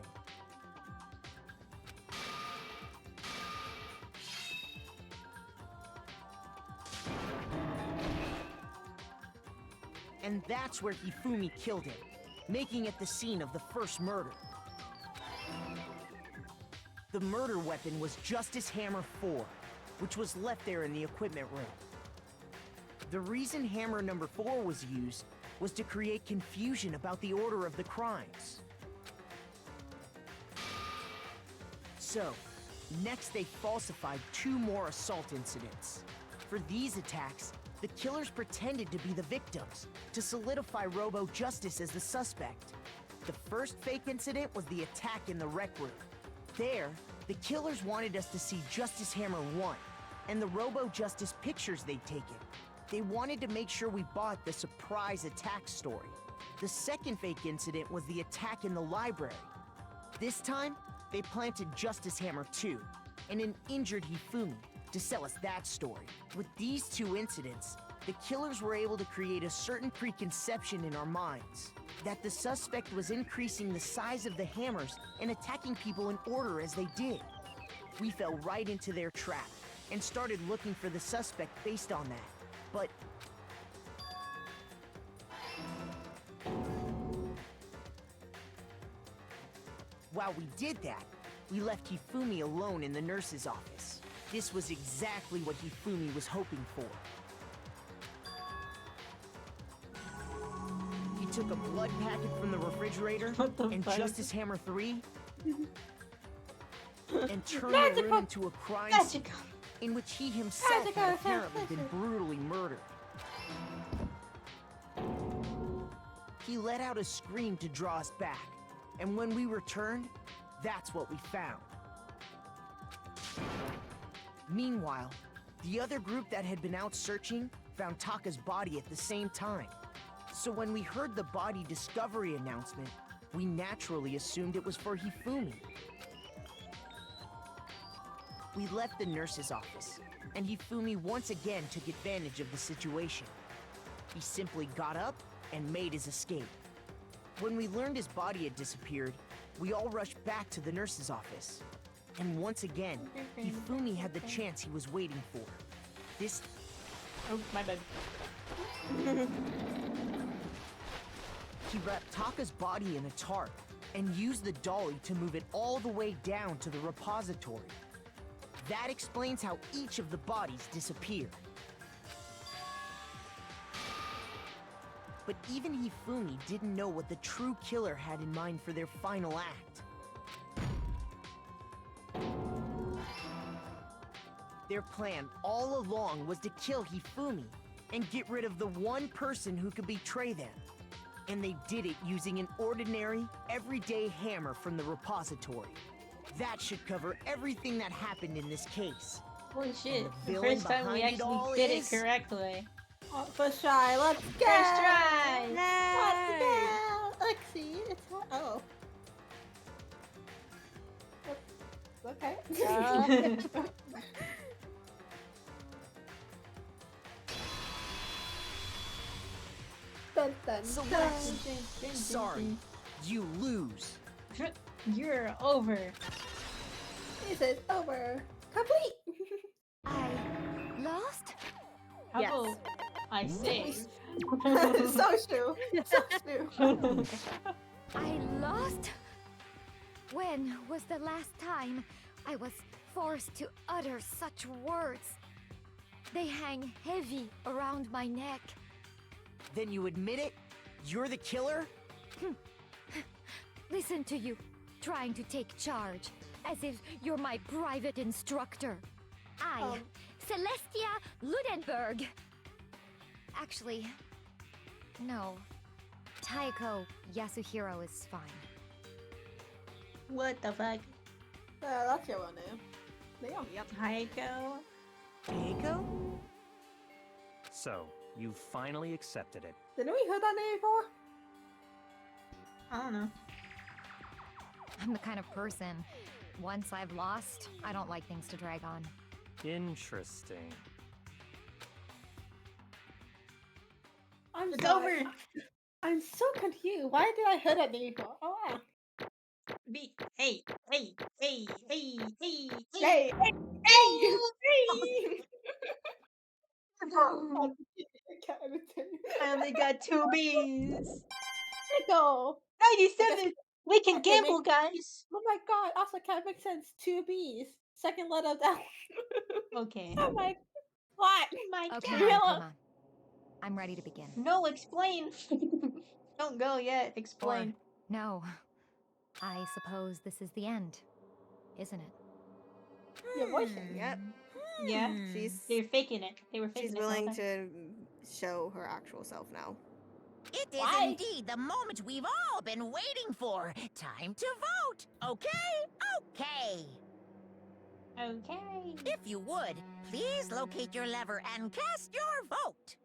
And that's where Hifumi killed him, making it the scene of the first murder. The murder weapon was Justice Hammer 4, which was left there in the equipment room. The reason Hammer number 4 was used was to create confusion about the order of the crimes. So, next they falsified 2 more assault incidents. For these attacks, the killers pretended to be the victims, to solidify Robo-Justice as the suspect. The first fake incident was the attack in the rec room. There, the killers wanted us to see Justice Hammer 1, and the Robo-Justice pictures they'd taken. They wanted to make sure we bought the surprise attack story. The second fake incident was the attack in the library. This time, they planted Justice Hammer 2, and an injured Hifumi, to sell us that story. With these 2 incidents, the killers were able to create a certain preconception in our minds that the suspect was increasing the size of the hammers and attacking people in order as they did. We fell right into their trap and started looking for the suspect based on that. But while we did that, we left Hifumi alone in the nurse's office. This was exactly what Hifumi was hoping for. He took a blood packet from the refrigerator and Justice Hammer 3 and turned the room into a crime scene in which he himself had apparently been brutally murdered. He let out a scream to draw us back, and when we returned, that's what we found. Meanwhile, the other group that had been out searching found Taka's body at the same time. So when we heard the body discovery announcement, we naturally assumed it was for Hifumi. We left the nurse's office, and Hifumi once again took advantage of the situation. He simply got up and made his escape. When we learned his body had disappeared, we all rushed back to the nurse's office. And once again, Hifumi had the chance he was waiting for. This... Oh, my bad. He wrapped Taka's body in a tarp and used the dolly to move it all the way down to the repository. That explains how each of the bodies disappeared. But even Hifumi didn't know what the true killer had in mind for their final act. Their plan all along was to kill Hifumi and get rid of the one person who could betray them. And they did it using an ordinary, everyday hammer from the repository. That should cover everything that happened in this case. Holy shit, the first time we actually did it correctly. Oh, first try, let's go! First try! Let's go! Let's see, it's... Oh. Okay. Celeste! Sorry, you lose. You're over. This is over. Complete! I lost? How Yes. about I saved? So true. So true. I lost? When was the last time I was forced to utter such words? They hang heavy around my neck. Then you admit it? You're the killer? Listen to you, trying to take charge, as if you're my private instructor. I, Celestia Ludenberg. Actually, no. Taiko Yasuhiro is fine. What the fuck? That's your one name. Leon. Yep. Taiko? Taiko? So, you finally accepted it. Didn't we hear that name before? I don't know. I'm the kind of person, once I've lost, I don't like things to drag on. Interesting. It's over. I'm so confused. Why did I hear that name before? Oh wow. Hey. Hey, hey, hey! I only got 2 B's. Go. 97! We can Okay, gamble, guys! Oh my god, also can't make sense. 2 B's. Second letter down. Okay. Oh my what? My Okay, god. come on. I'm ready to begin. No, explain. Don't go yet. Explain. Or, no. I suppose this is the end, isn't it? Your voice changed. Yep. Yeah. They're faking it. They were faking She's it. willing all the time. to show her actual self now. It is Why? indeed the moment we've all been waiting for. Time to vote. Okay? Okay. Okay. If you would, please locate your lever and cast your vote.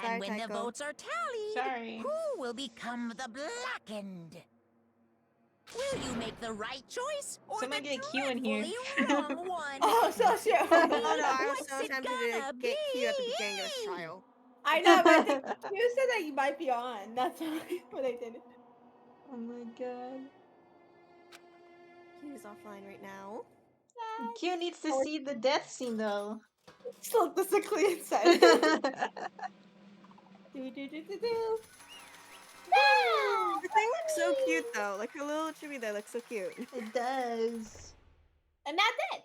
Sorry, And when the Taiko. votes are tallied, Sorry. who will become the blackened? Will you make the right choice or Someone the get a Q in here. dreadfully wrong one? Oh, so true. Oh no, I was What's so it tempted gonna to get Q at the be? beginning of this trial. I know, but you said that you might be on. That's why when I did it. Oh my god. Q's offline right now. Q needs to see the death scene though. Still physically inside. Do. The thing looks so cute though. Like her little chibi there looks so cute. It does. And that's it.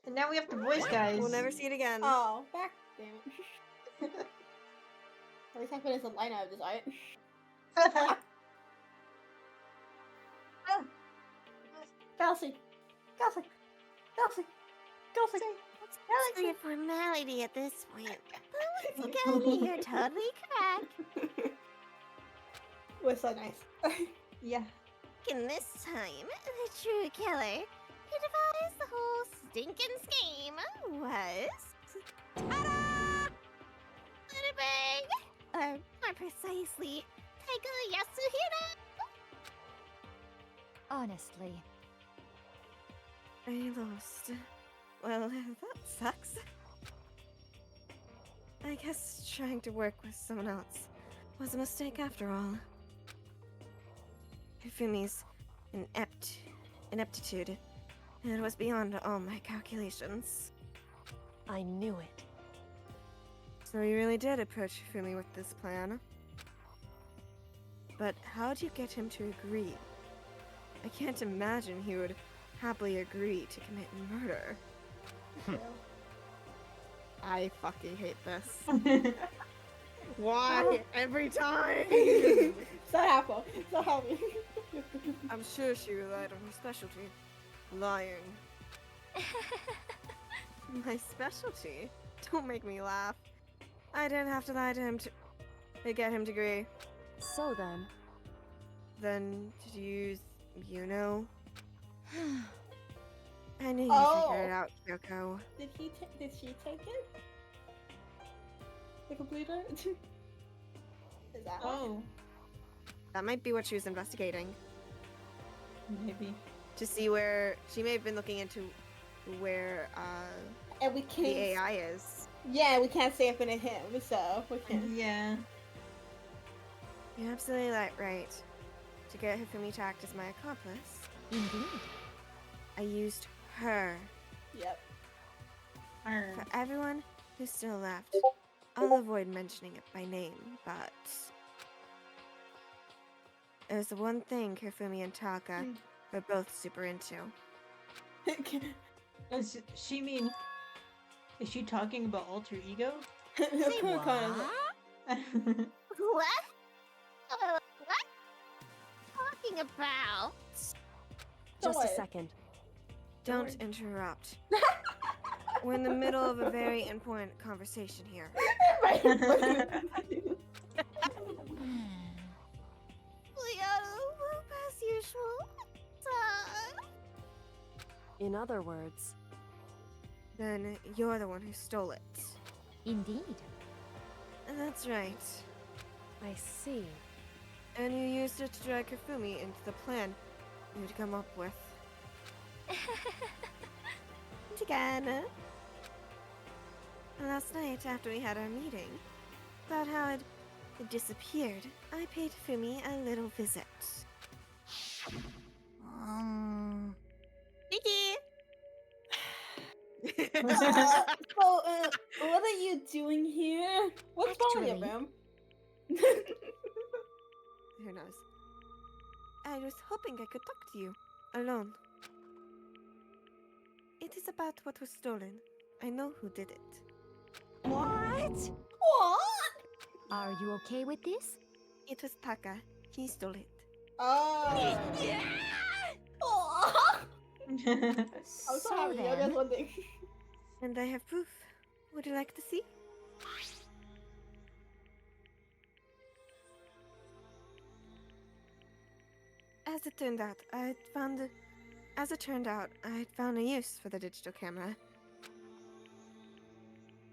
And now we have the voice guys. We'll never see it again. Oh, back. Damn it. At least I put it as a line out of this art. Kelsey. It's only a formality at this point. But let's go, you're totally correct. Was so nice. Yeah. And this time, the true killer who devised the whole stinking scheme was... Ta-da! Ludenberg! Or more precisely, Taiko Yasuhiro! Honestly. I lost. Well, that sucks. I guess trying to work with someone else was a mistake after all. Hifumi's ineptitude. It was beyond all my calculations. I knew it. So you really did approach Hifumi with this plan. But how'd you get him to agree? I can't imagine he would happily agree to commit murder. I fucking hate this. Why? Every time! So happy. So happy. I'm sure she relied on her specialty. Lying. My specialty? Don't make me laugh. I didn't have to lie to him to get him to agree. So then, Then, did you use Yuno? I knew you figured it out, Kyoko. Did she take it? The completer? Is that Oh. That might be what she was investigating. Maybe. To see where... She may have been looking into where, And we can't. the AI is. Yeah, we can't say if it's him, so we can't. Yeah. You're absolutely right. To get Hifumi to act as my accomplice, Indeed. I used her. Yep. For everyone who's still left, I'll avoid mentioning it by name, but there's the one thing Hifumi and Taka are both super into. Does she mean? Is she talking about alter ego? Say what? What? What? Talking about? Just a second. Don't interrupt. We're in the middle of a very important conversation here. As usual. In other words, Then you're the one who stole it. Indeed. That's right. I see. And you used it to drag Hifumi into the plan you'd come up with. Together. Last night, after we had our meeting, about how it disappeared, I paid Hifumi a little visit. Pinkie! What are you doing here? What's wrong with him? Who knows? I was hoping I could talk to you, alone. It is about what was stolen. I know who did it. What? What? Are you okay with this? It was Taka. He stole it. Oh. Oh. I'm So sorry. I then, just wondering. And I have proof. Would you like to see? As it turned out, I had found a use for the digital camera.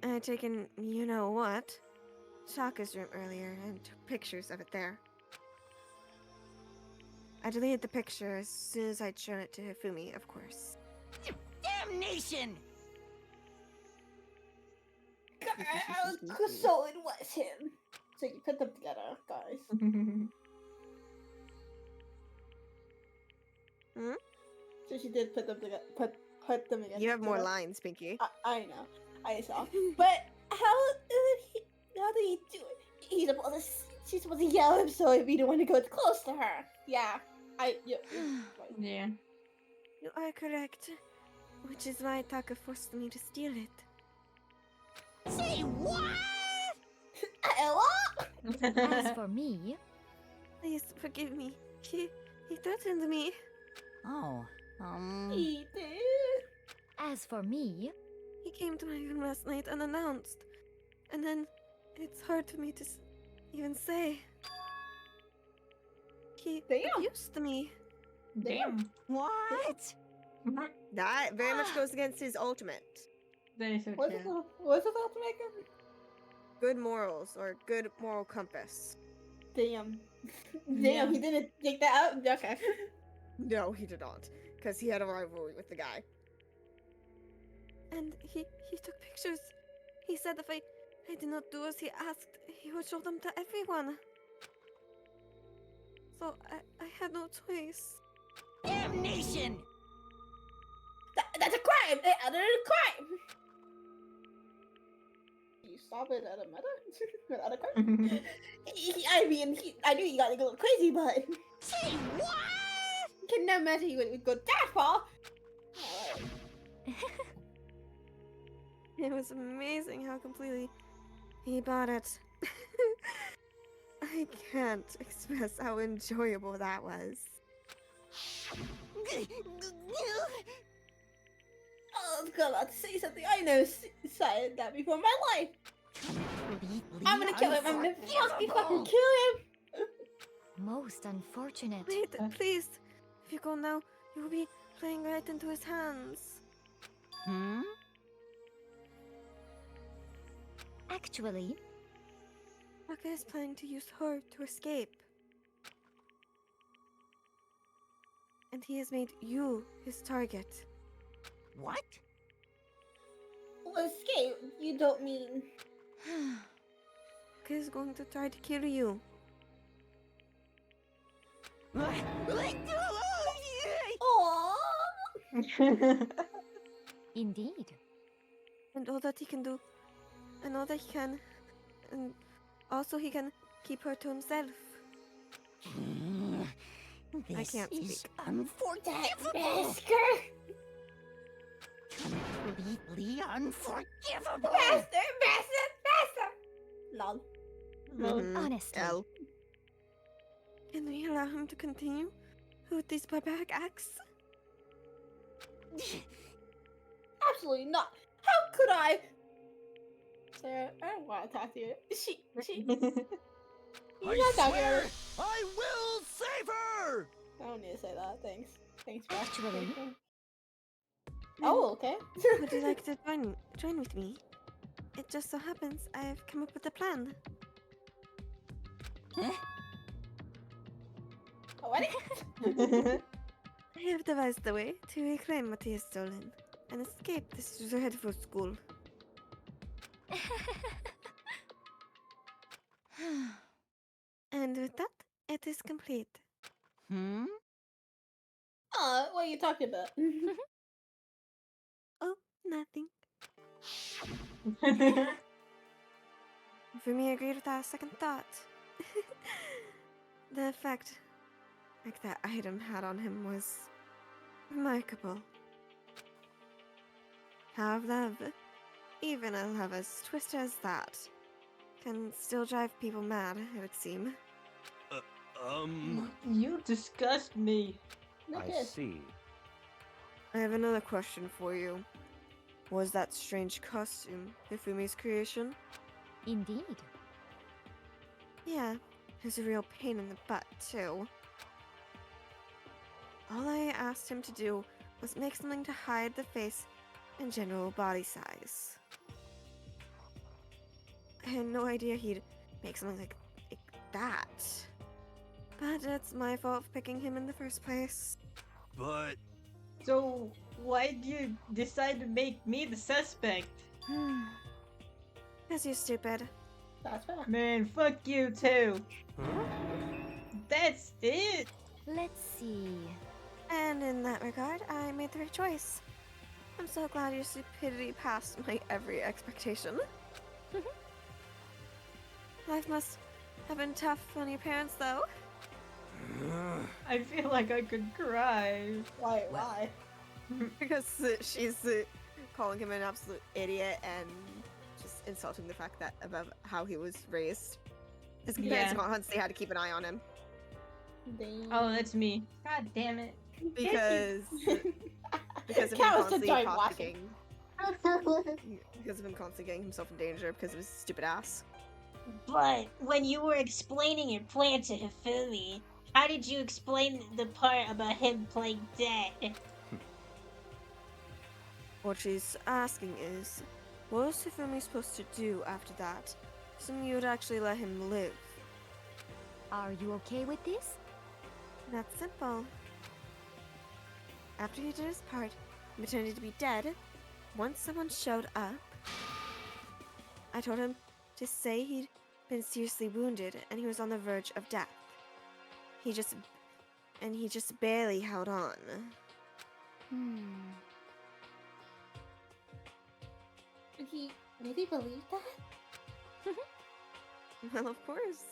I had taken you know what, Shaka's room earlier, and took pictures of it there. I deleted the picture as soon as I'd shown it to Hifumi, of course. Damnation! So it was him. So you put them together, guys. So she did put them together. Put them together. You have more lines, Pinkie. I know. I saw. But how did he do it? She's supposed to yell him so if you don't want to go close to her. Yeah. Yeah. You are correct. Which is why Taka forced me to steal it. Say what? as for me, Please forgive me. He threatened me. Oh, He did. as for me, He came to my room last night unannounced. And then it's hard for me to even say. He abused me. Damn. What? That very much goes against his ultimate. That is so What's his ultimate? Good morals or good moral compass. Damn. Yeah. He didn't take that out? Okay. No, he did not. Because he had a rivalry with the guy. And he took pictures. He said if I did not do as he asked, he would show them to everyone. So I had no choice. Damnation! That's a crime! That's a crime! You stop it at a meta? At a crime? I knew you got a little crazy, but... Say what? Can never imagine you would go that far! It was amazing how completely he bought it. I can't express how enjoyable that was. I was about to say something. I know said that before in my life. I'm gonna kill him. I'm gonna fucking kill him. most unfortunate. Wait, please. If you go now, you will be playing right into his hands. Actually, Taka is planning to use her to escape. And he has made you his target. What? Well, escape? You don't mean... Taka is going to try to kill you. Aww. Indeed. And all that he can do. And all that he can. And also he can keep her to himself. I can't speak. Unforgivable. Masker. Completely unforgivable. Master. Lol. Honestly. L. Can we allow him to continue with these barbaric acts? Absolutely not. How could I? Sarah, I don't want to talk to you. You're not talking about swear it. I will save her! I don't need to say that. Thanks. Thanks, bro. Actually. Oh, okay. Would you like to join with me? It just so happens I've come up with a plan. A wedding? I have devised a way to reclaim what he has stolen and escape this dreadful school. And with that, it is complete. What are you talking about? Oh, nothing. For me, agreed without a second thought. The effect like that item had on him was remarkable. How love, even a love as twisted as that, can still drive people mad, it would seem. You disgust me. I see. I have another question for you. Was that strange costume Hifumi's creation? Indeed. Yeah, it's a real pain in the butt, too. All I asked him to do was make something to hide the face and general body size. I had no idea he'd make something like that. But it's my fault for picking him in the first place. But So, why'd you decide to make me the suspect? Because you're stupid. That's fair. Man, fuck you too. That's it. Let's see. And in that regard, I made the right choice. I'm so glad your stupidity passed my every expectation. Life must have been tough on your parents, though. I feel like I could cry. Why? Because she's calling him an absolute idiot and just insulting the fact that about how he was raised. His parents constantly had to keep an eye on him Oh, that's me. God damn it. because of him constantly because of him constantly getting himself in danger because of his stupid ass. But when you were explaining your plan to Hifumi, how did you explain the part about him playing dead? What she's asking is, what was Hifumi supposed to do after that? Assuming you would actually let him live. Are you okay with this? That's simple. After he did his part and pretended to be dead, once someone showed up, I told him to say he'd been seriously wounded and he was on the verge of death. He just barely held on. Did he really believe that? Well, of course.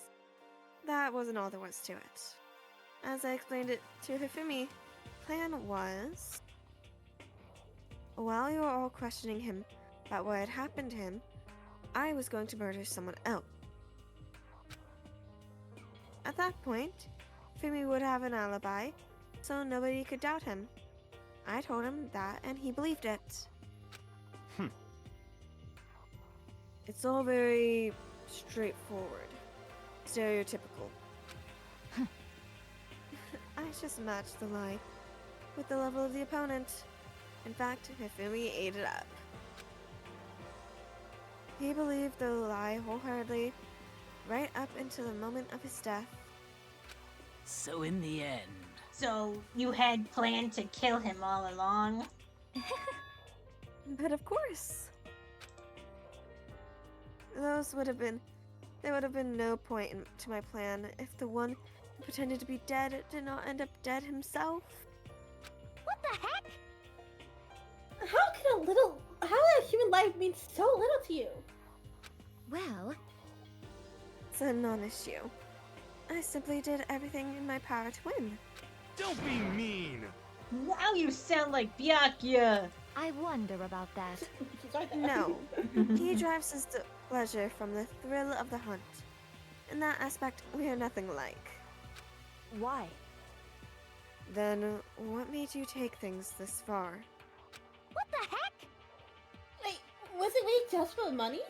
That wasn't all there was to it. As I explained it to Hifumi, plan was, while you were all questioning him about what had happened to him, I was going to murder someone else. At that point, Fumi would have an alibi, so nobody could doubt him. I told him that, and he believed it. It's all very straightforward, stereotypical. I just matched the lie with the level of the opponent. In fact, Hifumi ate it up. He believed the lie wholeheartedly, right up until the moment of his death. So in the end... So, you had planned to kill him all along? But of course. There would have been no point to my plan if the one pretended to be dead did not end up dead himself. What the heck? How can a human life mean so little to you? Well, It's a non-issue. I simply did everything in my power to win. Don't be mean! Now you sound like Byakuya. I wonder about that. She's right there. No, he derives his pleasure from the thrill of the hunt. In that aspect, we are nothing alike. Why? Then, what made you take things this far? What the heck? Wait, was it really just for the money?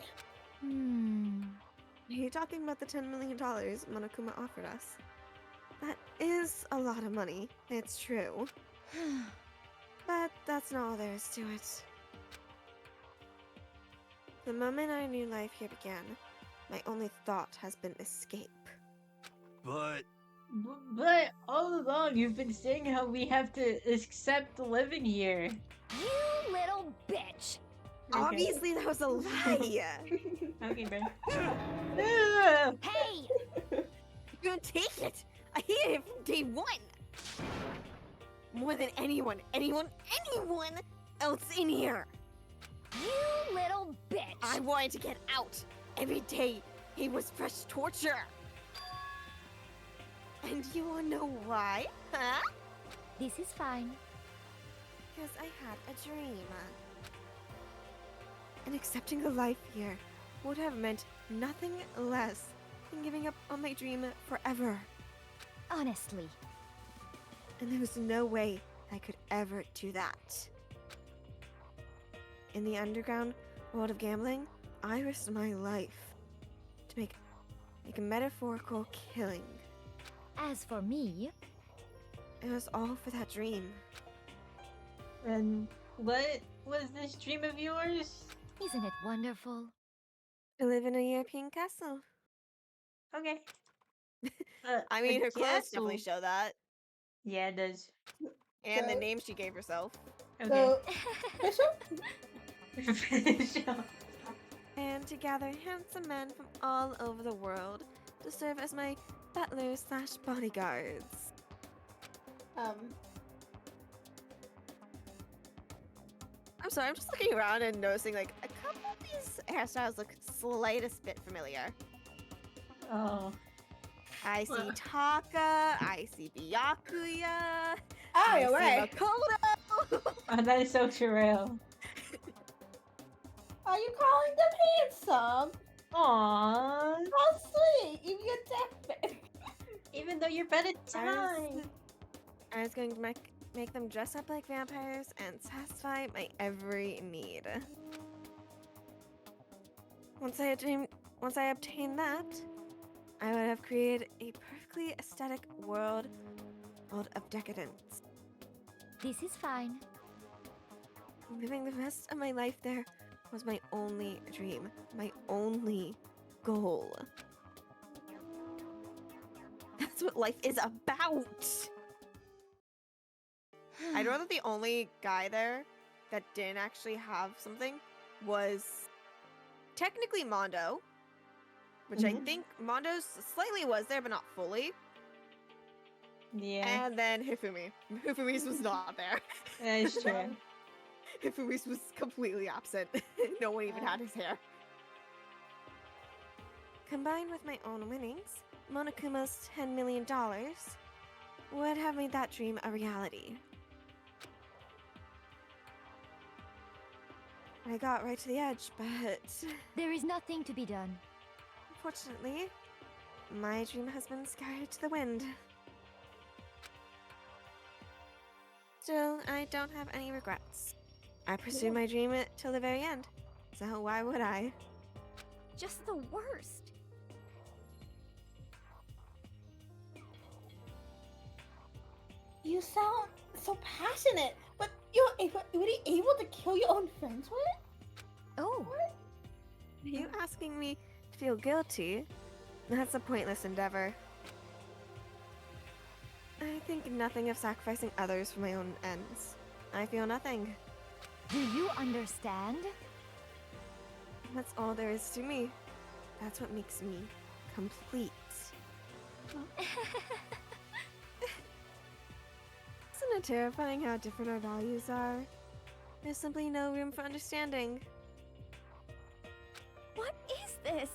Are you talking about the $10 million Monokuma offered us? That is a lot of money, it's true. But that's not all there is to it. The moment our new life here began, my only thought has been escape. But But all along you've been saying how we have to accept living here. You little bitch! Okay. Obviously, that was a lie! Okay, man. Hey! You're gonna take it! I hated it from day one! More than anyone else in here! You little bitch! I wanted to get out! Every day, it was fresh torture! And you wanna know why? Huh? This is fine. Because I had a dream. And accepting the life here would have meant nothing less than giving up on my dream forever. Honestly. And there was no way I could ever do that. In the underground world of gambling, I risked my life to make a metaphorical killing. As for me, It was all for that dream. And what was this dream of yours? isn't it wonderful? To live in a European castle. Okay. I mean, a her clothes definitely castle. show that. Yeah, it does. And the So- name she gave herself. Okay. Bishop? And to gather handsome men from all over the world to serve as my butlers slash bodyguards. I'm sorry, I'm just looking around and noticing like a couple of these hairstyles look slightest bit familiar. Oh. I see Well. Taka, I see Byakuya, Oh, I you're see right. Makoto. Oh, that is so surreal. Are you calling them handsome? Aww. How sweet! Even your deathbed. Even though you're better time. I was going to make them dress up like vampires and satisfy my every need. Once I obtained that, I would have created a perfectly aesthetic world of decadence. This is fine. Living the rest of my life there was my only dream, my only goal. That's what life is about! I know that the only guy there that didn't actually have something was technically Mondo, which I think Mondo's slightly was there, but not fully. Yeah, And then Hifumi. Hifumi's was not there. that is true. Hifumi's was completely absent. No one even had his hair. Combined with my own winnings, Monokuma's $10 million would have made that dream a reality. I got right to the edge, but There is nothing to be done. unfortunately, my dream has been scattered to the wind. Still, I don't have any regrets. I pursued my dream till the very end, so why would I? Just the worst. You sound so passionate, but you're really able to kill your own friends with it? Oh, Are you asking me to feel guilty? That's a pointless endeavor. I think nothing of sacrificing others for my own ends. I feel nothing. do you understand? That's all there is to me. That's what makes me complete. Isn't it terrifying how different our values are? There's simply no room for understanding. What is this?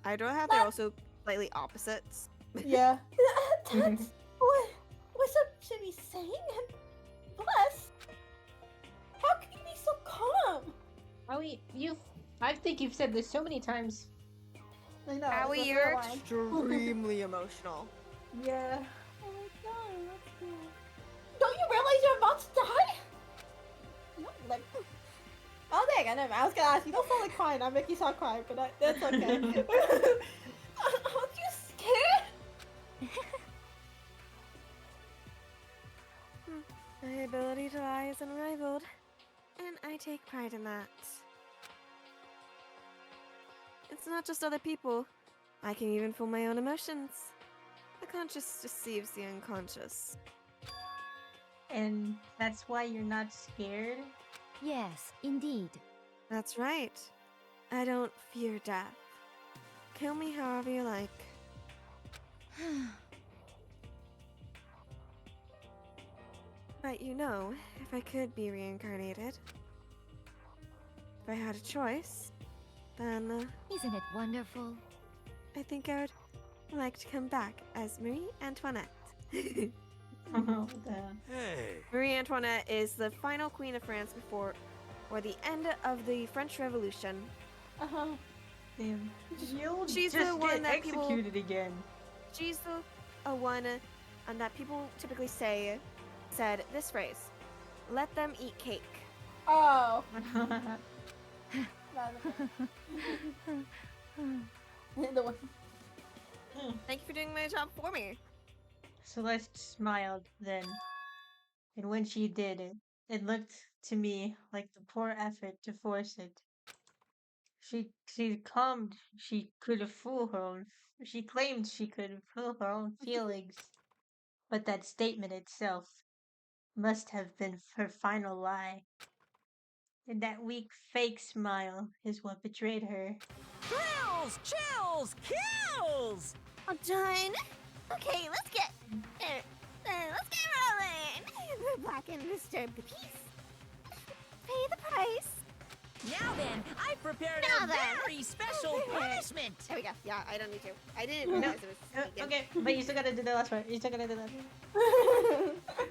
I don't have. They're also slightly opposites. Yeah. That's what should be saying? And bless. How can you be so calm? I think you've said this so many times. I know. Howie, it's a you're real line. extremely emotional. Yeah. Oh my god, let's go. Don't you realize you're about to die? No, like. Oh, dang, I never. I was gonna ask you. Don't sound like crying. I make you sound crying, but that's okay. Aren't you scared? My ability to lie is unrivaled, and I take pride in that. It's not just other people. I can even fool my own emotions. The conscious deceives the unconscious. And that's why you're not scared? Yes, indeed. That's right. I don't fear death. Kill me however you like. But you know, if I could be reincarnated, if I had a choice, then Isn't it wonderful? I think I would like to come back as Marie Antoinette. Oh, Hey. Marie Antoinette is the final queen of France before or the end of the French Revolution. damn. You'll She's just the one get that people- executed again. She's the one and that people typically said this phrase, "Let them eat cake." Oh. The one. Thank you for doing my job for me. Celeste smiled then, and when she did, it looked to me like the poor effort to force it. She claimed she could fool her own. She claimed she could fool her own feelings, but that statement itself must have been her final lie. And that weak fake smile is what betrayed her. Thrills, chills, kills! All done. Okay, let's get rolling. The blackened disturbed the peace. Pay the price. Now then, I've prepared Now a then. very special punishment. There we go. Yeah, I don't need to. I didn't realize it was sneaking. Okay, but you still gotta do the last part. You still gotta do that.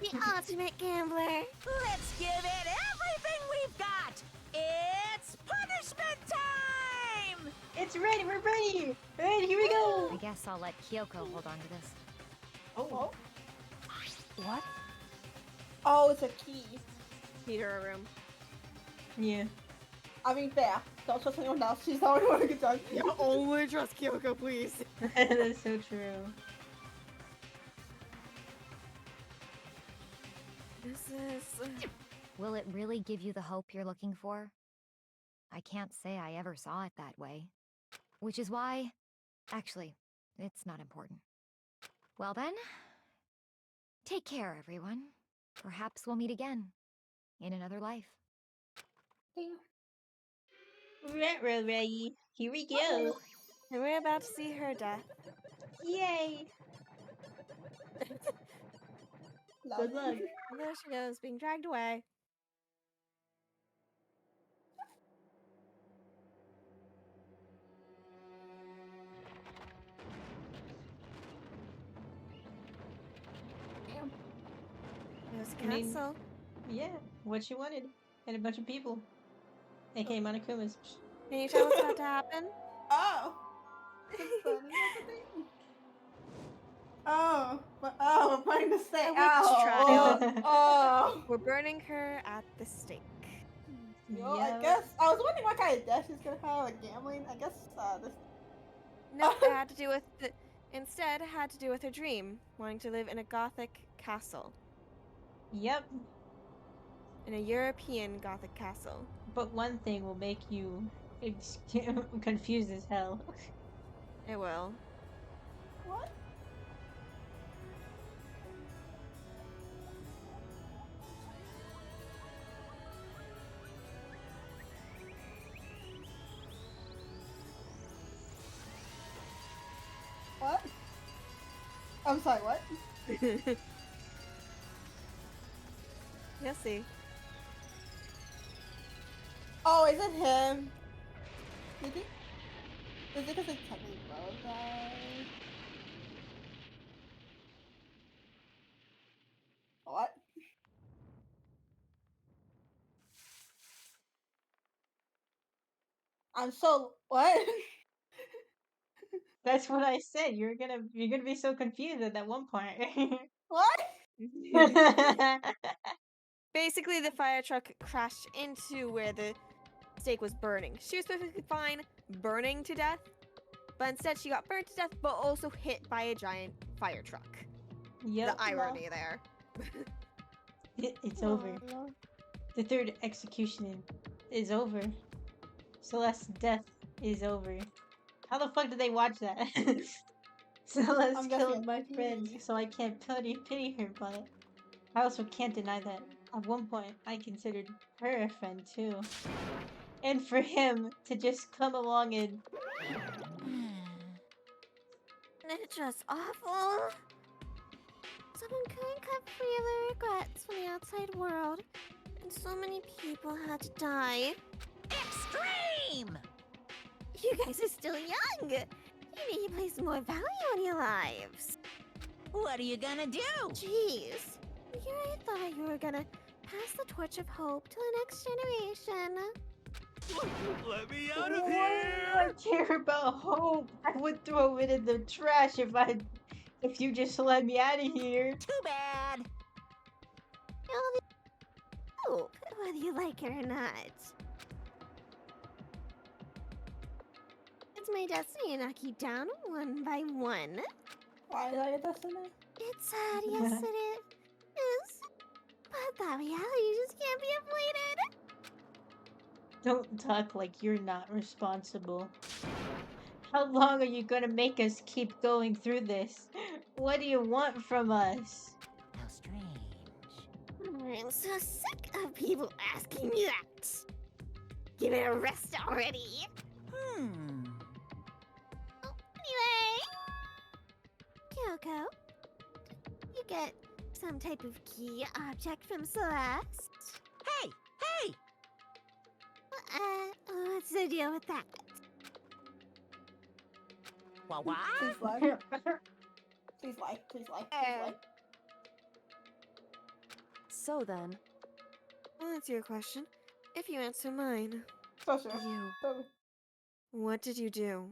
The ultimate gambler. Let's give it everything we've got. It's punishment time! It's ready. We're ready. Alright, here we go. I guess I'll let Kyoko hold on to this. Oh. What? Oh, it's a key. Need her a room. Yeah. I mean, fair. Don't trust anyone else. She's the only one who can tell you. Only trust Kyoko, please. That's so true. This is. Will it really give you the hope you're looking for? I can't say I ever saw it that way. Which is why... Actually, it's not important. Well then, take care, everyone. Perhaps we'll meet again. In another life. Retro ready. Here we go. And we're about to see her death. Yay. Good luck. And there she goes, being dragged away. There's a I mean- castle. Yeah, what she wanted. And a bunch of people. AKA Monokuma's. Can you tell what's about to happen? Oh. Oh, but we're playing the stake. A witch Oh, trial. oh. We're burning her at the stake. Yo, I guess I was wondering what kind of death she's gonna have, like gambling. I guess this. No, it had to do with instead it had to do with her dream, wanting to live in a gothic castle. Yep. In a European gothic castle. But one thing will make you confused as hell. It will. What? What? I'm sorry, what? You'll see. Oh, is it him? Did he? Is it because it's technically both guys? What? I'm so what? That's what I said. You're gonna be so confused at that one point. What? Basically, the fire truck crashed into where the steak was burning. She was perfectly fine burning to death, but instead she got burned to death, but also hit by a giant fire truck. Yep. The irony there. It's over. The third execution is over. Celeste's death is over. How the fuck did they watch that? Celeste killed my friend, so I can't pity her, but I also can't deny that at one point I considered her a friend too. And for him to just come along and... It's just awful. Someone couldn't cut free of the regrets from the outside world, and so many people had to die. Extreme! You guys are still young. You need to place more value on your lives. What are you gonna do? Jeez. Here I thought you were gonna pass the torch of hope to the next generation. Let me out of What here! do I care about hope? I would throw it in the trash if you just let me out of here. Too bad. You'll be hope, whether you like it or not. It's my destiny to knock you down one by one. Why is that your destiny? It's sad, yes it is. But that reality just can't be avoided. Don't talk like you're not responsible. How long are you gonna make us keep going through this? What do you want from us? How strange. I'm so sick of people asking me that. Give it a rest already. Anyway, Kyoko, you get some type of key object from Celeste. Hey! Hey! What's the deal with that? What? Please lie. Please lie. Please lie. Please lie. So then, I'll answer your question if you answer mine. So sure. You. What did you do?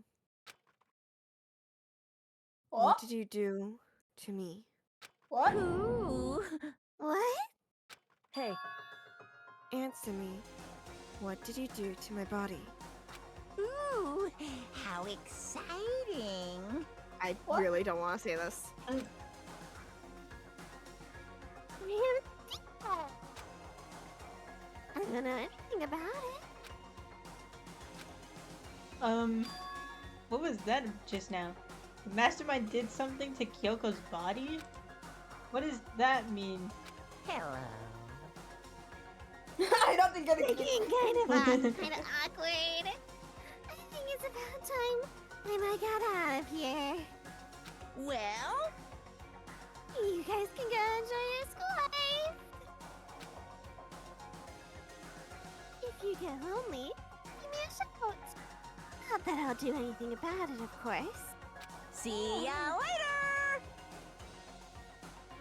What? Did you do to me? What? Ooh. What? hey, Answer me. What did you do to my body? Ooh, how exciting. I really don't want to say this. I don't know anything about it. What was that just now? The mastermind did something to Kyoko's body? What does that mean? Hello. I don't think It's kind of awkward. I think it's about time I got out of here. Well? You guys can go enjoy your school life. If you get lonely, give me a shout. Not that I'll do anything about it, of course. See ya later!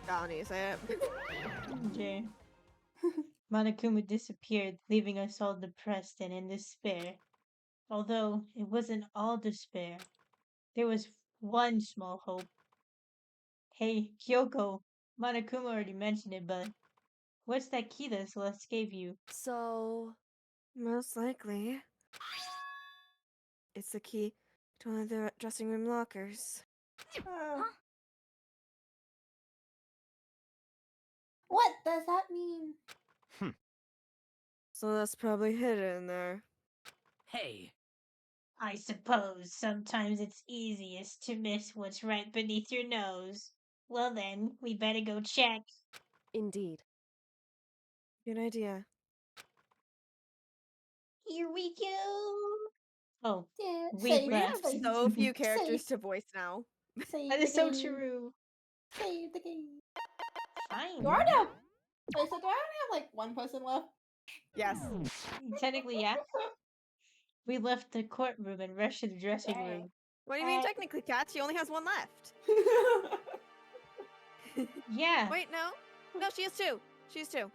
Donnie, say it. Okay. Monokuma disappeared, leaving us all depressed and in despair. Although it wasn't all despair, there was one small hope. Hey, Kyoko, Monokuma already mentioned it, but what's that key that Celeste gave you? so Most likely. It's the key to one of the dressing room lockers. What does that mean? So that's probably hid it in there. Hey, I suppose sometimes it's easiest to miss what's right beneath your nose. Well then, we better go check. indeed. Good idea. Here we go. Oh, Yeah, we safe. We have left. so few Safe. characters to voice now. Safe That is so game. true. Save the game. Fine. Do I already have... Wait, so do I only have like one person left? Yes. Technically, yeah. We left the courtroom and rushed to the dressing room. What do you mean technically, Kat? She only has one left. Yeah. Wait, no. No, she has two. She has two.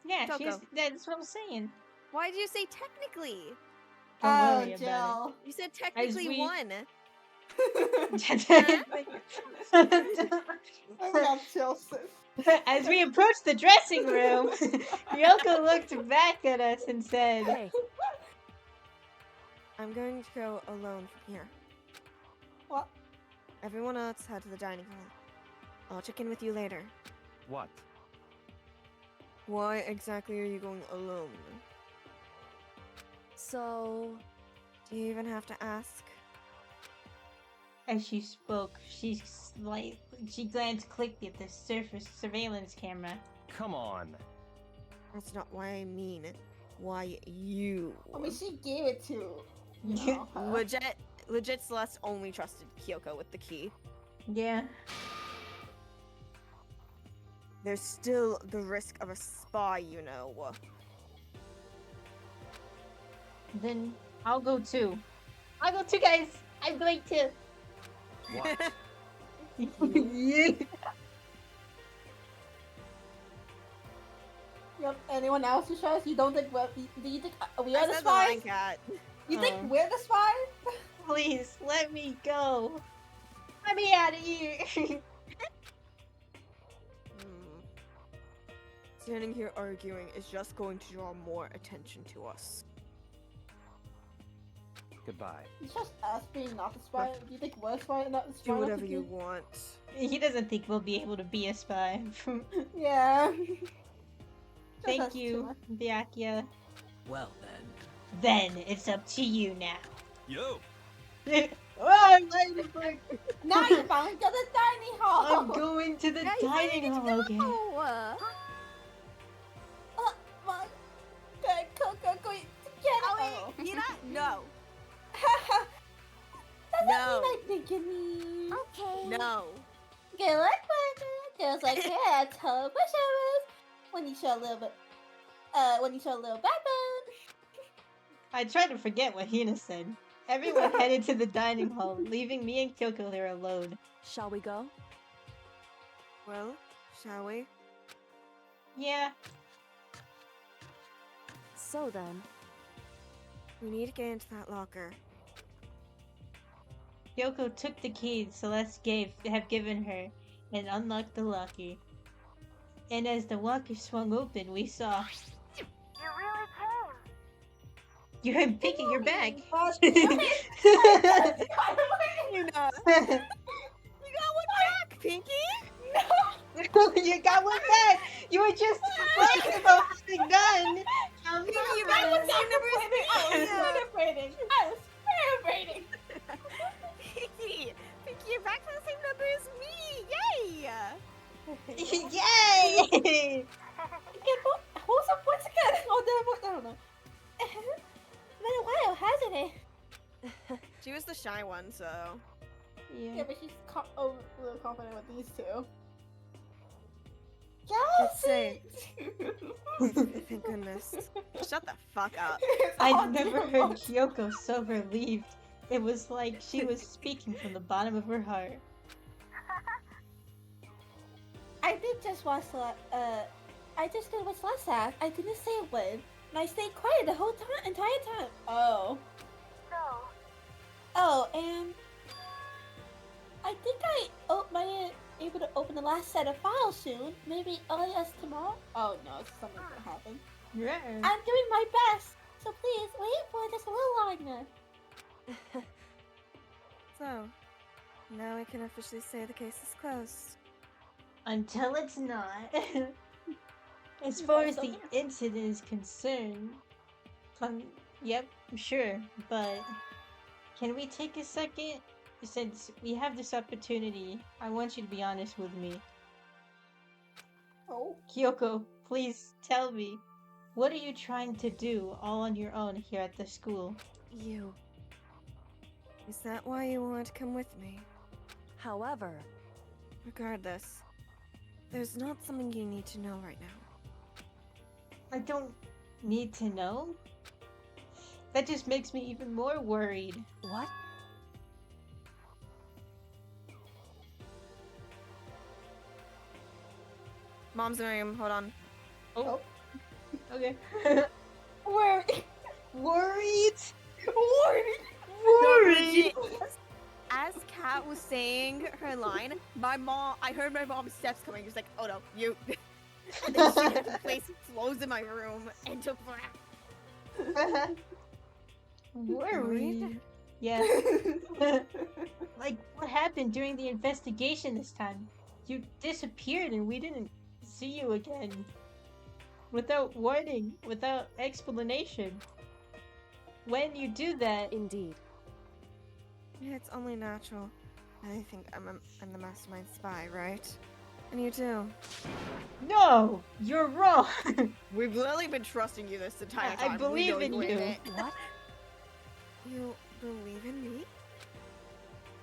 Yeah, Toko. that's what I'm saying. Why did you say technically? Don't Oh, worry about Jill. You said technically we- one. it. I got Jill, sis. As we approached the dressing room, Ryoko looked back at us and said, Hey, I'm going to go alone from here. What? Everyone else head to the dining hall. I'll check in with you later. What? Why exactly are you going alone? so Do you even have to ask? as she spoke, she glanced quickly at the surveillance camera. Come on. That's not why I mean. Why you? I mean, she gave it to. You know, her. Legit Celeste only trusted Kyoko with the key. Yeah. There's still the risk of a spy, you know. Then I'll go too. I'll go too, guys. I'm going to. What? Yeah. Yep. Anyone else who shows you don't think do you think we are the I said the line, spies? Kat. You think we're the spies? Please let me go. Let me out of here. Standing here arguing is just going to draw more attention to us. Goodbye. It's just us being not the spy. Do you think we're the spy and not the spy? Do not the whatever you kid? want. He doesn't think we'll be able to be a spy. Yeah. Thank us you, Byakuya. Well then. Then it's up to you now. Yo, Oh, I'm waiting for. Now you're going to the dining hall. I'm going to the dining hall again. Oh, Mom, good Coco going together. wait, you not? No. Doesn't No. mean I think you need. Okay. No. Good luck, partner. Feels like yeah, tell pushovers. When you show a little bit, when you show a little backbone. I tried to forget what Hina said. Everyone headed to the dining hall, leaving me and Kyoko there alone. shall we go? Well, shall we? Yeah. So then, We need to get into that locker. Kyoko took the key Celeste had given her and unlocked the locker. And as the locker swung open, we saw. You really came. You're in Pinkie, you're back. You know. You got one back, Pinkie. You got one back. You were just talking about having done. Pinkie, you're back with the same number as me. I was celebrating. Pinkie, you're back with the same number as me. Yay! Yay! Who's up once again? Oh, I don't know. Been a while, hasn't it? She was the shy one, so. Yeah, but she's really confident with these two. Let's say. Thank goodness. Shut the fuck up. I'd never heard Kyoko so relieved. It was like she was speaking from the bottom of her heart. I did just watch I just did what Celeste asked. I didn't say a word, and I stayed quiet the whole entire time. Oh. Oh, and I think I might be able to open the last set of files soon. Maybe early as tomorrow. Oh no, something's gonna happen. Yeah. I'm doing my best, so please wait for just a little longer. So, now we can officially say the case is closed. Until it's not. As far as the incident is concerned, yep, sure, but can we take a second? Since we have this opportunity, I want you to be honest with me. Oh. Kyoko, please tell me, what are you trying to do all on your own here at the school? Is that why you want to come with me? however, Regardless, there's not something you need to know right now. I don't need to know? That just makes me even more worried. What? Mom's in the room. Hold on. Oh. Okay. Where? Worried? Worried. As Kat was saying her line, I heard my mom's steps coming. Just like, oh no, you. And then she the place flows in my room and took Worried? Yeah. Like, what happened during the investigation this time? You disappeared and we didn't see you again. Without warning, without explanation. When you do that... Indeed. It's only natural. I think I'm the mastermind spy, right? And you too. No! You're wrong! We've literally been trusting you this entire time. I believe in you. What? You believe in me?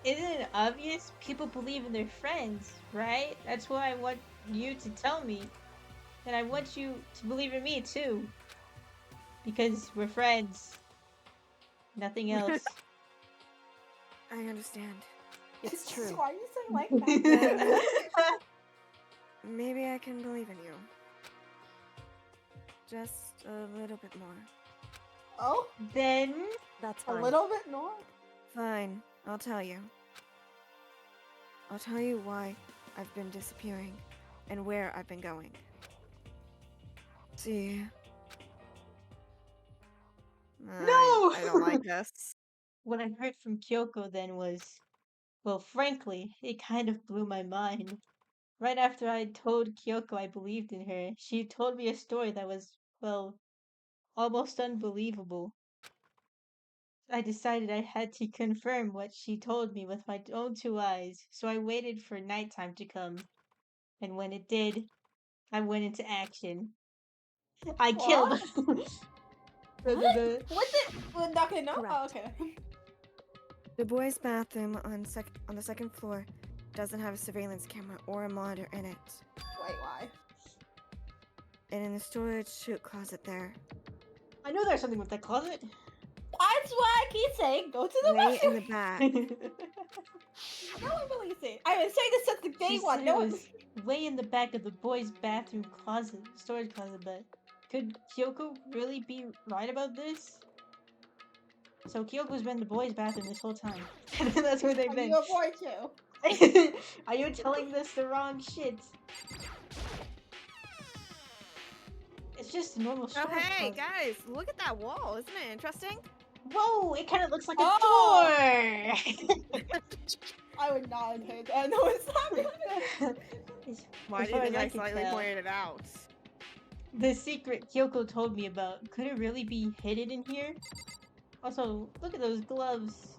Isn't it obvious? People believe in their friends, right? That's why I want you to tell me. And I want you to believe in me too. Because we're friends. Nothing else. I understand. It's true. Why are you so like that? Maybe I can believe in you. Just a little bit more. Oh? Then... That's A fine. little bit more? Fine, I'll tell you. I'll tell you why I've been disappearing and where I've been going. See? No! I don't like this. What I heard from Kyoko then was... Well, frankly, it kind of blew my mind. Right after I told Kyoko I believed in her, she told me a story that was, well, almost unbelievable. I decided I had to confirm what she told me with my own 2 eyes, so I waited for nighttime to come. And when it did, I went into action. I killed What? What's it? We're not gonna know? Correct. Oh, okay. The boys' bathroom on the second floor doesn't have a surveillance camera or a monitor in it. Wait, why? And in the storage chute closet there, I know there's something with that closet. That's why I keep saying go to the way in bathroom. the back. No one believes it. I've been saying this since the day She one. said No it one. was way in the back of the boys' bathroom closet, storage closet, but could Kyoko really be right about this? So Kyoko's been in the boys' bathroom this whole time. That's where they've Are been. you a boy too? Are you telling us the wrong shit? It's just a normal Oh storage hey, closet. guys, look at that wall. Isn't it interesting? Whoa, it kind of looks like a Oh! door! I would not have paid that. No, it's not good. Why As do you far think as I can slightly tell, pointed it out? the secret Kyoko told me about, could it really be hidden in here? Also, look at those gloves.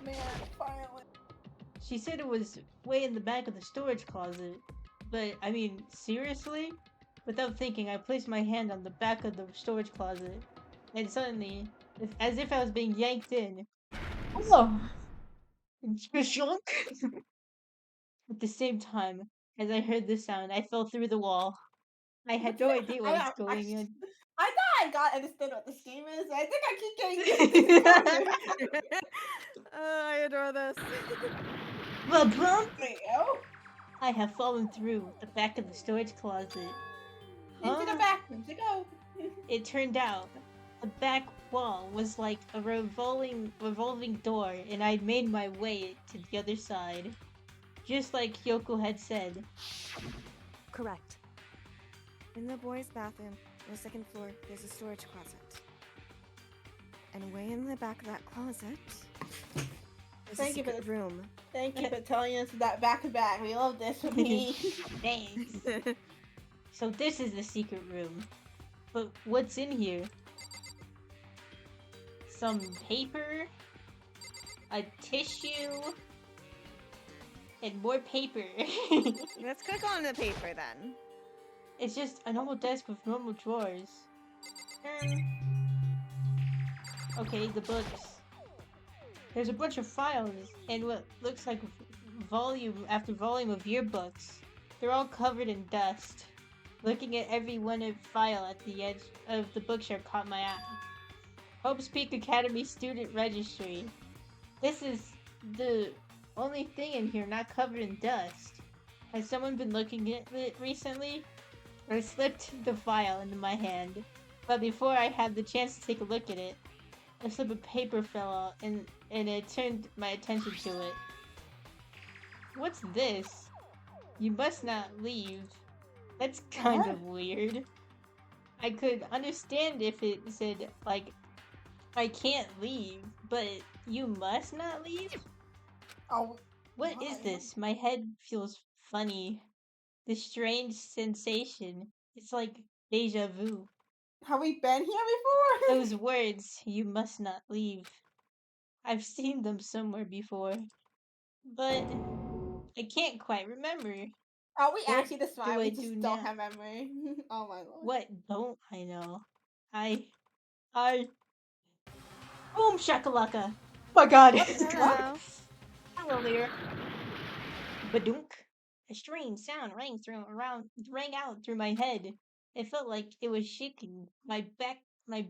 Man, finally. She said it was way in the back of the storage closet. But, I mean, seriously? Without thinking, I placed my hand on the back of the storage closet. And suddenly, as if I was being yanked in. Oh! Shunk! At the same time, as I heard the sound, I fell through the wall. I had no idea what was going on. I thought I got understood what this game is. I think I keep getting confused. I adore this. Leo? I have fallen through the back of the storage closet. Into the bathroom to go. It turned out the back wall was like a revolving door, and I'd made my way to the other side, just like Kyoko had said. Correct. In the boys' bathroom on the second floor, there's a storage closet. And way in the back of that closet, there's a secret room. Thank you for telling us that back to back. We love this for me. Thanks. So this is the secret room. But what's in here? Some paper, a tissue, and more paper. Let's click on the paper then. It's just a normal desk with normal drawers. Okay, the books. There's a bunch of files and what looks like volume after volume of yearbooks. They're all covered in dust. Looking at every file at the edge of the bookshelf caught my eye. Hope's Peak Academy Student Registry. This is the only thing in here not covered in dust. Has someone been looking at it recently? I slipped the file into my hand, but before I had the chance to take a look at it, a slip of paper fell out and it turned my attention to it. What's this? You must not leave. That's kind of weird. I could understand if it said, like, I can't leave, but you must not leave? Oh. What is this? My head feels funny. This strange sensation. It's like deja vu. Have we been here before? Those words, you must not leave. I've seen them somewhere before, but I can't quite remember. Are we What actually this smart? do I We do just now? don't have memory. Oh my lord. What don't I know? I... Boom shakalaka! My god! Hello. Hello there. Badunk. A strange sound rang out through my head. It felt like it was shaking my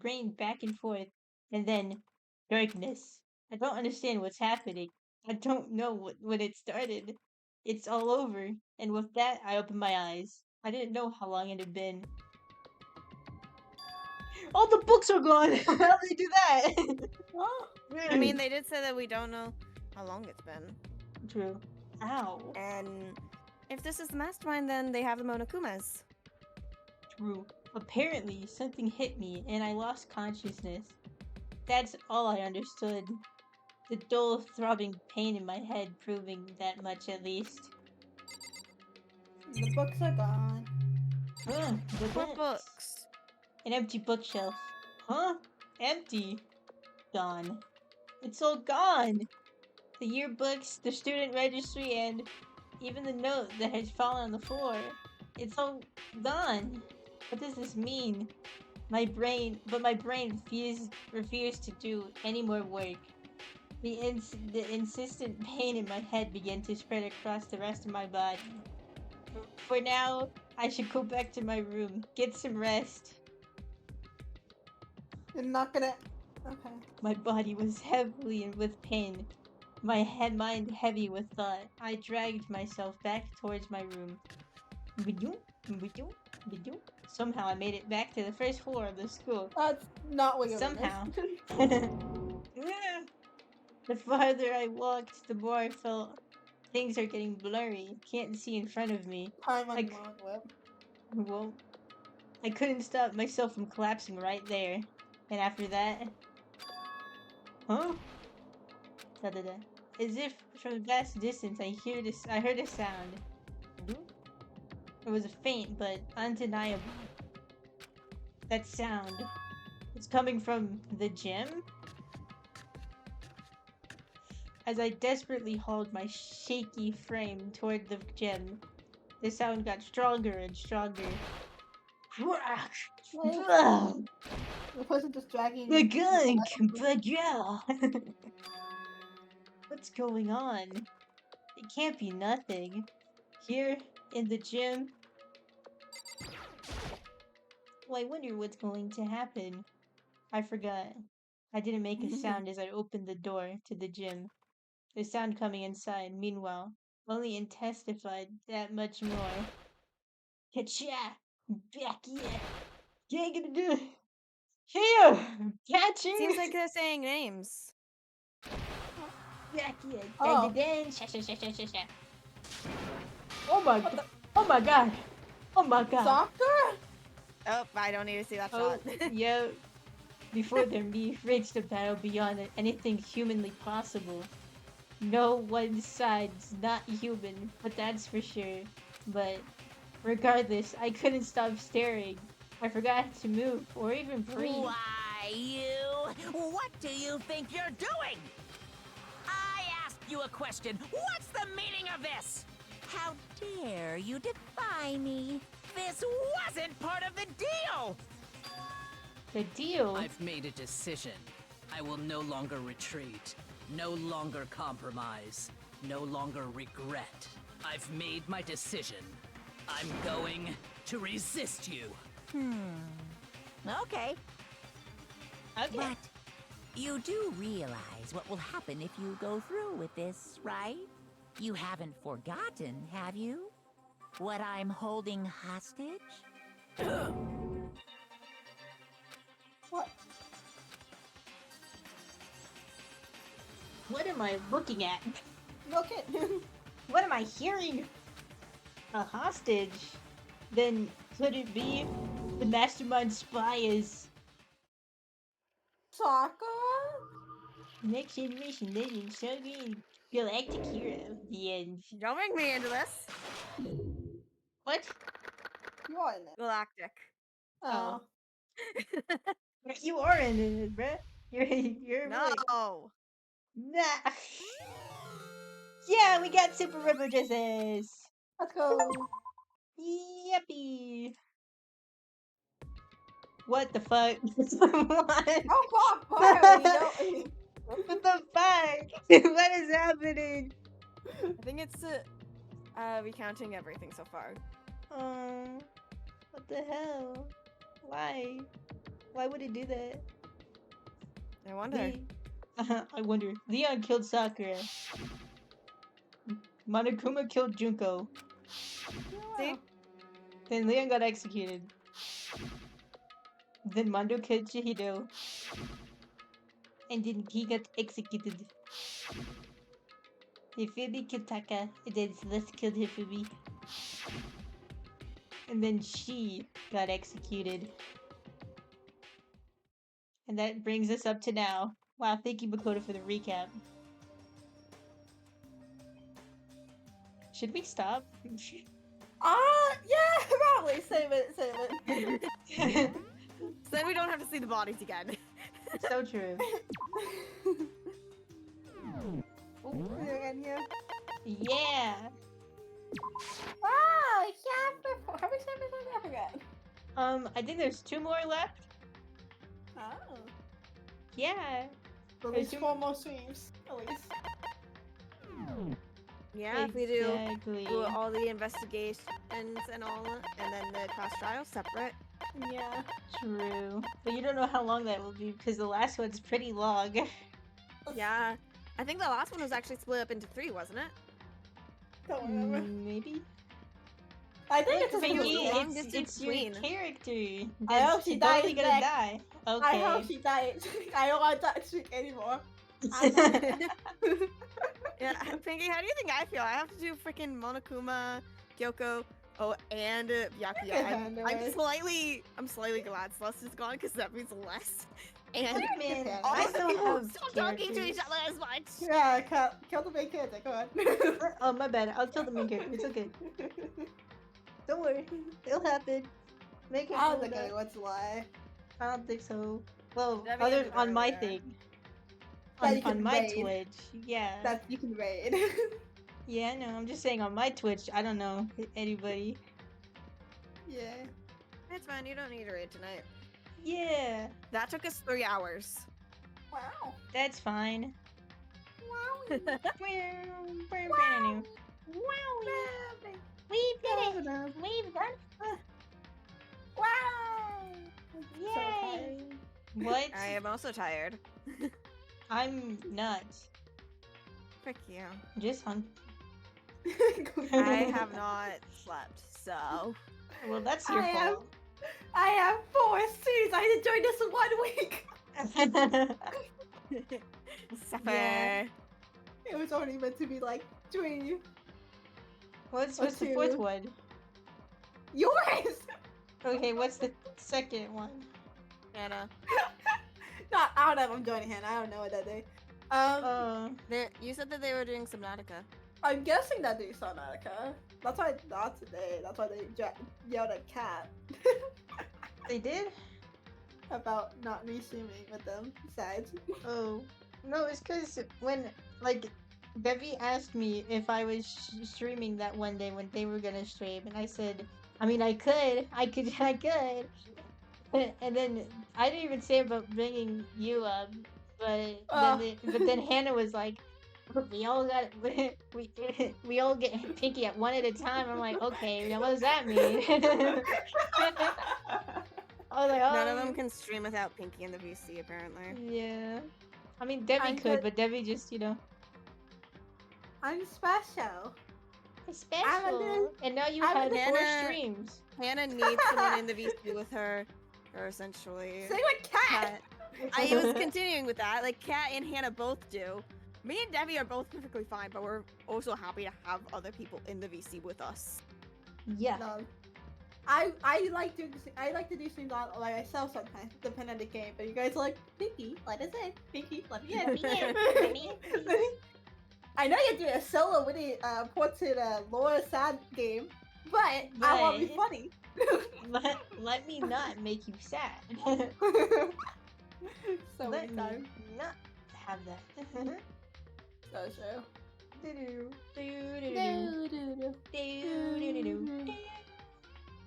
brain back and forth. And then, darkness. I don't understand what's happening. I don't know when it started. It's all over. And with that, I opened my eyes. I didn't know how long it had been. All the books are gone! How did they do that? I mean, they did say that we don't know how long it's been. True. Ow. And if this is the mastermind, then they have the Monokumas. True. Apparently, something hit me and I lost consciousness. That's all I understood. The dull, throbbing pain in my head proving that much at least. The books are gone. Huh, the What books? An empty bookshelf. Huh? Empty. Gone. It's all gone! The yearbooks, the student registry, and even the note that has fallen on the floor. It's all gone. What does this mean? My brain refused to do any more work. The insistent pain in my head began to spread across the rest of my body. For now, I should go back to my room, get some rest. You're not gonna... Okay. My body was heavy with pain. My mind heavy with thought. I dragged myself back towards my room. Somehow I made it back to the first floor of the school. That's not what you're Somehow. The farther I walked, the more I felt things are getting blurry. Can't see in front of me. Time on the long web. Well, I couldn't stop myself from collapsing right there. And after that... Huh? Da-da-da. As if from a vast distance I heard a sound. It was a faint but undeniable. That sound. It's coming from the gym? As I desperately hauled my shaky frame toward the gym, the sound got stronger and stronger. The person just dragging... The gunk! But yeah! What's going on? It can't be nothing. Here, in the gym? Well, I wonder what's going to happen. I forgot. I didn't make a sound as I opened the door to the gym. The sound coming inside, meanwhile, only intensified that much more. Kacha! Back here! You ain't gonna do it! Here! Catching! Seems like they're saying names. Back here! Oh. Oh my god! Oh my god! Oh my god! Soccer? Oh, I don't need to see that Oh, shot. yeah. Before their beef reached a battle beyond anything humanly possible. No one side's not human, but that's for sure. But regardless, I couldn't stop staring. I forgot to move or even breathe. Why, you? What do you think you're doing? I asked you a question. What's the meaning of this? How dare you defy me? This wasn't part of the deal! The deal? I've made a decision. I will no longer retreat. No longer compromise. no longer regret. I've made my decision. I'm going to resist you. Okay. Okay. But you do realize what will happen if you go through with this, right? You haven't forgotten, have you? What I'm holding hostage? What? What am I looking at? Milk it. What am I hearing? A hostage? Then could it be the mastermind spy is Taka? Next Generation Legend Shogun Galactic Hero? The end. Don't bring me into this. What? You are in it. Galactic. Oh. You are in it, bruh. You're really... No. Nah. Yeah, we got Super Rubber dresses. Let's go. Yippee. What the fuck? What? Oh, Bob, Barry, What the fuck? What is happening? I think it's recounting everything so far. What the hell? Why? Why would it do that? I wonder. I wonder. Leon killed Sakura. Monokuma killed Junko. See? Then Leon got executed. Then Mando killed Shihiro. And then he got executed. Hifumi killed Taka. And then Celeste killed Hifumi. And then she got executed. And that brings us up to now. Wow, thank you, Makoto, for the recap. Should we stop? Yeah, probably. Save it. So then we don't have to see the bodies again. So true. Again here. Yeah. Wow, yeah. How many episodes I forget? I think there's 2 more left. Oh. Yeah. At least 4 more streams. At least. Yeah, if we do Exactly. all the investigations and all, and then the class trial separate. Yeah. True. But you don't know how long that will be because the last one's pretty long. Yeah. I think the last one was actually split up into 3, wasn't it? Don't remember. Maybe. I think it's a Pinkie, movie. long it's distance your queen. character. I hope she dies totally gonna next. die. Okay. I hope she dies. I don't want that streak anymore. Yeah, Pinkie, how do you think I feel? I have to do freaking Monokuma, Kyoko, and Byakuya. I'm slightly glad Celeste is gone because that means less. And Man, all I the still people have stop talking to each characters. other as much. Yeah, kill the main character. Go on. Oh, my bad. I'll kill the main character. It's okay. Don't worry. It'll happen. Make it I don't cool think enough. anyone's lie. I don't think so. Well, That'd be other ended on my earlier. thing. That you On can my raid. Twitch. Yeah. That you can raid. Yeah, I know. I'm just saying on my Twitch, I don't know anybody. Yeah. It's fine, you don't need to read tonight. Yeah. That took us 3 hours. Wow. That's fine. Wow. Wow. We've did it. We've done it. Wow. Yay. What? I am also tired. I'm nuts. Frick you. I'm just hungry. I have not slept, so. Well, that's your fault. I have 4 streams. I had to join this in 1 week. Suffer. Yeah. It was only meant to be like 3. What's Or the 2. 4th one? Yours. Okay, what's the 2nd one? Hannah. Not. I don't know if I'm joining Hannah. I don't know what that day. You said that they were doing Subnautica. I'm guessing that they saw Nautica. That's why not today. That's why they yelled at Cat They did? about not me streaming with them. Besides. Oh. No, it's because when, like, Bevy asked me if I was streaming that one day when they were gonna stream, and I said, I mean, I could. And then I didn't even say about bringing you up, but then Hannah was like, we all got we all get Pinkie at one at a time. I'm like, okay, now what does that mean? I was like, oh, None of them can stream without Pinkie in the VC, apparently. yeah. I mean, Debbie could, but Debbie just, you know. I'm special. It's special. And now you had 4 streams. Hannah needs someone in the VC with her, or essentially. Same with Kat. I was continuing with that. Like, Kat and Hannah both do. Me and Debbie are both perfectly fine, but we're also happy to have other people in the VC with us. Yeah. No. I like to do streams on like myself sometimes, depending on the game. But you guys are like, Pinkie, let us in. Pinkie, let me in. Let me in. I know you're doing a solo with the port to the Laura Sad game, but I want to be funny. let me not make you sad. So let me time. not have that. So true.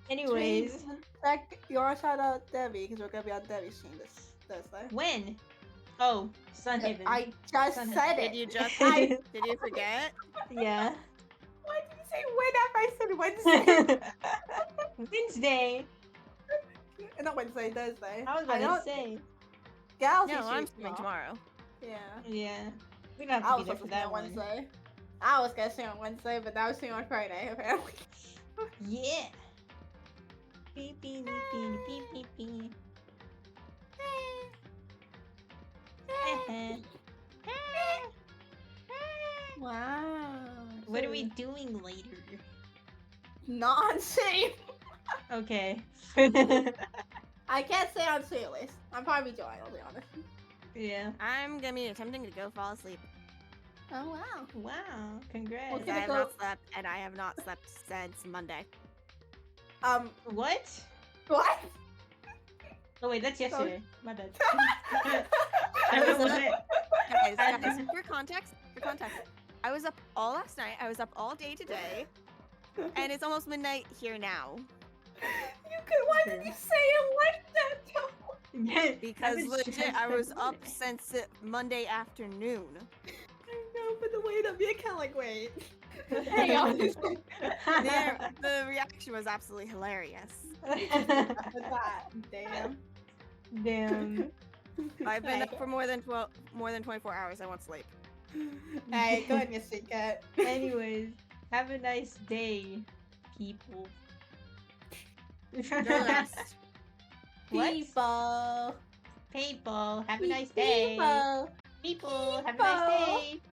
Anyways, like your shout out Debbie because we're gonna be on Debbie's stream this Thursday. when? Oh, Sunday. I just said it. Did you just? did you forget? Yeah. Why did you say when after I said Wednesday? Wednesday. Not Wednesday, Thursday. I was about to say. Galaxy No, I'm streams streaming tomorrow. tomorrow. Yeah. Yeah. We don't I have to was be there supposed for to stream that on one. Wednesday. I was gonna stream on Wednesday, but now I'm streaming on Friday, apparently. Yeah. Beep beep beep beep beep beep. Wow. What are we doing later? Not on stream. Okay. I can't say I'm serious. I'm probably joining, I'll be honest. Yeah. I'm gonna be attempting to go fall asleep. Oh wow. Wow. Congrats. Well, Because I have not slept, and I have not slept since Monday. What? What? Oh wait, that's yesterday. My bad. I was What? guys, for context, I was up all last night. I was up all day today, and it's almost midnight here now. Why did you say it like that? Because legit, I was up since Monday afternoon. I know, but the way that me, I kind of like, wait. Hang on. The reaction was absolutely hilarious. Damn. Damn. I've been up for more than 24 hours. I won't sleep. Hey, go ahead, Miss Cat. Anyways, have a nice day, people. Rest. What? People. People, have a nice day. People. People, have a nice day.